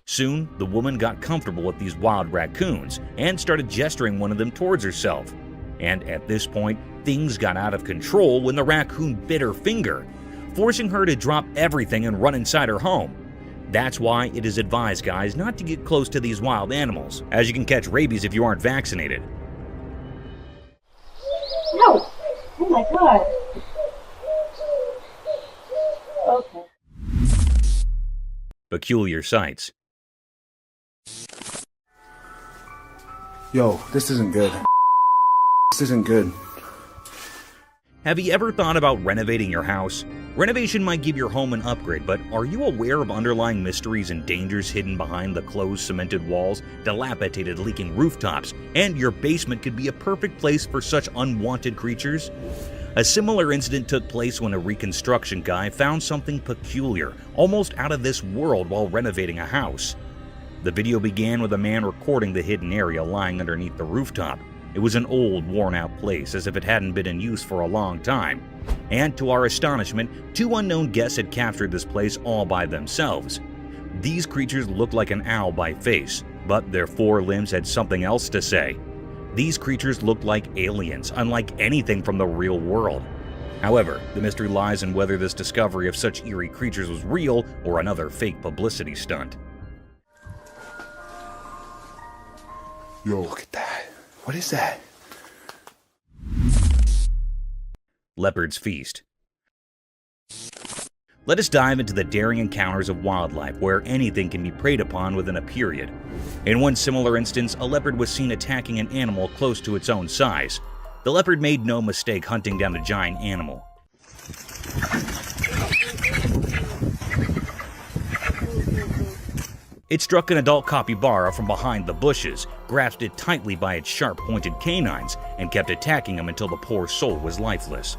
Soon, the woman got comfortable with these wild raccoons and started gesturing one of them towards herself. And at this point, things got out of control when the raccoon bit her finger, forcing her to drop everything and run inside her home. That's why it is advised, guys, not to get close to these wild animals, as you can catch rabies if you aren't vaccinated. No! Oh my god! Okay. Peculiar sights. Yo, this isn't good. This isn't good. Have you ever thought about renovating your house? Renovation might give your home an upgrade, but are you aware of underlying mysteries and dangers hidden behind the closed cemented walls, dilapidated leaking rooftops, and your basement could be a perfect place for such unwanted creatures? A similar incident took place when a reconstruction guy found something peculiar, almost out of this world while renovating a house. The video began with a man recording the hidden area lying underneath the rooftop. It was an old, worn-out place, as if it hadn't been in use for a long time. And to our astonishment, two unknown guests had captured this place all by themselves. These creatures looked like an owl by face, but their four limbs had something else to say. These creatures looked like aliens, unlike anything from the real world. However, the mystery lies in whether this discovery of such eerie creatures was real or another fake publicity stunt. Yo, look at that. What is that? Leopard's Feast. Let us dive into the daring encounters of wildlife where anything can be preyed upon within a period. In one similar instance, a leopard was seen attacking an animal close to its own size. The leopard made no mistake hunting down the giant animal. It struck an adult capybara from behind the bushes, grasped it tightly by its sharp-pointed canines, and kept attacking him until the poor soul was lifeless.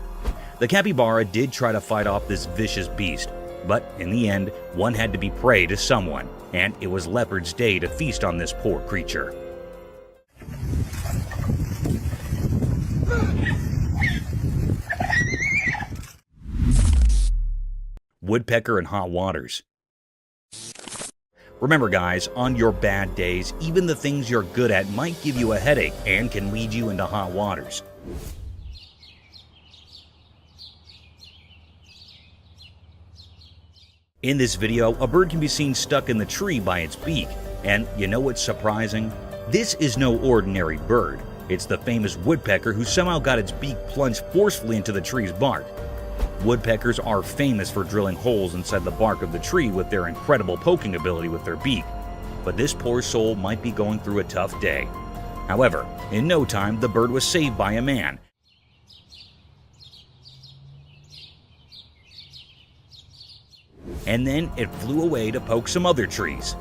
The capybara did try to fight off this vicious beast, but in the end, one had to be prey to someone, and it was Leopard's day to feast on this poor creature. Woodpecker in hot waters. Remember guys, on your bad days, even the things you're good at might give you a headache and can lead you into hot waters. In this video, a bird can be seen stuck in the tree by its beak. And you know what's surprising? This is no ordinary bird. It's the famous woodpecker who somehow got its beak plunged forcefully into the tree's bark. Woodpeckers are famous for drilling holes inside the bark of the tree with their incredible poking ability with their beak. But this poor soul might be going through a tough day. However, in no time, the bird was saved by a man. And then it flew away to poke some other trees.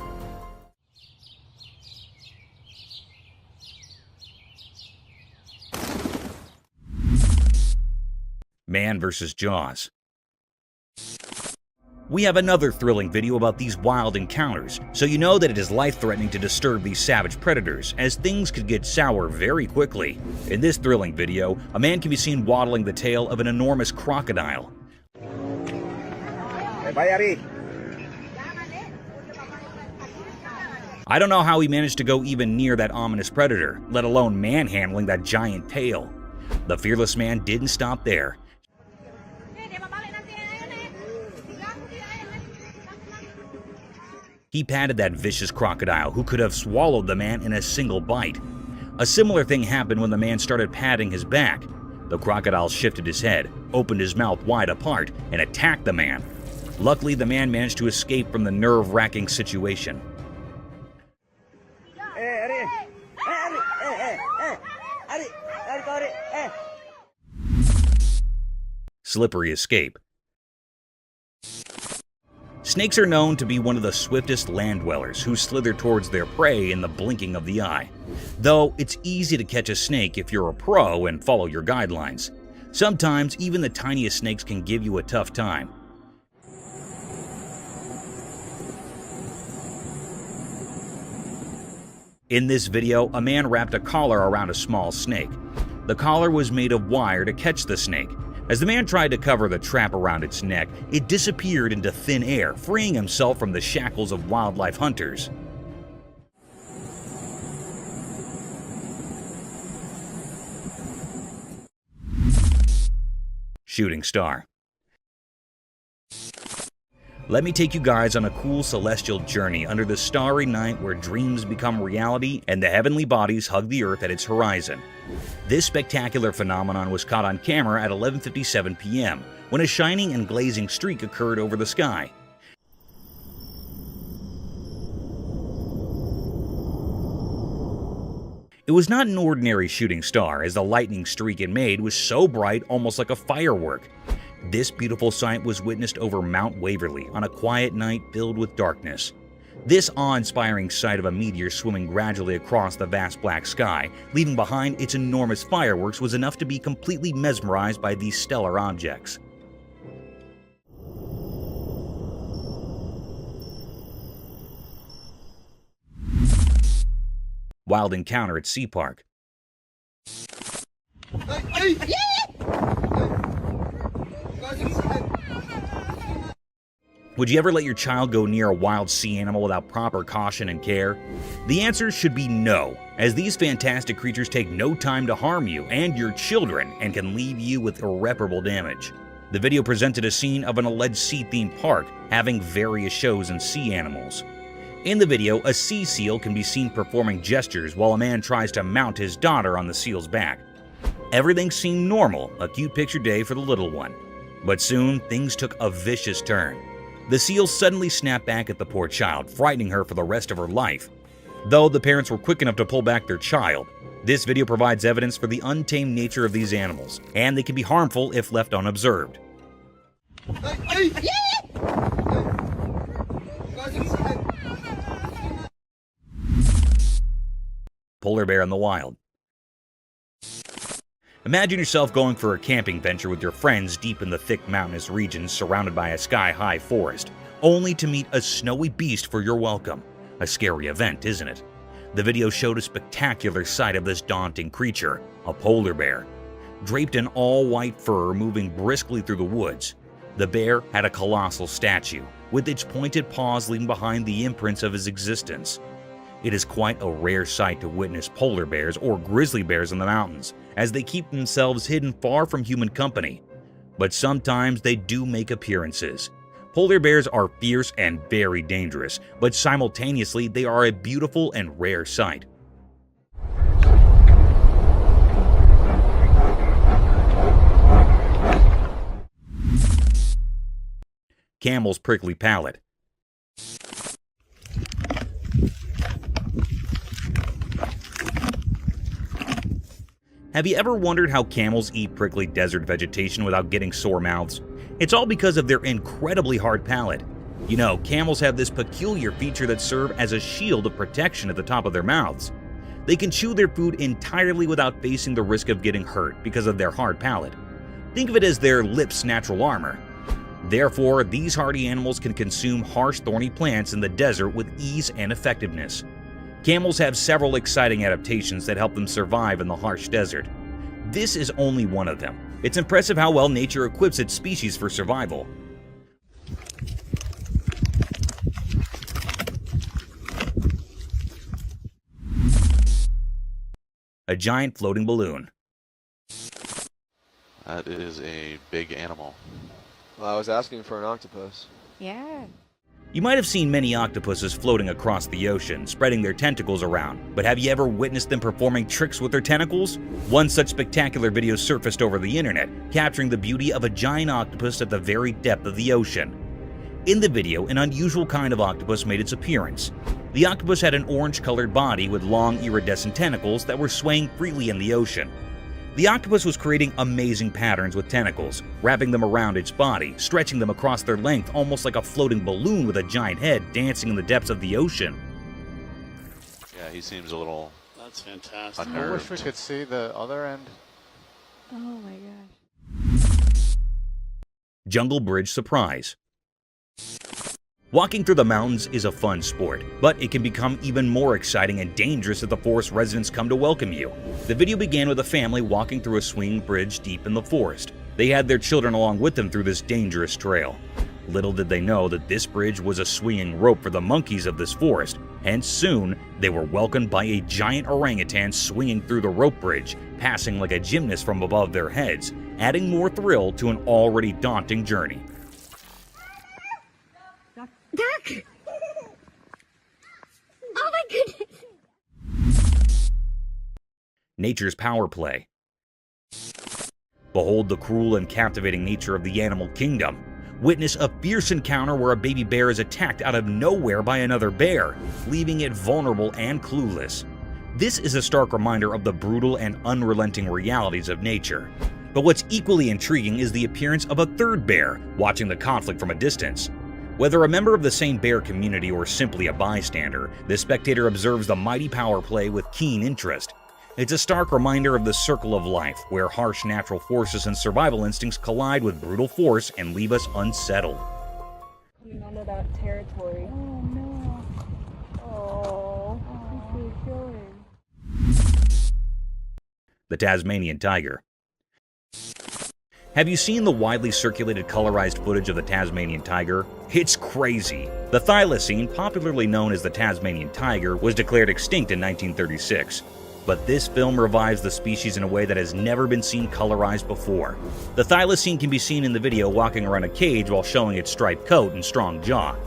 Man versus Jaws. We have another thrilling video about these wild encounters, so you know that it is life-threatening to disturb these savage predators, as things could get sour very quickly. In this thrilling video, a man can be seen waddling the tail of an enormous crocodile. I don't know how he managed to go even near that ominous predator, let alone manhandling that giant tail. The fearless man didn't stop there. He patted that vicious crocodile, who could have swallowed the man in a single bite. A similar thing happened when the man started patting his back. The crocodile shifted his head, opened his mouth wide apart, and attacked the man. Luckily, the man managed to escape from the nerve-wracking situation. Slippery escape. Snakes are known to be one of the swiftest land dwellers who slither towards their prey in the blinking of the eye. Though it's easy to catch a snake if you're a pro and follow your guidelines. Sometimes even the tiniest snakes can give you a tough time. In this video, a man wrapped a collar around a small snake. The collar was made of wire to catch the snake. As the man tried to cover the trap around its neck, it disappeared into thin air, freeing himself from the shackles of wildlife hunters. Shooting star. Let me take you guys on a cool celestial journey under the starry night where dreams become reality and the heavenly bodies hug the earth at its horizon. This spectacular phenomenon was caught on camera at 11:57 p.m. when a shining and glazing streak occurred over the sky. It was not an ordinary shooting star, as the lightning streak it made was so bright, almost like a firework. This beautiful sight was witnessed over Mount Waverly on a quiet night filled with darkness. This awe-inspiring sight of a meteor swimming gradually across the vast black sky, leaving behind its enormous fireworks, was enough to be completely mesmerized by these stellar objects. Wild encounter at Sea Park. Would you ever let your child go near a wild sea animal without proper caution and care? The answer should be no, as these fantastic creatures take no time to harm you and your children and can leave you with irreparable damage. The video presented a scene of an alleged sea-themed park having various shows and sea animals. In the video, a sea seal can be seen performing gestures while a man tries to mount his daughter on the seal's back. Everything seemed normal, a cute picture day for the little one. But soon, things took a vicious turn. The seal suddenly snapped back at the poor child, frightening her for the rest of her life. Though the parents were quick enough to pull back their child, this video provides evidence for the untamed nature of these animals, and they can be harmful if left unobserved. Polar bear in the wild. Imagine yourself going for a camping venture with your friends deep in the thick mountainous regions surrounded by a sky-high forest, only to meet a snowy beast for your welcome. A scary event, isn't it? The video showed a spectacular sight of this daunting creature, a polar bear. Draped in all-white fur moving briskly through the woods, the bear had a colossal statue, with its pointed paws leaving behind the imprints of his existence. It is quite a rare sight to witness polar bears or grizzly bears in the mountains, as they keep themselves hidden far from human company. But sometimes they do make appearances. Polar bears are fierce and very dangerous, but simultaneously they are a beautiful and rare sight. Camel's prickly palate. Have you ever wondered how camels eat prickly desert vegetation without getting sore mouths? It's all because of their incredibly hard palate. You know, camels have this peculiar feature that serves as a shield of protection at the top of their mouths. They can chew their food entirely without facing the risk of getting hurt because of their hard palate. Think of it as their lips' natural armor. Therefore, these hardy animals can consume harsh, thorny plants in the desert with ease and effectiveness. Camels have several exciting adaptations that help them survive in the harsh desert. This is only one of them. It's impressive how well nature equips its species for survival. A giant floating balloon. That is a big animal. Well, I was asking for an octopus. Yeah. You might have seen many octopuses floating across the ocean, spreading their tentacles around, but have you ever witnessed them performing tricks with their tentacles? One such spectacular video surfaced over the internet, capturing the beauty of a giant octopus at the very depth of the ocean. In the video, an unusual kind of octopus made its appearance. The octopus had an orange-colored body with long iridescent tentacles that were swaying freely in the ocean. The octopus was creating amazing patterns with tentacles, wrapping them around its body, stretching them across their length almost like a floating balloon with a giant head dancing in the depths of the ocean. Yeah, he seems a little That's fantastic. unnerved. I wish we could see the other end. Oh my gosh. Jungle Bridge Surprise. Walking through the mountains is a fun sport, but it can become even more exciting and dangerous if the forest residents come to welcome you. The video began with a family walking through a swinging bridge deep in the forest. They had their children along with them through this dangerous trail. Little did they know that this bridge was a swinging rope for the monkeys of this forest, and soon they were welcomed by a giant orangutan swinging through the rope bridge, passing like a gymnast from above their heads, adding more thrill to an already daunting journey. Duck! Oh my goodness! Nature's power play. Behold the cruel and captivating nature of the animal kingdom. Witness a fierce encounter where a baby bear is attacked out of nowhere by another bear, leaving it vulnerable and clueless. This is a stark reminder of the brutal and unrelenting realities of nature. But what's equally intriguing is the appearance of a third bear, watching the conflict from a distance. Whether a member of the same bear community or simply a bystander, the spectator observes the mighty power play with keen interest. It's a stark reminder of the circle of life, where harsh natural forces and survival instincts collide with brutal force and leave us unsettled. Coming onto that territory. Oh no. Oh, what's he doing? The Tasmanian tiger. Have you seen the widely circulated colorized footage of the Tasmanian tiger? It's crazy. The thylacine, popularly known as the Tasmanian tiger, was declared extinct in 1936. But this film revives the species in a way that has never been seen colorized before. The thylacine can be seen in the video walking around a cage while showing its striped coat and strong jaw.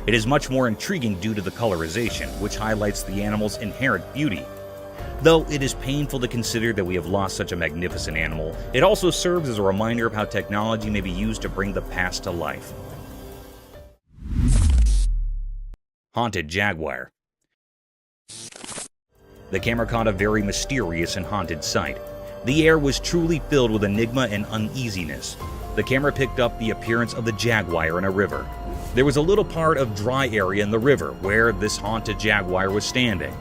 It is much more intriguing due to the colorization, which highlights the animal's inherent beauty. Though it is painful to consider that we have lost such a magnificent animal, it also serves as a reminder of how technology may be used to bring the past to life. Haunted jaguar. The camera caught a very mysterious and haunted sight. The air was truly filled with enigma and uneasiness. The camera picked up the appearance of the jaguar in a river. There was a little part of dry area in the river where this haunted jaguar was standing.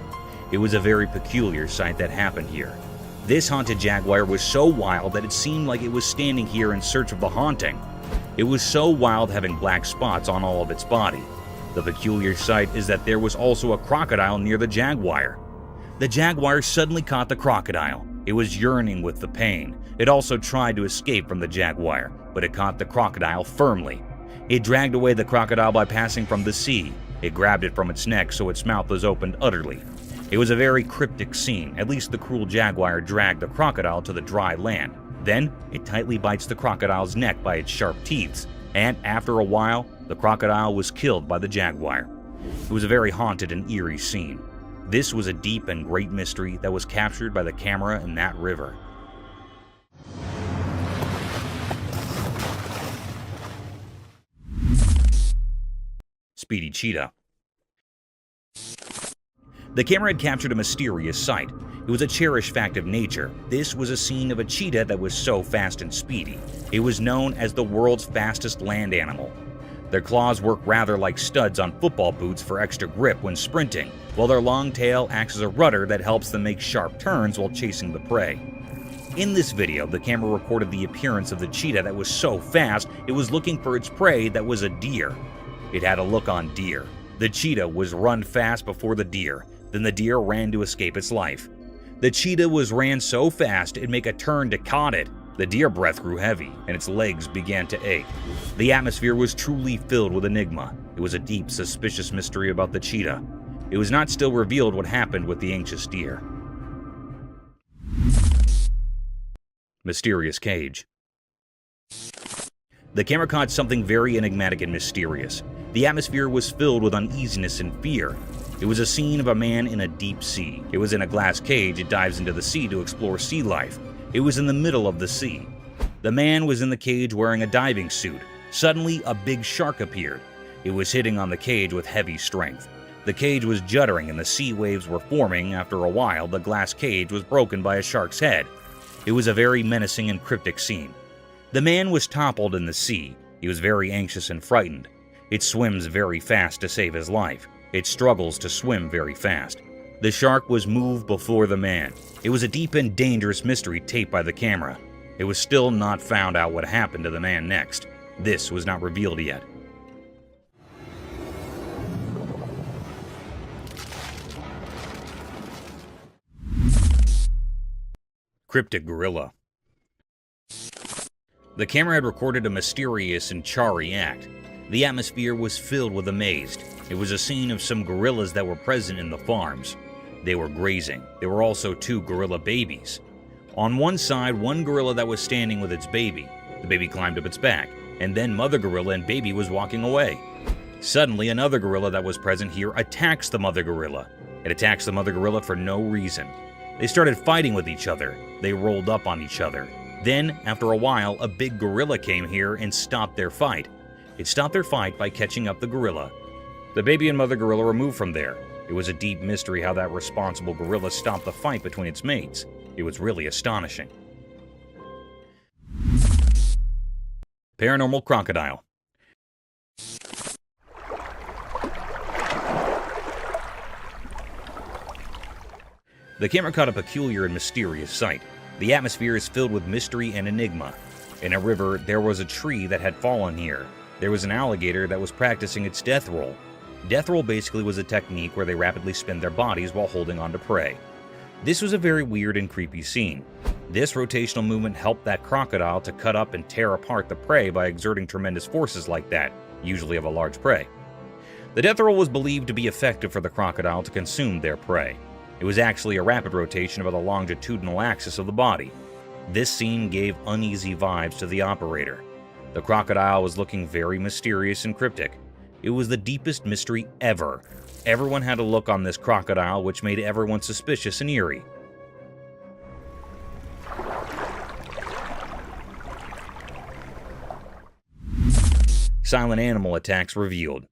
It was a very peculiar sight that happened here. This haunted jaguar was so wild that it seemed like it was standing here in search of the haunting. It was so wild, having black spots on all of its body. The peculiar sight is that there was also a crocodile near the jaguar. The jaguar suddenly caught the crocodile. It was yearning with the pain. It also tried to escape from the jaguar, but it caught the crocodile firmly. It dragged away the crocodile by passing from the sea. It grabbed it from its neck so its mouth was opened utterly. It was a very cryptic scene. At least the cruel jaguar dragged the crocodile to the dry land. Then, it tightly bites the crocodile's neck by its sharp teeth, and after a while, The crocodile was killed by the jaguar. It was a very haunted and eerie scene. This was a deep and great mystery that was captured by the camera in that river. Speedy cheetah. The camera had captured a mysterious sight. It was a cherished fact of nature. This was a scene of a cheetah that was so fast and speedy. It was known as the world's fastest land animal. Their claws work rather like studs on football boots for extra grip when sprinting, while their long tail acts as a rudder that helps them make sharp turns while chasing the prey. In this video, the camera recorded the appearance of the cheetah that was so fast it was looking for its prey that was a deer. It had a look on deer. The cheetah was run fast before the deer. Then the deer ran to escape its life. The cheetah ran so fast it'd make a turn to caught it. The deer breath grew heavy and its legs began to ache. The atmosphere was truly filled with enigma. It was a deep, suspicious mystery about the cheetah. It was not still revealed what happened with the anxious deer. Mysterious cage. The camera caught something very enigmatic and mysterious. The atmosphere was filled with uneasiness and fear. It was a scene of a man in a deep sea. It was in a glass cage. It dives into the sea to explore sea life. It was in the middle of the sea. The man was in the cage wearing a diving suit. Suddenly, a big shark appeared. It was hitting on the cage with heavy strength. The cage was juddering and the sea waves were forming. After a while, the glass cage was broken by a shark's head. It was a very menacing and cryptic scene. The man was toppled in the sea. He was very anxious and frightened. It swims very fast to save his life. It struggles to swim very fast. The shark was moved before the man. It was a deep and dangerous mystery taped by the camera. It was still not found out what happened to the man next. This was not revealed yet. Cryptic gorilla. The camera had recorded a mysterious and charry act. The atmosphere was filled with amaze. It was a scene of some gorillas that were present in the farms. They were grazing. There were also 2 gorilla babies. On one side, one gorilla that was standing with its baby. The baby climbed up its back, and then mother gorilla and baby was walking away. Suddenly, another gorilla that was present here attacks the mother gorilla. It attacks the mother gorilla for no reason. They started fighting with each other. They rolled up on each other. Then, after a while, a big gorilla came here and stopped their fight. It stopped their fight by catching up the gorilla. The baby and mother gorilla were moved from there. It was a deep mystery how that responsible gorilla stopped the fight between its mates. It was really astonishing. Paranormal crocodile. The camera caught a peculiar and mysterious sight. The atmosphere is filled with mystery and enigma. In a river, there was a tree that had fallen here. There was an alligator that was practicing its death roll. Death roll basically was a technique where they rapidly spin their bodies while holding on to prey. This was a very weird and creepy scene. This rotational movement helped that crocodile to cut up and tear apart the prey by exerting tremendous forces like that, usually of a large prey. The death roll was believed to be effective for the crocodile to consume their prey. It was actually a rapid rotation about the longitudinal axis of the body. This scene gave uneasy vibes to the operator. The crocodile was looking very mysterious and cryptic. It was the deepest mystery ever. Everyone had a look on this crocodile which made everyone suspicious and eerie. Silent animal attacks revealed.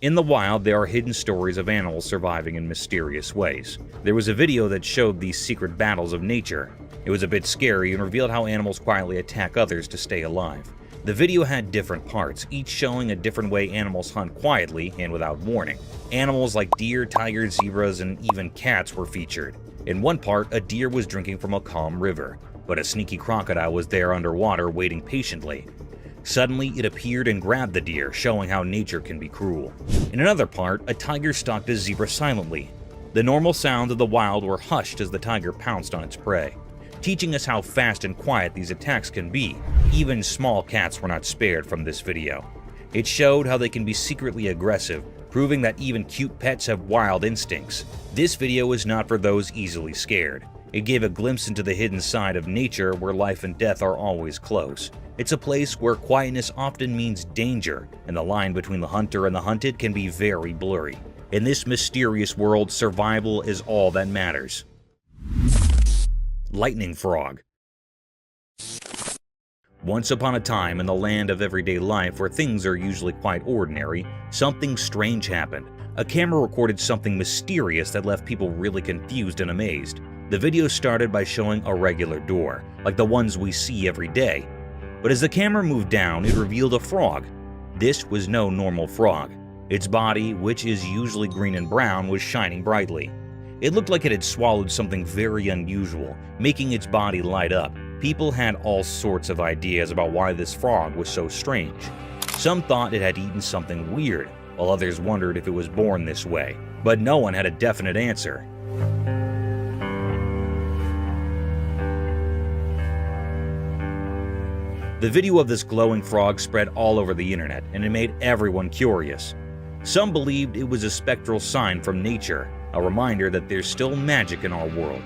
In the wild, there are hidden stories of animals surviving in mysterious ways. There was a video that showed these secret battles of nature. It was a bit scary and revealed how animals quietly attack others to stay alive. The video had different parts, each showing a different way animals hunt quietly and without warning. Animals like deer, tigers, zebras, and even cats were featured. In one part, a deer was drinking from a calm river, but a sneaky crocodile was there underwater waiting patiently. Suddenly, it appeared and grabbed the deer, showing how nature can be cruel. In another part, a tiger stalked a zebra silently. The normal sounds of the wild were hushed as the tiger pounced on its prey, teaching us how fast and quiet these attacks can be. Even small cats were not spared from this video. It showed how they can be secretly aggressive, proving that even cute pets have wild instincts. This video is not for those easily scared. It gave a glimpse into the hidden side of nature where life and death are always close. It's a place where quietness often means danger, and the line between the hunter and the hunted can be very blurry. In this mysterious world, survival is all that matters. Lightning frog. Once upon a time in the land of everyday life where things are usually quite ordinary, something strange happened. A camera recorded something mysterious that left people really confused and amazed. The video started by showing a regular door, like the ones we see every day. But as the camera moved down, it revealed a frog. This was no normal frog. Its body, which is usually green and brown, was shining brightly. It looked like it had swallowed something very unusual, making its body light up. People had all sorts of ideas about why this frog was so strange. Some thought it had eaten something weird, while others wondered if it was born this way. But no one had a definite answer. The video of this glowing frog spread all over the internet, and it made everyone curious. Some believed it was a spectral sign from nature, a reminder that there's still magic in our world.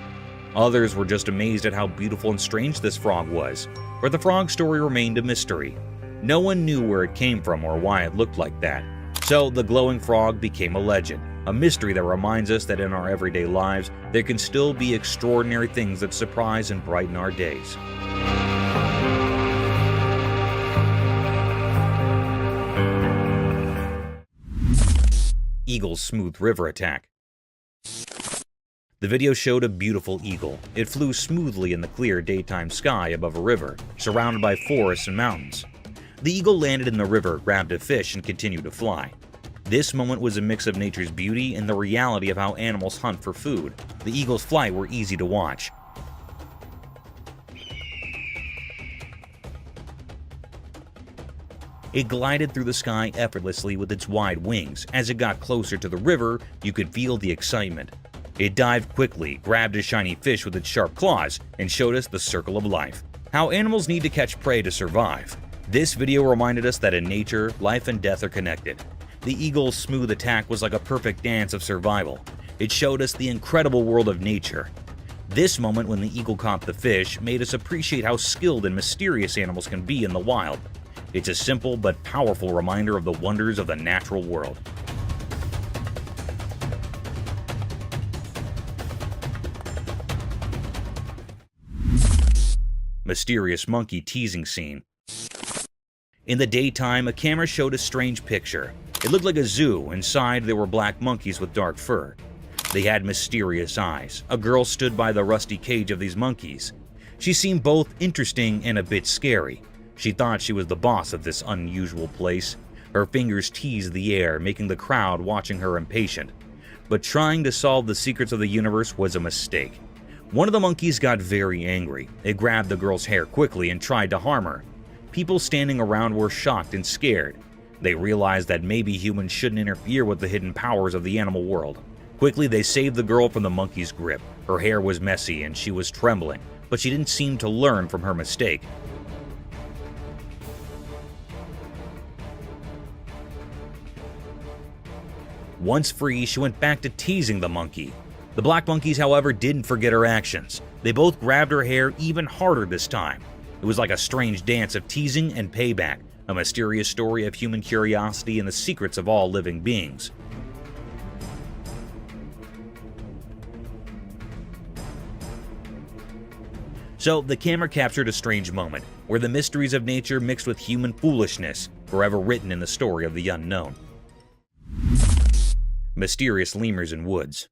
Others were just amazed at how beautiful and strange this frog was, but the frog story remained a mystery. No one knew where it came from or why it looked like that. So the glowing frog became a legend, a mystery that reminds us that in our everyday lives, there can still be extraordinary things that surprise and brighten our days. Eagle's smooth river attack. The video showed a beautiful eagle. It flew smoothly in the clear daytime sky above a river, surrounded by forests and mountains. The eagle landed in the river, grabbed a fish, and continued to fly. This moment was a mix of nature's beauty and the reality of how animals hunt for food. The eagle's flight were easy to watch. It glided through the sky effortlessly with its wide wings. As it got closer to the river, you could feel the excitement. It dived quickly, grabbed a shiny fish with its sharp claws, and showed us the circle of life. How animals need to catch prey to survive. This video reminded us that in nature, life and death are connected. The eagle's smooth attack was like a perfect dance of survival. It showed us the incredible world of nature. This moment when the eagle caught the fish made us appreciate how skilled and mysterious animals can be in the wild. It's a simple but powerful reminder of the wonders of the natural world. Mysterious monkey teasing scene. In the daytime, a camera showed a strange picture. It looked like a zoo. Inside, there were black monkeys with dark fur. They had mysterious eyes. A girl stood by the rusty cage of these monkeys. She seemed both interesting and a bit scary. She thought she was the boss of this unusual place. Her fingers teased the air, making the crowd watching her impatient. But trying to solve the secrets of the universe was a mistake. One of the monkeys got very angry. It grabbed the girl's hair quickly and tried to harm her. People standing around were shocked and scared. They realized that maybe humans shouldn't interfere with the hidden powers of the animal world. Quickly, they saved the girl from the monkey's grip. Her hair was messy and she was trembling, but she didn't seem to learn from her mistake. Once free, she went back to teasing the monkey. The black monkeys, however, didn't forget her actions. They both grabbed her hair even harder this time. It was like a strange dance of teasing and payback, a mysterious story of human curiosity and the secrets of all living beings. So, the camera captured a strange moment, where the mysteries of nature mixed with human foolishness, forever written in the story of the unknown. Mysterious lemurs in woods.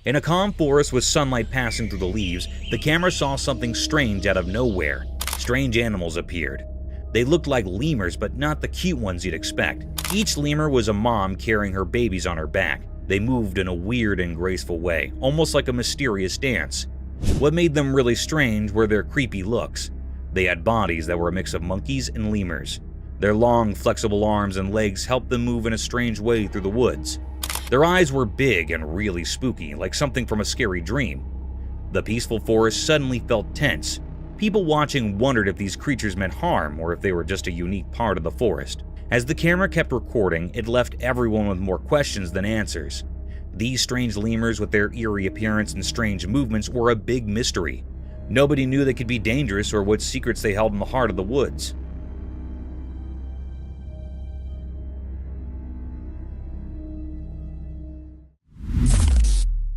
In a calm forest with sunlight passing through the leaves, the camera saw something strange out of nowhere. Strange animals appeared. They looked like lemurs, but not the cute ones you'd expect. Each lemur was a mom carrying her babies on her back. They moved in a weird and graceful way, almost like a mysterious dance. What made them really strange were their creepy looks. They had bodies that were a mix of monkeys and lemurs. Their long, flexible arms and legs helped them move in a strange way through the woods. Their eyes were big and really spooky, like something from a scary dream. The peaceful forest suddenly felt tense. People watching wondered if these creatures meant harm or if they were just a unique part of the forest. As the camera kept recording, it left everyone with more questions than answers. These strange lemurs with their eerie appearance and strange movements were a big mystery. Nobody knew they could be dangerous or what secrets they held in the heart of the woods.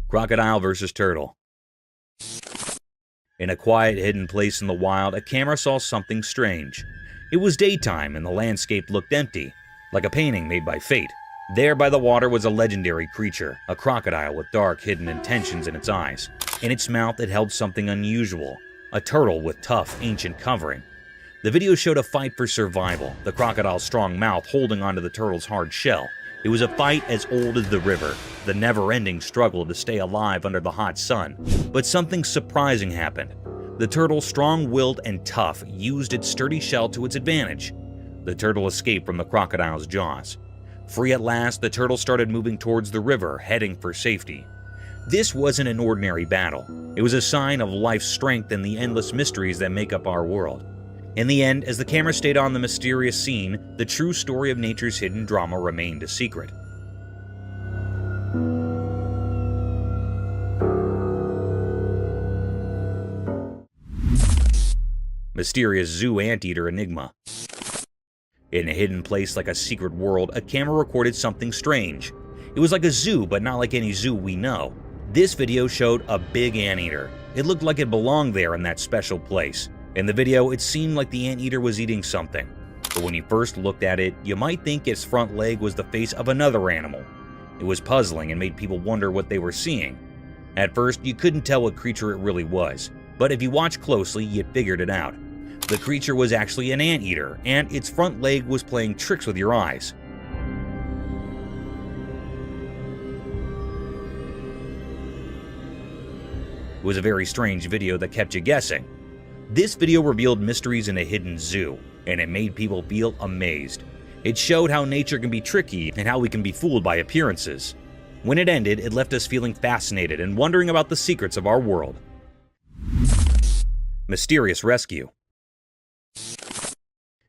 Crocodile versus turtle. In a quiet, hidden place in the wild, a camera saw something strange. It was daytime and the landscape looked empty, like a painting made by fate. There by the water was a legendary creature, a crocodile with dark, hidden intentions in its eyes. In its mouth it held something unusual, a turtle with tough, ancient covering. The video showed a fight for survival, the crocodile's strong mouth holding onto the turtle's hard shell. It was a fight as old as the river, the never-ending struggle to stay alive under the hot sun. But something surprising happened. The turtle, strong-willed and tough, used its sturdy shell to its advantage. The turtle escaped from the crocodile's jaws. Free at last, the turtle started moving towards the river, heading for safety. This wasn't an ordinary battle. It was a sign of life's strength and the endless mysteries that make up our world. In the end, as the camera stayed on the mysterious scene, the true story of nature's hidden drama remained a secret. Mysterious zoo anteater enigma. In a hidden place like a secret world, a camera recorded something strange. It was like a zoo, but not like any zoo we know. This video showed a big anteater. It looked like it belonged there in that special place. In the video, it seemed like the anteater was eating something. But when you first looked at it, you might think its front leg was the face of another animal. It was puzzling and made people wonder what they were seeing. At first, you couldn't tell what creature it really was, but if you watched closely, you figured it out. The creature was actually an anteater, and its front leg was playing tricks with your eyes. It was a very strange video that kept you guessing. This video revealed mysteries in a hidden zoo, and it made people feel amazed. It showed how nature can be tricky and how we can be fooled by appearances. When it ended, it left us feeling fascinated and wondering about the secrets of our world. Mysterious rescue.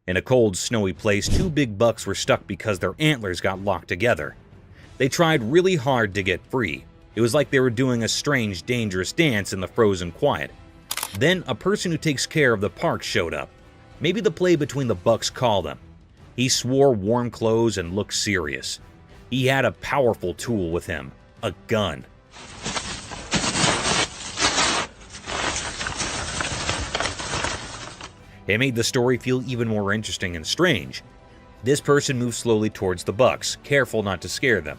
In a cold, snowy place, two big bucks were stuck because their antlers got locked together. They tried really hard to get free. It was like they were doing a strange, dangerous dance in the frozen quiet. Then a person who takes care of the park showed up. Maybe the play between the bucks called him. He swore warm clothes and looked serious. He had a powerful tool with him, a gun. It made the story feel even more interesting and strange. This person moved slowly towards the bucks, careful not to scare them.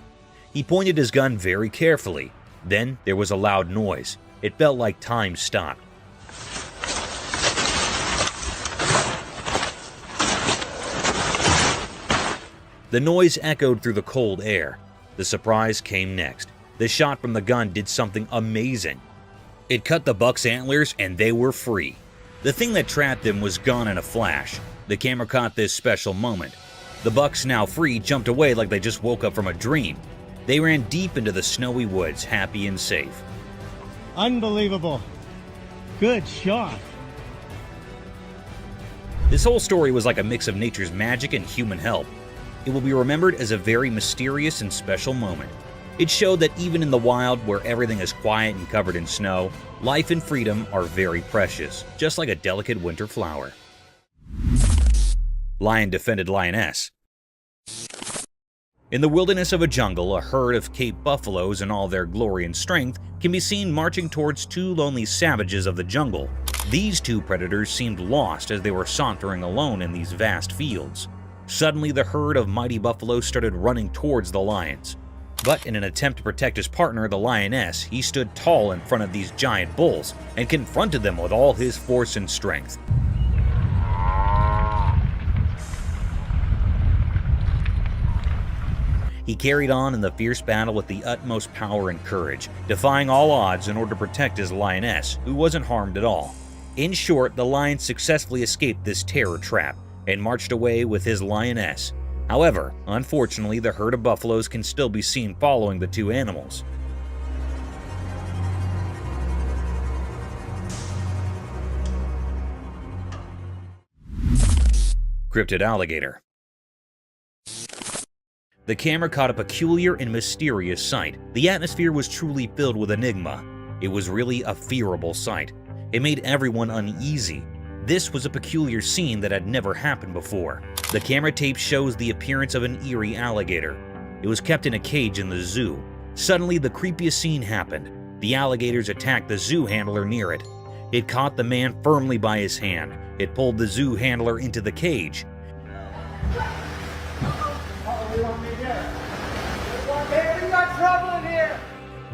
He pointed his gun very carefully. Then there was a loud noise. It felt like time stopped. The noise echoed through the cold air. The surprise came next. The shot from the gun did something amazing. It cut the buck's antlers and they were free. The thing that trapped them was gone in a flash. The camera caught this special moment. The bucks, now free, jumped away like they just woke up from a dream. They ran deep into the snowy woods, happy and safe. Unbelievable. Good shot. This whole story was like a mix of nature's magic and human help. It will be remembered as a very mysterious and special moment. It showed that even in the wild, where everything is quiet and covered in snow, life and freedom are very precious, just like a delicate winter flower. Lion defended lioness. In the wilderness of a jungle, a herd of Cape buffaloes in all their glory and strength can be seen marching towards two lonely savages of the jungle. These two predators seemed lost as they were sauntering alone in these vast fields. Suddenly, the herd of mighty buffaloes started running towards the lions. But in an attempt to protect his partner, the lioness, he stood tall in front of these giant bulls and confronted them with all his force and strength. He carried on in the fierce battle with the utmost power and courage, defying all odds in order to protect his lioness, who wasn't harmed at all. In short, the lion successfully escaped this terror trap and marched away with his lioness. However, unfortunately, the herd of buffaloes can still be seen following the two animals. Cryptid alligator. The camera caught a peculiar and mysterious sight. The atmosphere was truly filled with enigma. It was really a fearable sight. It made everyone uneasy. This was a peculiar scene that had never happened before. The camera tape shows the appearance of an eerie alligator. It was kept in a cage in the zoo. Suddenly, the creepiest scene happened. The alligators attacked the zoo handler near it. It caught the man firmly by his hand. It pulled the zoo handler into the cage.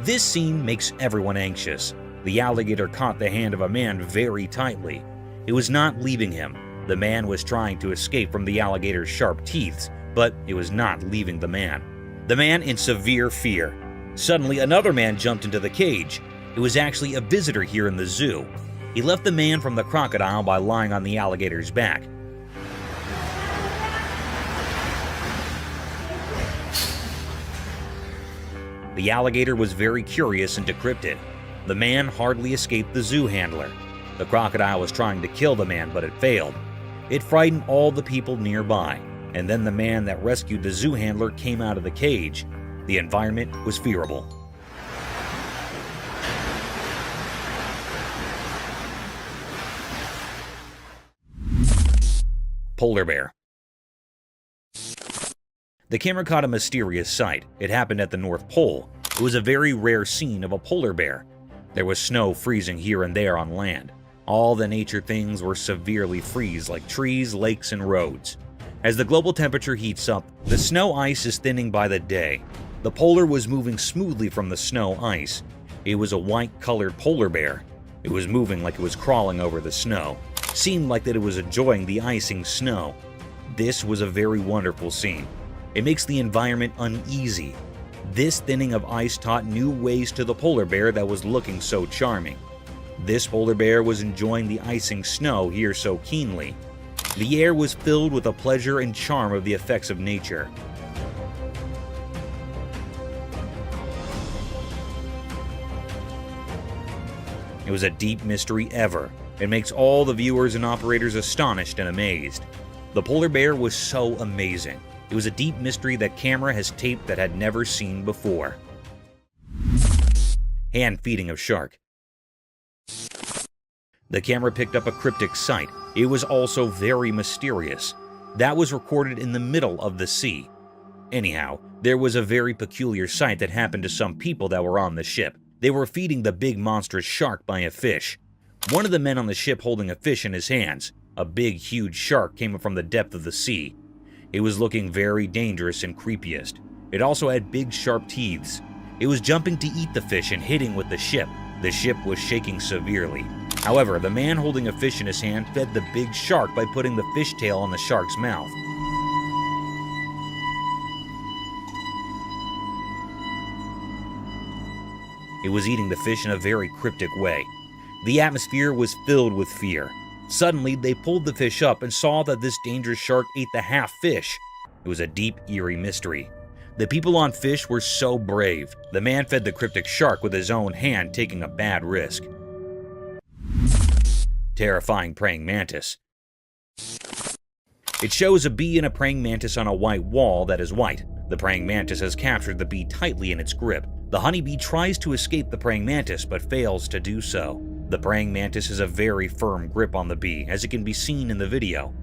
This scene makes everyone anxious. The alligator caught the hand of a man very tightly. It was not leaving him. The man was trying to escape from the alligator's sharp teeth, but it was not leaving the man. The man in severe fear. Suddenly, another man jumped into the cage. It was actually a visitor here in the zoo. He left the man from the crocodile by lying on the alligator's back. The alligator was very curious and decrypted. The man hardly escaped the zoo handler. The crocodile was trying to kill the man, but it failed. It frightened all the people nearby, and then the man that rescued the zoo handler came out of the cage. The environment was fearable. Polar bear. The camera caught a mysterious sight. It happened at the North Pole. It was a very rare scene of a polar bear. There was snow freezing here and there on land. All the nature things were severely freeze, like trees, lakes, and roads. As the global temperature heats up, the snow ice is thinning by the day. The polar was moving smoothly from the snow ice. It was a white-colored polar bear. It was moving like it was crawling over the snow. Seemed like that it was enjoying the icing snow. This was a very wonderful scene. It makes the environment uneasy. This thinning of ice taught new ways to the polar bear that was looking so charming. This polar bear was enjoying the icing snow here so keenly. The air was filled with the pleasure and charm of the effects of nature. It was a deep mystery ever. It makes all the viewers and operators astonished and amazed. The polar bear was so amazing. It was a deep mystery that camera has taped that had never seen before. Hand feeding of shark. The camera picked up a cryptic sight. It was also very mysterious. That was recorded in the middle of the sea. Anyhow, there was a very peculiar sight that happened to some people that were on the ship. They were feeding the big monstrous shark by a fish. One of the men on the ship holding a fish in his hands. A big, huge shark came up from the depth of the sea. It was looking very dangerous and creepiest. It also had big, sharp teeth. It was jumping to eat the fish and hitting with the ship. The ship was shaking severely. However, the man holding a fish in his hand fed the big shark by putting the fish tail on the shark's mouth. It was eating the fish in a very cryptic way. The atmosphere was filled with fear. Suddenly, they pulled the fish up and saw that this dangerous shark ate the half fish. It was a deep, eerie mystery. The people on fish were so brave. The man fed the cryptic shark with his own hand, taking a bad risk. Terrifying praying mantis. It shows a bee and a praying mantis on a white wall that is white. The praying mantis has captured the bee tightly in its grip. The honeybee tries to escape the praying mantis but fails to do so. The praying mantis has a very firm grip on the bee, as it can be seen in the video.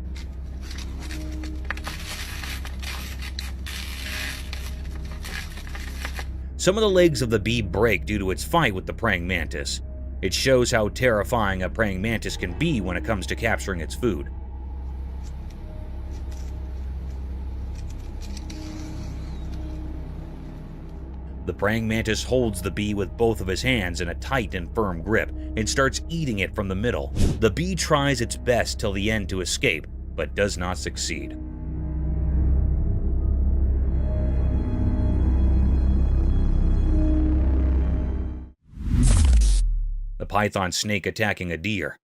Some of the legs of the bee break due to its fight with the praying mantis. It shows how terrifying a praying mantis can be when it comes to capturing its food. The praying mantis holds the bee with both of his hands in a tight and firm grip and starts eating it from the middle. The bee tries its best till the end to escape, but does not succeed. The python snake attacking a deer.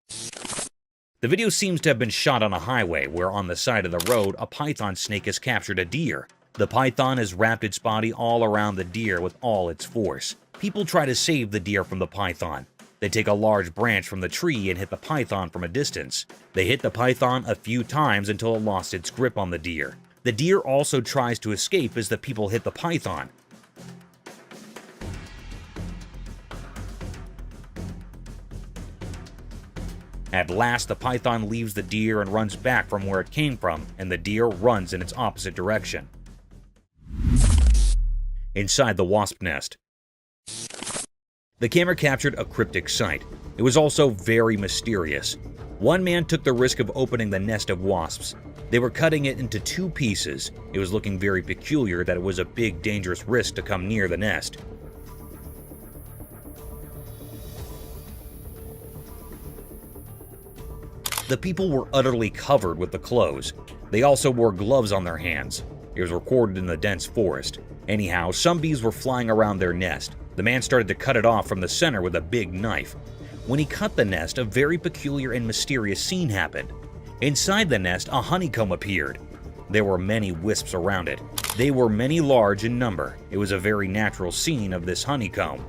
The video seems to have been shot on a highway where on the side of the road a python snake has captured a deer. The python has wrapped its body all around the deer with all its force. People try to save the deer from the python. They take a large branch from the tree and hit the python from a distance. They hit the python a few times until it lost its grip on the deer. The deer also tries to escape as the people hit the python. At last, the python leaves the deer and runs back from where it came from, and the deer runs in its opposite direction. Inside the wasp nest. The camera captured a cryptic sight. It was also very mysterious. One man took the risk of opening the nest of wasps. They were cutting it into 2 pieces. It was looking very peculiar that it was a big, dangerous risk to come near the nest. The people were utterly covered with the clothes. They also wore gloves on their hands. It was recorded in the dense forest. Anyhow, some bees were flying around their nest. The man started to cut it off from the center with a big knife. When he cut the nest, a very peculiar and mysterious scene happened. Inside the nest, a honeycomb appeared. There were many wisps around it. They were many large in number. It was a very natural scene of this honeycomb.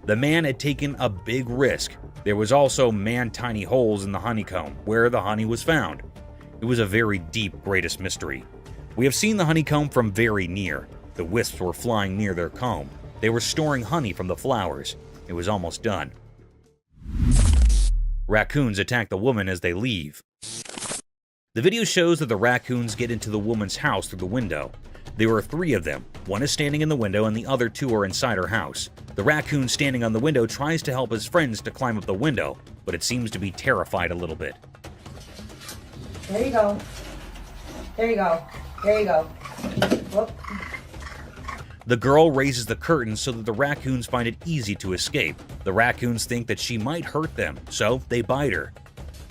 The man had taken a big risk. There was also man-tiny holes in the honeycomb where the honey was found. It was a very deep, greatest mystery. We have seen the honeycomb from very near. The wisps were flying near their comb. They were storing honey from the flowers. It was almost done. Raccoons attack the woman as they leave. The video shows that the raccoons get into the woman's house through the window. There were 3 of them. One is standing in the window and the other 2 are inside her house. The raccoon standing on the window tries to help his friends to climb up the window, but it seems to be terrified a little bit. There you go. There you go. There you go. Whoop. The girl raises the curtain so that the raccoons find it easy to escape. The raccoons think that she might hurt them, so they bite her.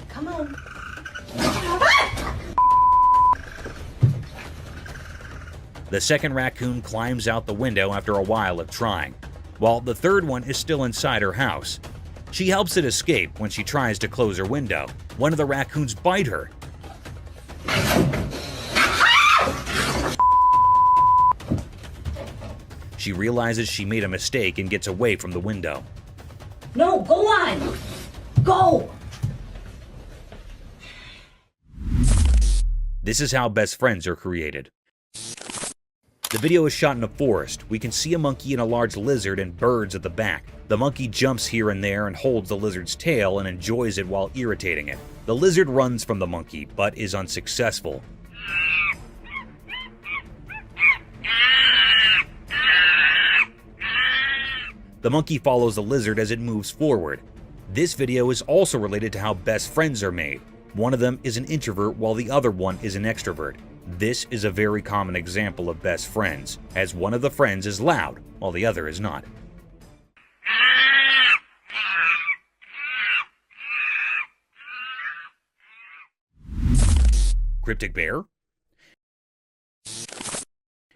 Come on. The second raccoon climbs out the window after a while of trying, while the third one is still inside her house. She helps it escape when she tries to close her window. One of the raccoons bite her. She realizes she made a mistake and gets away from the window. No, go on! Go! This is how best friends are created. The video is shot in a forest. We can see a monkey and a large lizard and birds at the back. The monkey jumps here and there and holds the lizard's tail and enjoys it while irritating it. The lizard runs from the monkey, but is unsuccessful. The monkey follows the lizard as it moves forward. This video is also related to how best friends are made. One of them is an introvert while the other one is an extrovert. This is a very common example of best friends, as one of the friends is loud while the other is not. Cryptic bear?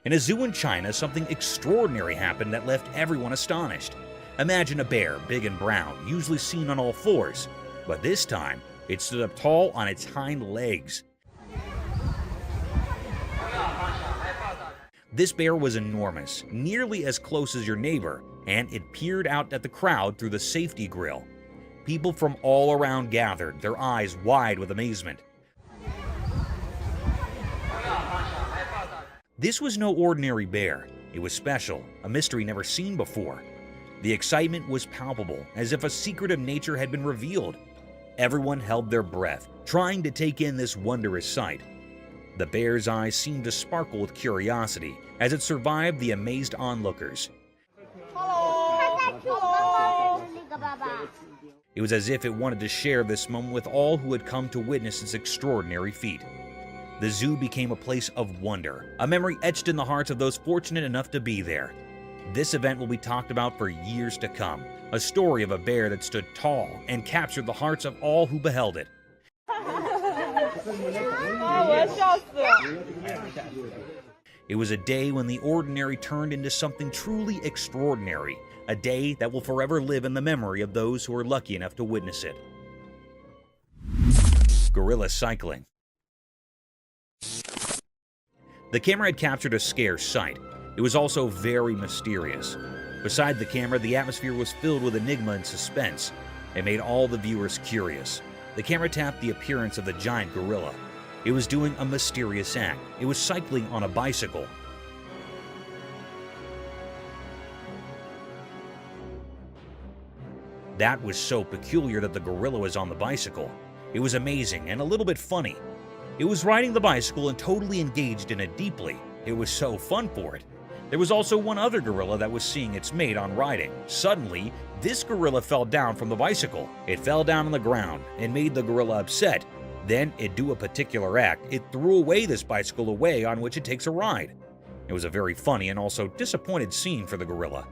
In a zoo in China, something extraordinary happened that left everyone astonished. Imagine a bear, big and brown, usually seen on all fours, but this time, it stood up tall on its hind legs. This bear was enormous, nearly as close as your neighbor, and it peered out at the crowd through the safety grill. People from all around gathered, their eyes wide with amazement. This was no ordinary bear. It was special, a mystery never seen before. The excitement was palpable, as if a secret of nature had been revealed. Everyone held their breath, trying to take in this wondrous sight. The bear's eyes seemed to sparkle with curiosity as it survived the amazed onlookers. It was as if it wanted to share this moment with all who had come to witness its extraordinary feat. The zoo became a place of wonder, a memory etched in the hearts of those fortunate enough to be there. This event will be talked about for years to come, a story of a bear that stood tall and captured the hearts of all who beheld it. It was a day when the ordinary turned into something truly extraordinary, a day that will forever live in the memory of those who were lucky enough to witness it. Gorilla cycling. The camera had captured a scarce sight. It was also very mysterious. Beside the camera, the atmosphere was filled with enigma and suspense. It made all the viewers curious. The camera tapped the appearance of the giant gorilla. It was doing a mysterious act. It was cycling on a bicycle. That was so peculiar that the gorilla was on the bicycle. It was amazing and a little bit funny. It was riding the bicycle and totally engaged in it deeply. It was so fun for it. There was also one other gorilla that was seeing its mate on riding. Suddenly, this gorilla fell down from the bicycle. It fell down on the ground and made the gorilla upset. Then it do a particular act. It threw away this bicycle away on which it takes a ride. It was a very funny and also disappointed scene for the gorilla.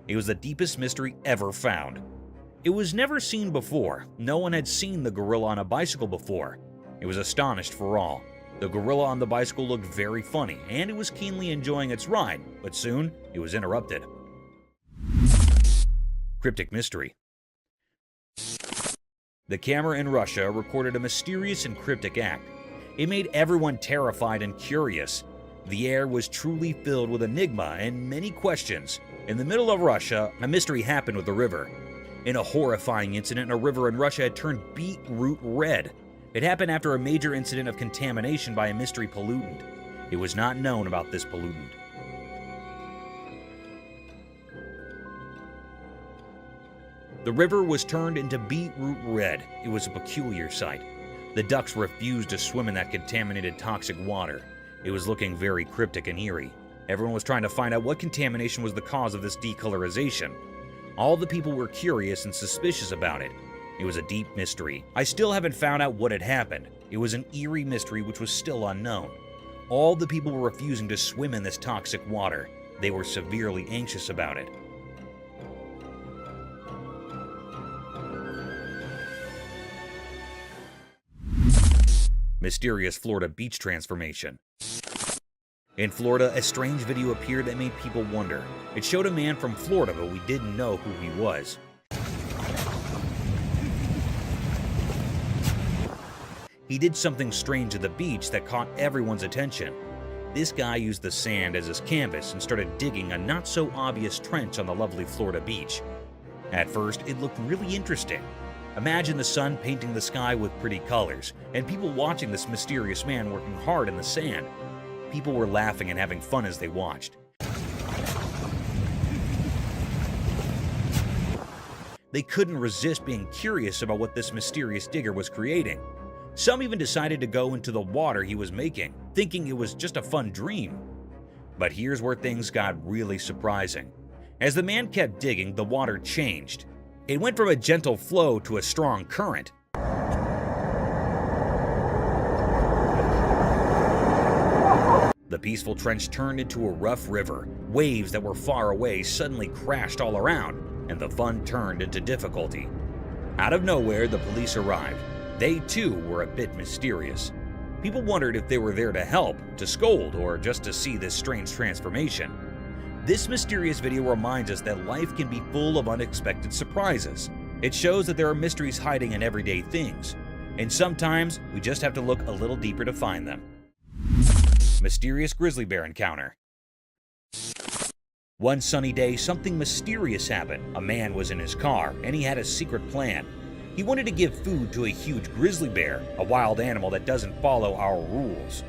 It was the deepest mystery ever found. It was never seen before. No one had seen the gorilla on a bicycle before. It was astonished for all. The gorilla on the bicycle looked very funny, and it was keenly enjoying its ride, but soon it was interrupted. Cryptic mystery. The camera in Russia recorded a mysterious and cryptic act. It made everyone terrified and curious. The air was truly filled with enigma and many questions. In the middle of Russia, a mystery happened with the river. In a horrifying incident, a river in Russia had turned beetroot red. It happened after a major incident of contamination by a mystery pollutant. It was not known about this pollutant. The river was turned into beetroot red. It was a peculiar sight. The ducks refused to swim in that contaminated toxic water. It was looking very cryptic and eerie. Everyone was trying to find out what contamination was the cause of this decolorization. All the people were curious and suspicious about it. It was a deep mystery. I still haven't found out what had happened. It was an eerie mystery which was still unknown. All the people were refusing to swim in this toxic water. They were severely anxious about it. Mysterious Florida beach transformation. In Florida, a strange video appeared that made people wonder. It showed a man from Florida, but we didn't know who he was. He did something strange at the beach that caught everyone's attention. This guy used the sand as his canvas and started digging a not-so-obvious trench on the lovely Florida beach. At first, it looked really interesting. Imagine the sun painting the sky with pretty colors, and people watching this mysterious man working hard in the sand. People were laughing and having fun as they watched. They couldn't resist being curious about what this mysterious digger was creating. Some even decided to go into the water he was making, thinking it was just a fun dream. But here's where things got really surprising. As the man kept digging, the water changed. It went from a gentle flow to a strong current. The peaceful trench turned into a rough river. Waves that were far away suddenly crashed all around, and the fun turned into difficulty. Out of nowhere, the police arrived. They too were a bit mysterious. People wondered if they were there to help, to scold, or just to see this strange transformation. This mysterious video reminds us that life can be full of unexpected surprises. It shows that there are mysteries hiding in everyday things, and sometimes we just have to look a little deeper to find them. Mysterious grizzly bear encounter. One sunny day, something mysterious happened. A man was in his car, and he had a secret plan. He wanted to give food to a huge grizzly bear, a wild animal that doesn't follow our rules.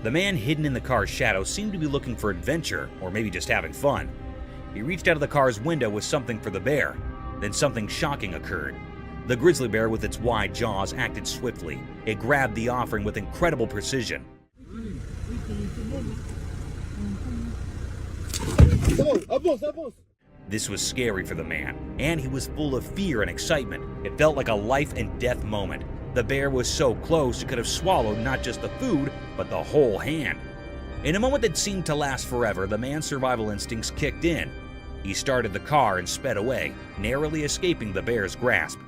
The man hidden in the car's shadow seemed to be looking for adventure, or maybe just having fun. He reached out of the car's window with something for the bear. Then something shocking occurred. The grizzly bear with its wide jaws acted swiftly. It grabbed the offering with incredible precision. This was scary for the man, and he was full of fear and excitement. It felt like a life and death moment. The bear was so close it could have swallowed not just the food, but the whole hand. In a moment that seemed to last forever, the man's survival instincts kicked in. He started the car and sped away, narrowly escaping the bear's grasp.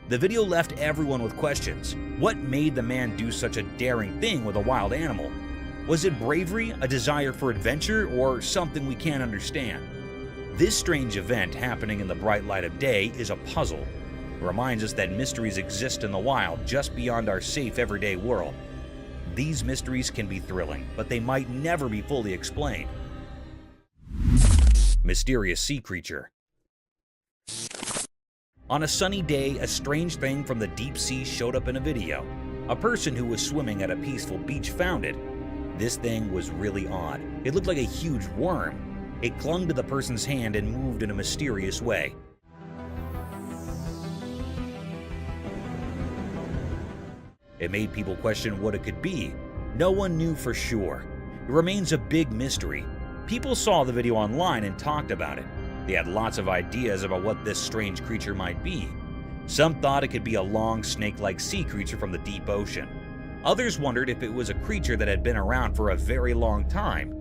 The video left everyone with questions. What made the man do such a daring thing with a wild animal? Was it bravery, a desire for adventure, or something we can't understand? This strange event happening in the bright light of day is a puzzle. It reminds us that mysteries exist in the wild just beyond our safe everyday world. These mysteries can be thrilling, but they might never be fully explained. Mysterious sea creature. On a sunny day, a strange thing from the deep sea showed up in a video. A person who was swimming at a peaceful beach found it. This thing was really odd. It looked like a huge worm. It clung to the person's hand and moved in a mysterious way. It made people question what it could be. No one knew for sure. It remains a big mystery. People saw the video online and talked about it. They had lots of ideas about what this strange creature might be. Some thought it could be a long, snake-like sea creature from the deep ocean. Others wondered if it was a creature that had been around for a very long time.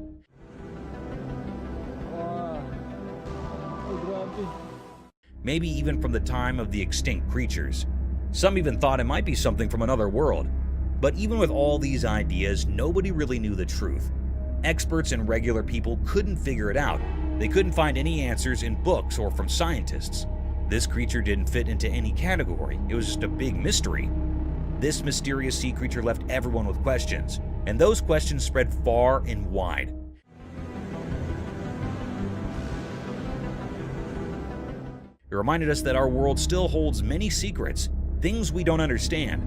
Maybe even from the time of the extinct creatures. Some even thought it might be something from another world. But even with all these ideas, nobody really knew the truth. Experts and regular people couldn't figure it out. They couldn't find any answers in books or from scientists. This creature didn't fit into any category. It was just a big mystery. This mysterious sea creature left everyone with questions, and those questions spread far and wide. It reminded us that our world still holds many secrets, things we don't understand.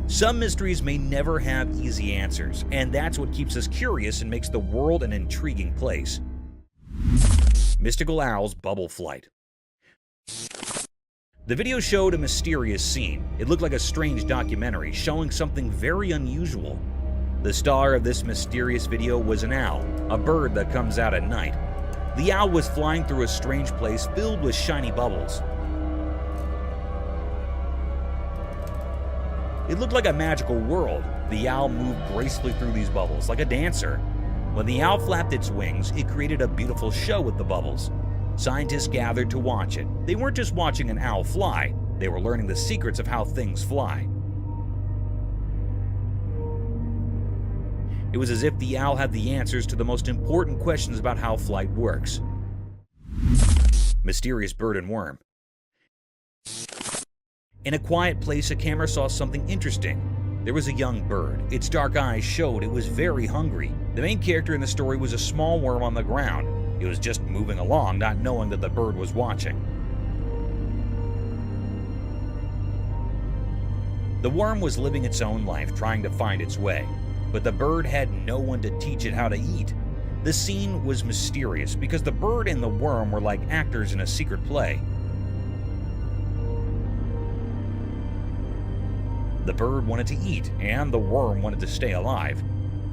Some mysteries may never have easy answers, and that's what keeps us curious and makes the world an intriguing place. Mystical owl's bubble flight. The video showed a mysterious scene. It looked like a strange documentary showing something very unusual. The star of this mysterious video was an owl, a bird that comes out at night. The owl was flying through a strange place filled with shiny bubbles. It looked like a magical world. The owl moved gracefully through these bubbles like a dancer. When the owl flapped its wings, it created a beautiful show with the bubbles. Scientists gathered to watch it. They weren't just watching an owl fly, they were learning the secrets of how things fly. It was as if the owl had the answers to the most important questions about how flight works. Mysterious bird and worm. In a quiet place, a camera saw something interesting. There was a young bird. Its dark eyes showed it was very hungry. The main character in the story was a small worm on the ground. It was just moving along, not knowing that the bird was watching. The worm was living its own life, trying to find its way, but the bird had no one to teach it how to eat. The scene was mysterious because the bird and the worm were like actors in a secret play. The bird wanted to eat, and the worm wanted to stay alive.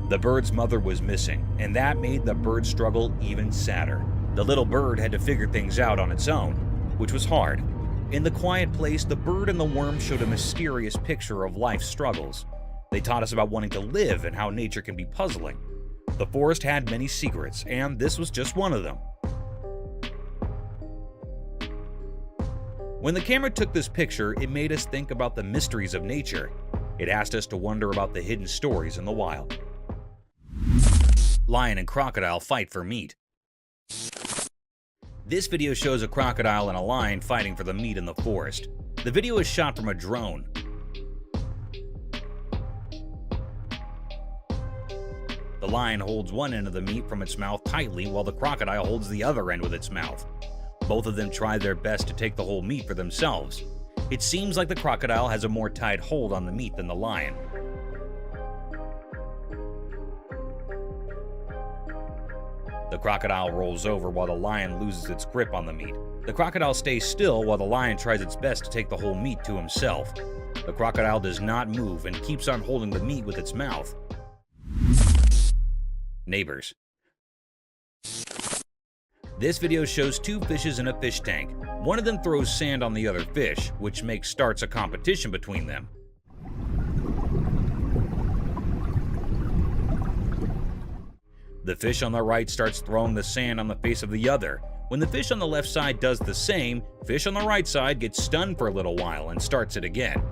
The bird's mother was missing, and that made the bird struggle even sadder. The little bird had to figure things out on its own, which was hard. In the quiet place, the bird and the worm showed a mysterious picture of life's struggles. They taught us about wanting to live and how nature can be puzzling. The forest had many secrets, and this was just one of them. When the camera took this picture, it made us think about the mysteries of nature. It asked us to wonder about the hidden stories in the wild. Lion and crocodile fight for meat. This video shows a crocodile and a lion fighting for the meat in the forest. The video is shot from a drone. The lion holds one end of the meat from its mouth tightly while the crocodile holds the other end with its mouth. Both of them try their best to take the whole meat for themselves. It seems like the crocodile has a more tight hold on the meat than the lion. The crocodile rolls over while the lion loses its grip on the meat. The crocodile stays still while the lion tries its best to take the whole meat to himself. The crocodile does not move and keeps on holding the meat with its mouth. Neighbors. This video shows two fishes in a fish tank. One of them throws sand on the other fish, which starts a competition between them. The fish on the right starts throwing the sand on the face of the other. When the fish on the left side does the same, fish on the right side gets stunned for a little while and starts it again.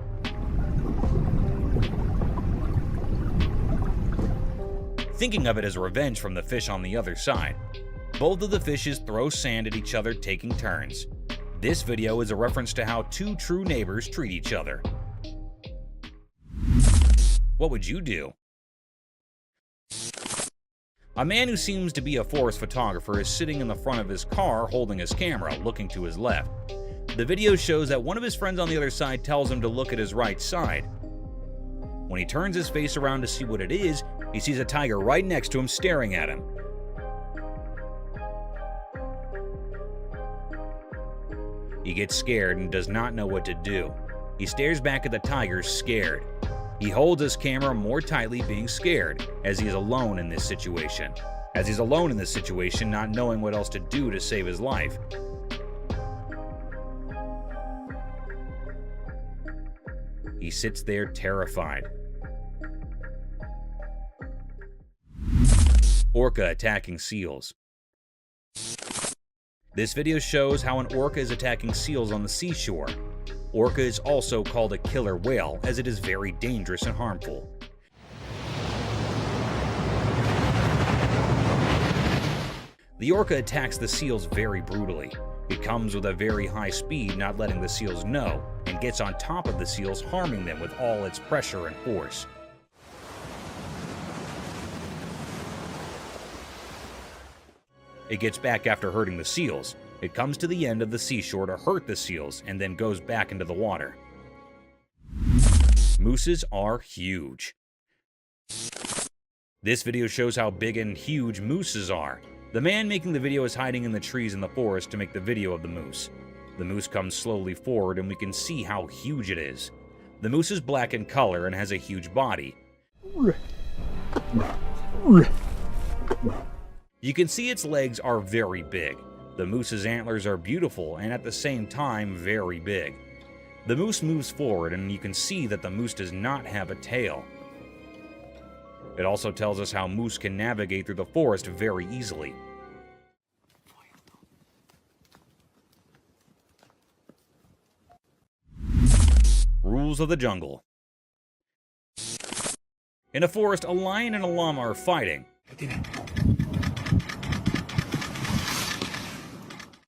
Thinking of it as revenge from the fish on the other side. Both of the fishes throw sand at each other, taking turns. This video is a reference to how two true neighbors treat each other. What would you do? A man who seems to be a forest photographer is sitting in the front of his car holding his camera, looking to his left. The video shows that one of his friends on the other side tells him to look at his right side. When he turns his face around to see what it is, he sees a tiger right next to him staring at him. He gets scared and does not know what to do. He stares back at the tiger, scared. He holds his camera more tightly, being scared, as he is alone in this situation. Not knowing what else to do to save his life. He sits there terrified. Orca attacking seals. This video shows how an orca is attacking seals on the seashore. Orca is also called a killer whale, as it is very dangerous and harmful. The orca attacks the seals very brutally. It comes with a very high speed, not letting the seals know, and gets on top of the seals, harming them with all its pressure and force. It gets back after hurting the seals. It comes to the end of the seashore to hurt the seals and then goes back into the water. Mooses are huge. This video shows how big and huge mooses are. The man making the video is hiding in the trees in the forest to make the video of the moose. The moose comes slowly forward and we can see how huge it is. The moose is black in color and has a huge body. You can see its legs are very big. The moose's antlers are beautiful and at the same time very big. The moose moves forward and you can see that the moose does not have a tail. It also tells us how moose can navigate through the forest very easily. Rules of the jungle. In a forest, a lion and a llama are fighting.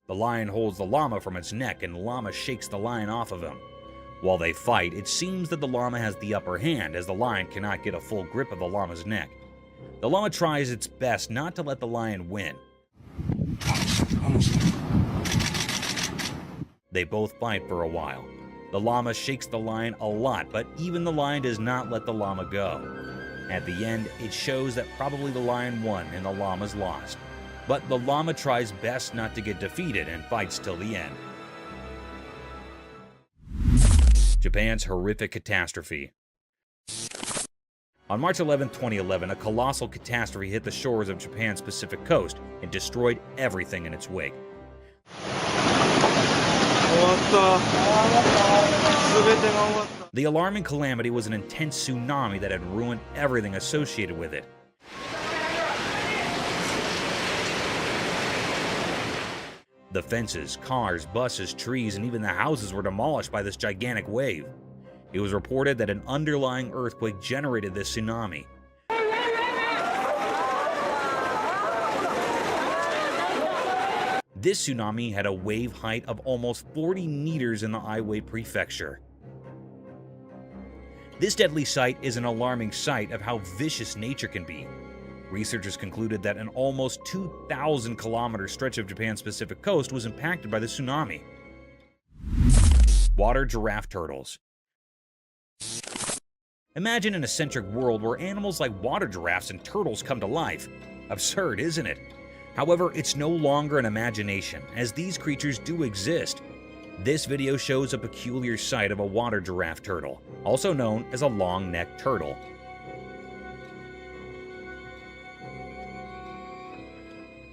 The lion holds the llama from its neck and the llama shakes the lion off of him. While they fight, it seems that the llama has the upper hand as the lion cannot get a full grip of the llama's neck. The llama tries its best not to let the lion win. They both fight for a while. The llama shakes the lion a lot, but even the lion does not let the llama go. At the end, it shows that probably the lion won and the llama's lost. But the llama tries best not to get defeated and fights till the end. Japan's horrific catastrophe. On March 11, 2011, a colossal catastrophe hit the shores of Japan's Pacific coast and destroyed everything in its wake. The alarming calamity was an intense tsunami that had ruined everything associated with it. The fences, cars, buses, trees, and even the houses were demolished by this gigantic wave. It was reported that an underlying earthquake generated this tsunami. This tsunami had a wave height of almost 40 meters in the Aiwei prefecture. This deadly sight is an alarming sight of how vicious nature can be. Researchers concluded that an almost 2,000-kilometer stretch of Japan's Pacific coast was impacted by the tsunami. Water giraffe turtles. Imagine an eccentric world where animals like water giraffes and turtles come to life. Absurd, isn't it? However, it's no longer an imagination, as these creatures do exist. This video shows a peculiar sight of a water giraffe turtle, also known as a long-necked turtle.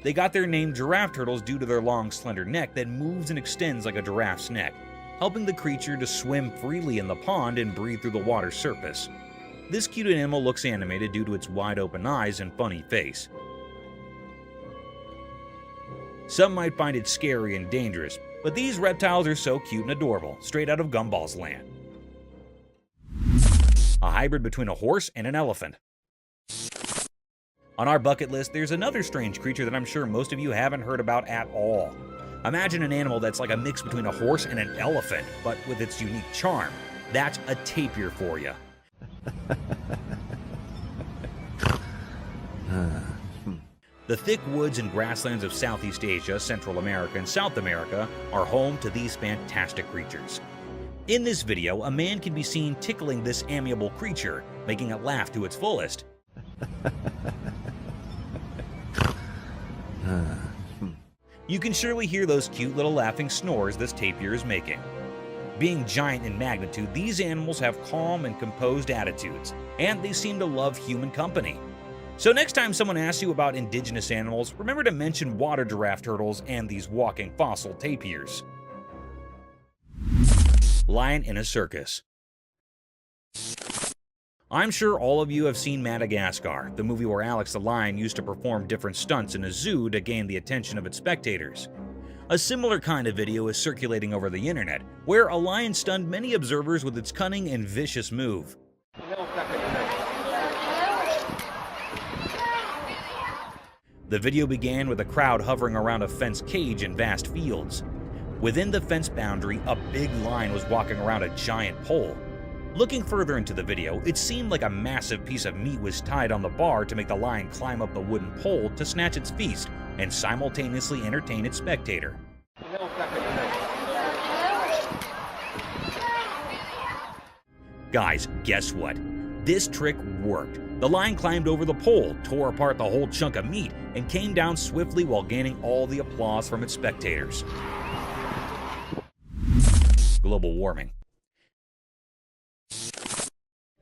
They got their name giraffe turtles due to their long, slender neck that moves and extends like a giraffe's neck, helping the creature to swim freely in the pond and breathe through the water's surface. This cute animal looks animated due to its wide-open eyes and funny face. Some might find it scary and dangerous, but these reptiles are so cute and adorable, straight out of Gumball's land. A hybrid between a horse and an elephant. On our bucket list, there's another strange creature that I'm sure most of you haven't heard about at all. Imagine an animal that's like a mix between a horse and an elephant, but with its unique charm. That's a tapir for you. The thick woods and grasslands of Southeast Asia, Central America, and South America are home to these fantastic creatures. In this video, a man can be seen tickling this amiable creature, making it laugh to its fullest. You can surely hear those cute little laughing snores this tapir is making. Being giant in magnitude, these animals have calm and composed attitudes, and they seem to love human company. So next time someone asks you about indigenous animals, remember to mention water giraffe turtles and these walking fossil tapirs. Lion in a circus. I'm sure all of you have seen Madagascar, the movie where Alex the lion used to perform different stunts in a zoo to gain the attention of its spectators. A similar kind of video is circulating over the internet, where a lion stunned many observers with its cunning and vicious move. The video began with a crowd hovering around a fenced cage in vast fields. Within the fence boundary, a big lion was walking around a giant pole. Looking further into the video, it seemed like a massive piece of meat was tied on the bar to make the lion climb up the wooden pole to snatch its feast and simultaneously entertain its spectator. Guys, guess what? This trick worked. The lion climbed over the pole, tore apart the whole chunk of meat, and came down swiftly while gaining all the applause from its spectators. Global warming.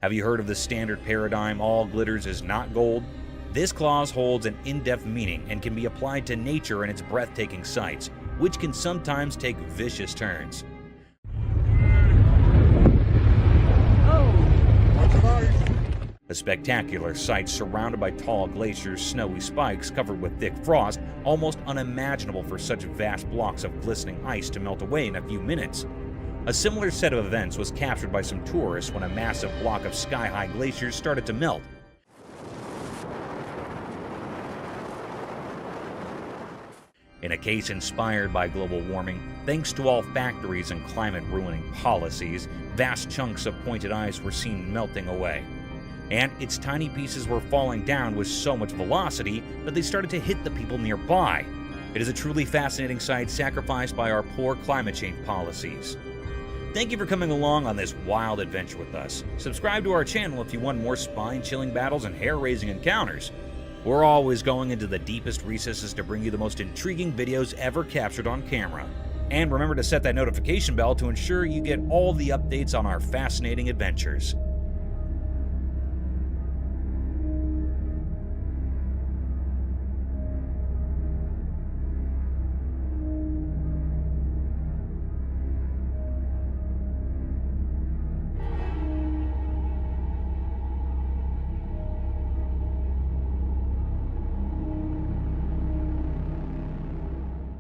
Have you heard of the standard paradigm, all glitters is not gold? This clause holds an in-depth meaning and can be applied to nature and its breathtaking sights, which can sometimes take vicious turns. A spectacular sight surrounded by tall glaciers, snowy spikes covered with thick frost, almost unimaginable for such vast blocks of glistening ice to melt away in a few minutes. A similar set of events was captured by some tourists when a massive block of sky-high glaciers started to melt. In a case inspired by global warming, thanks to all factories and climate-ruining policies, vast chunks of pointed ice were seen melting away. And its tiny pieces were falling down with so much velocity that they started to hit the people nearby. It is a truly fascinating sight sacrificed by our poor climate change policies. Thank you for coming along on this wild adventure with us. Subscribe to our channel if you want more spine-chilling battles and hair-raising encounters. We're always going into the deepest recesses to bring you the most intriguing videos ever captured on camera. And remember to set that notification bell to ensure you get all the updates on our fascinating adventures.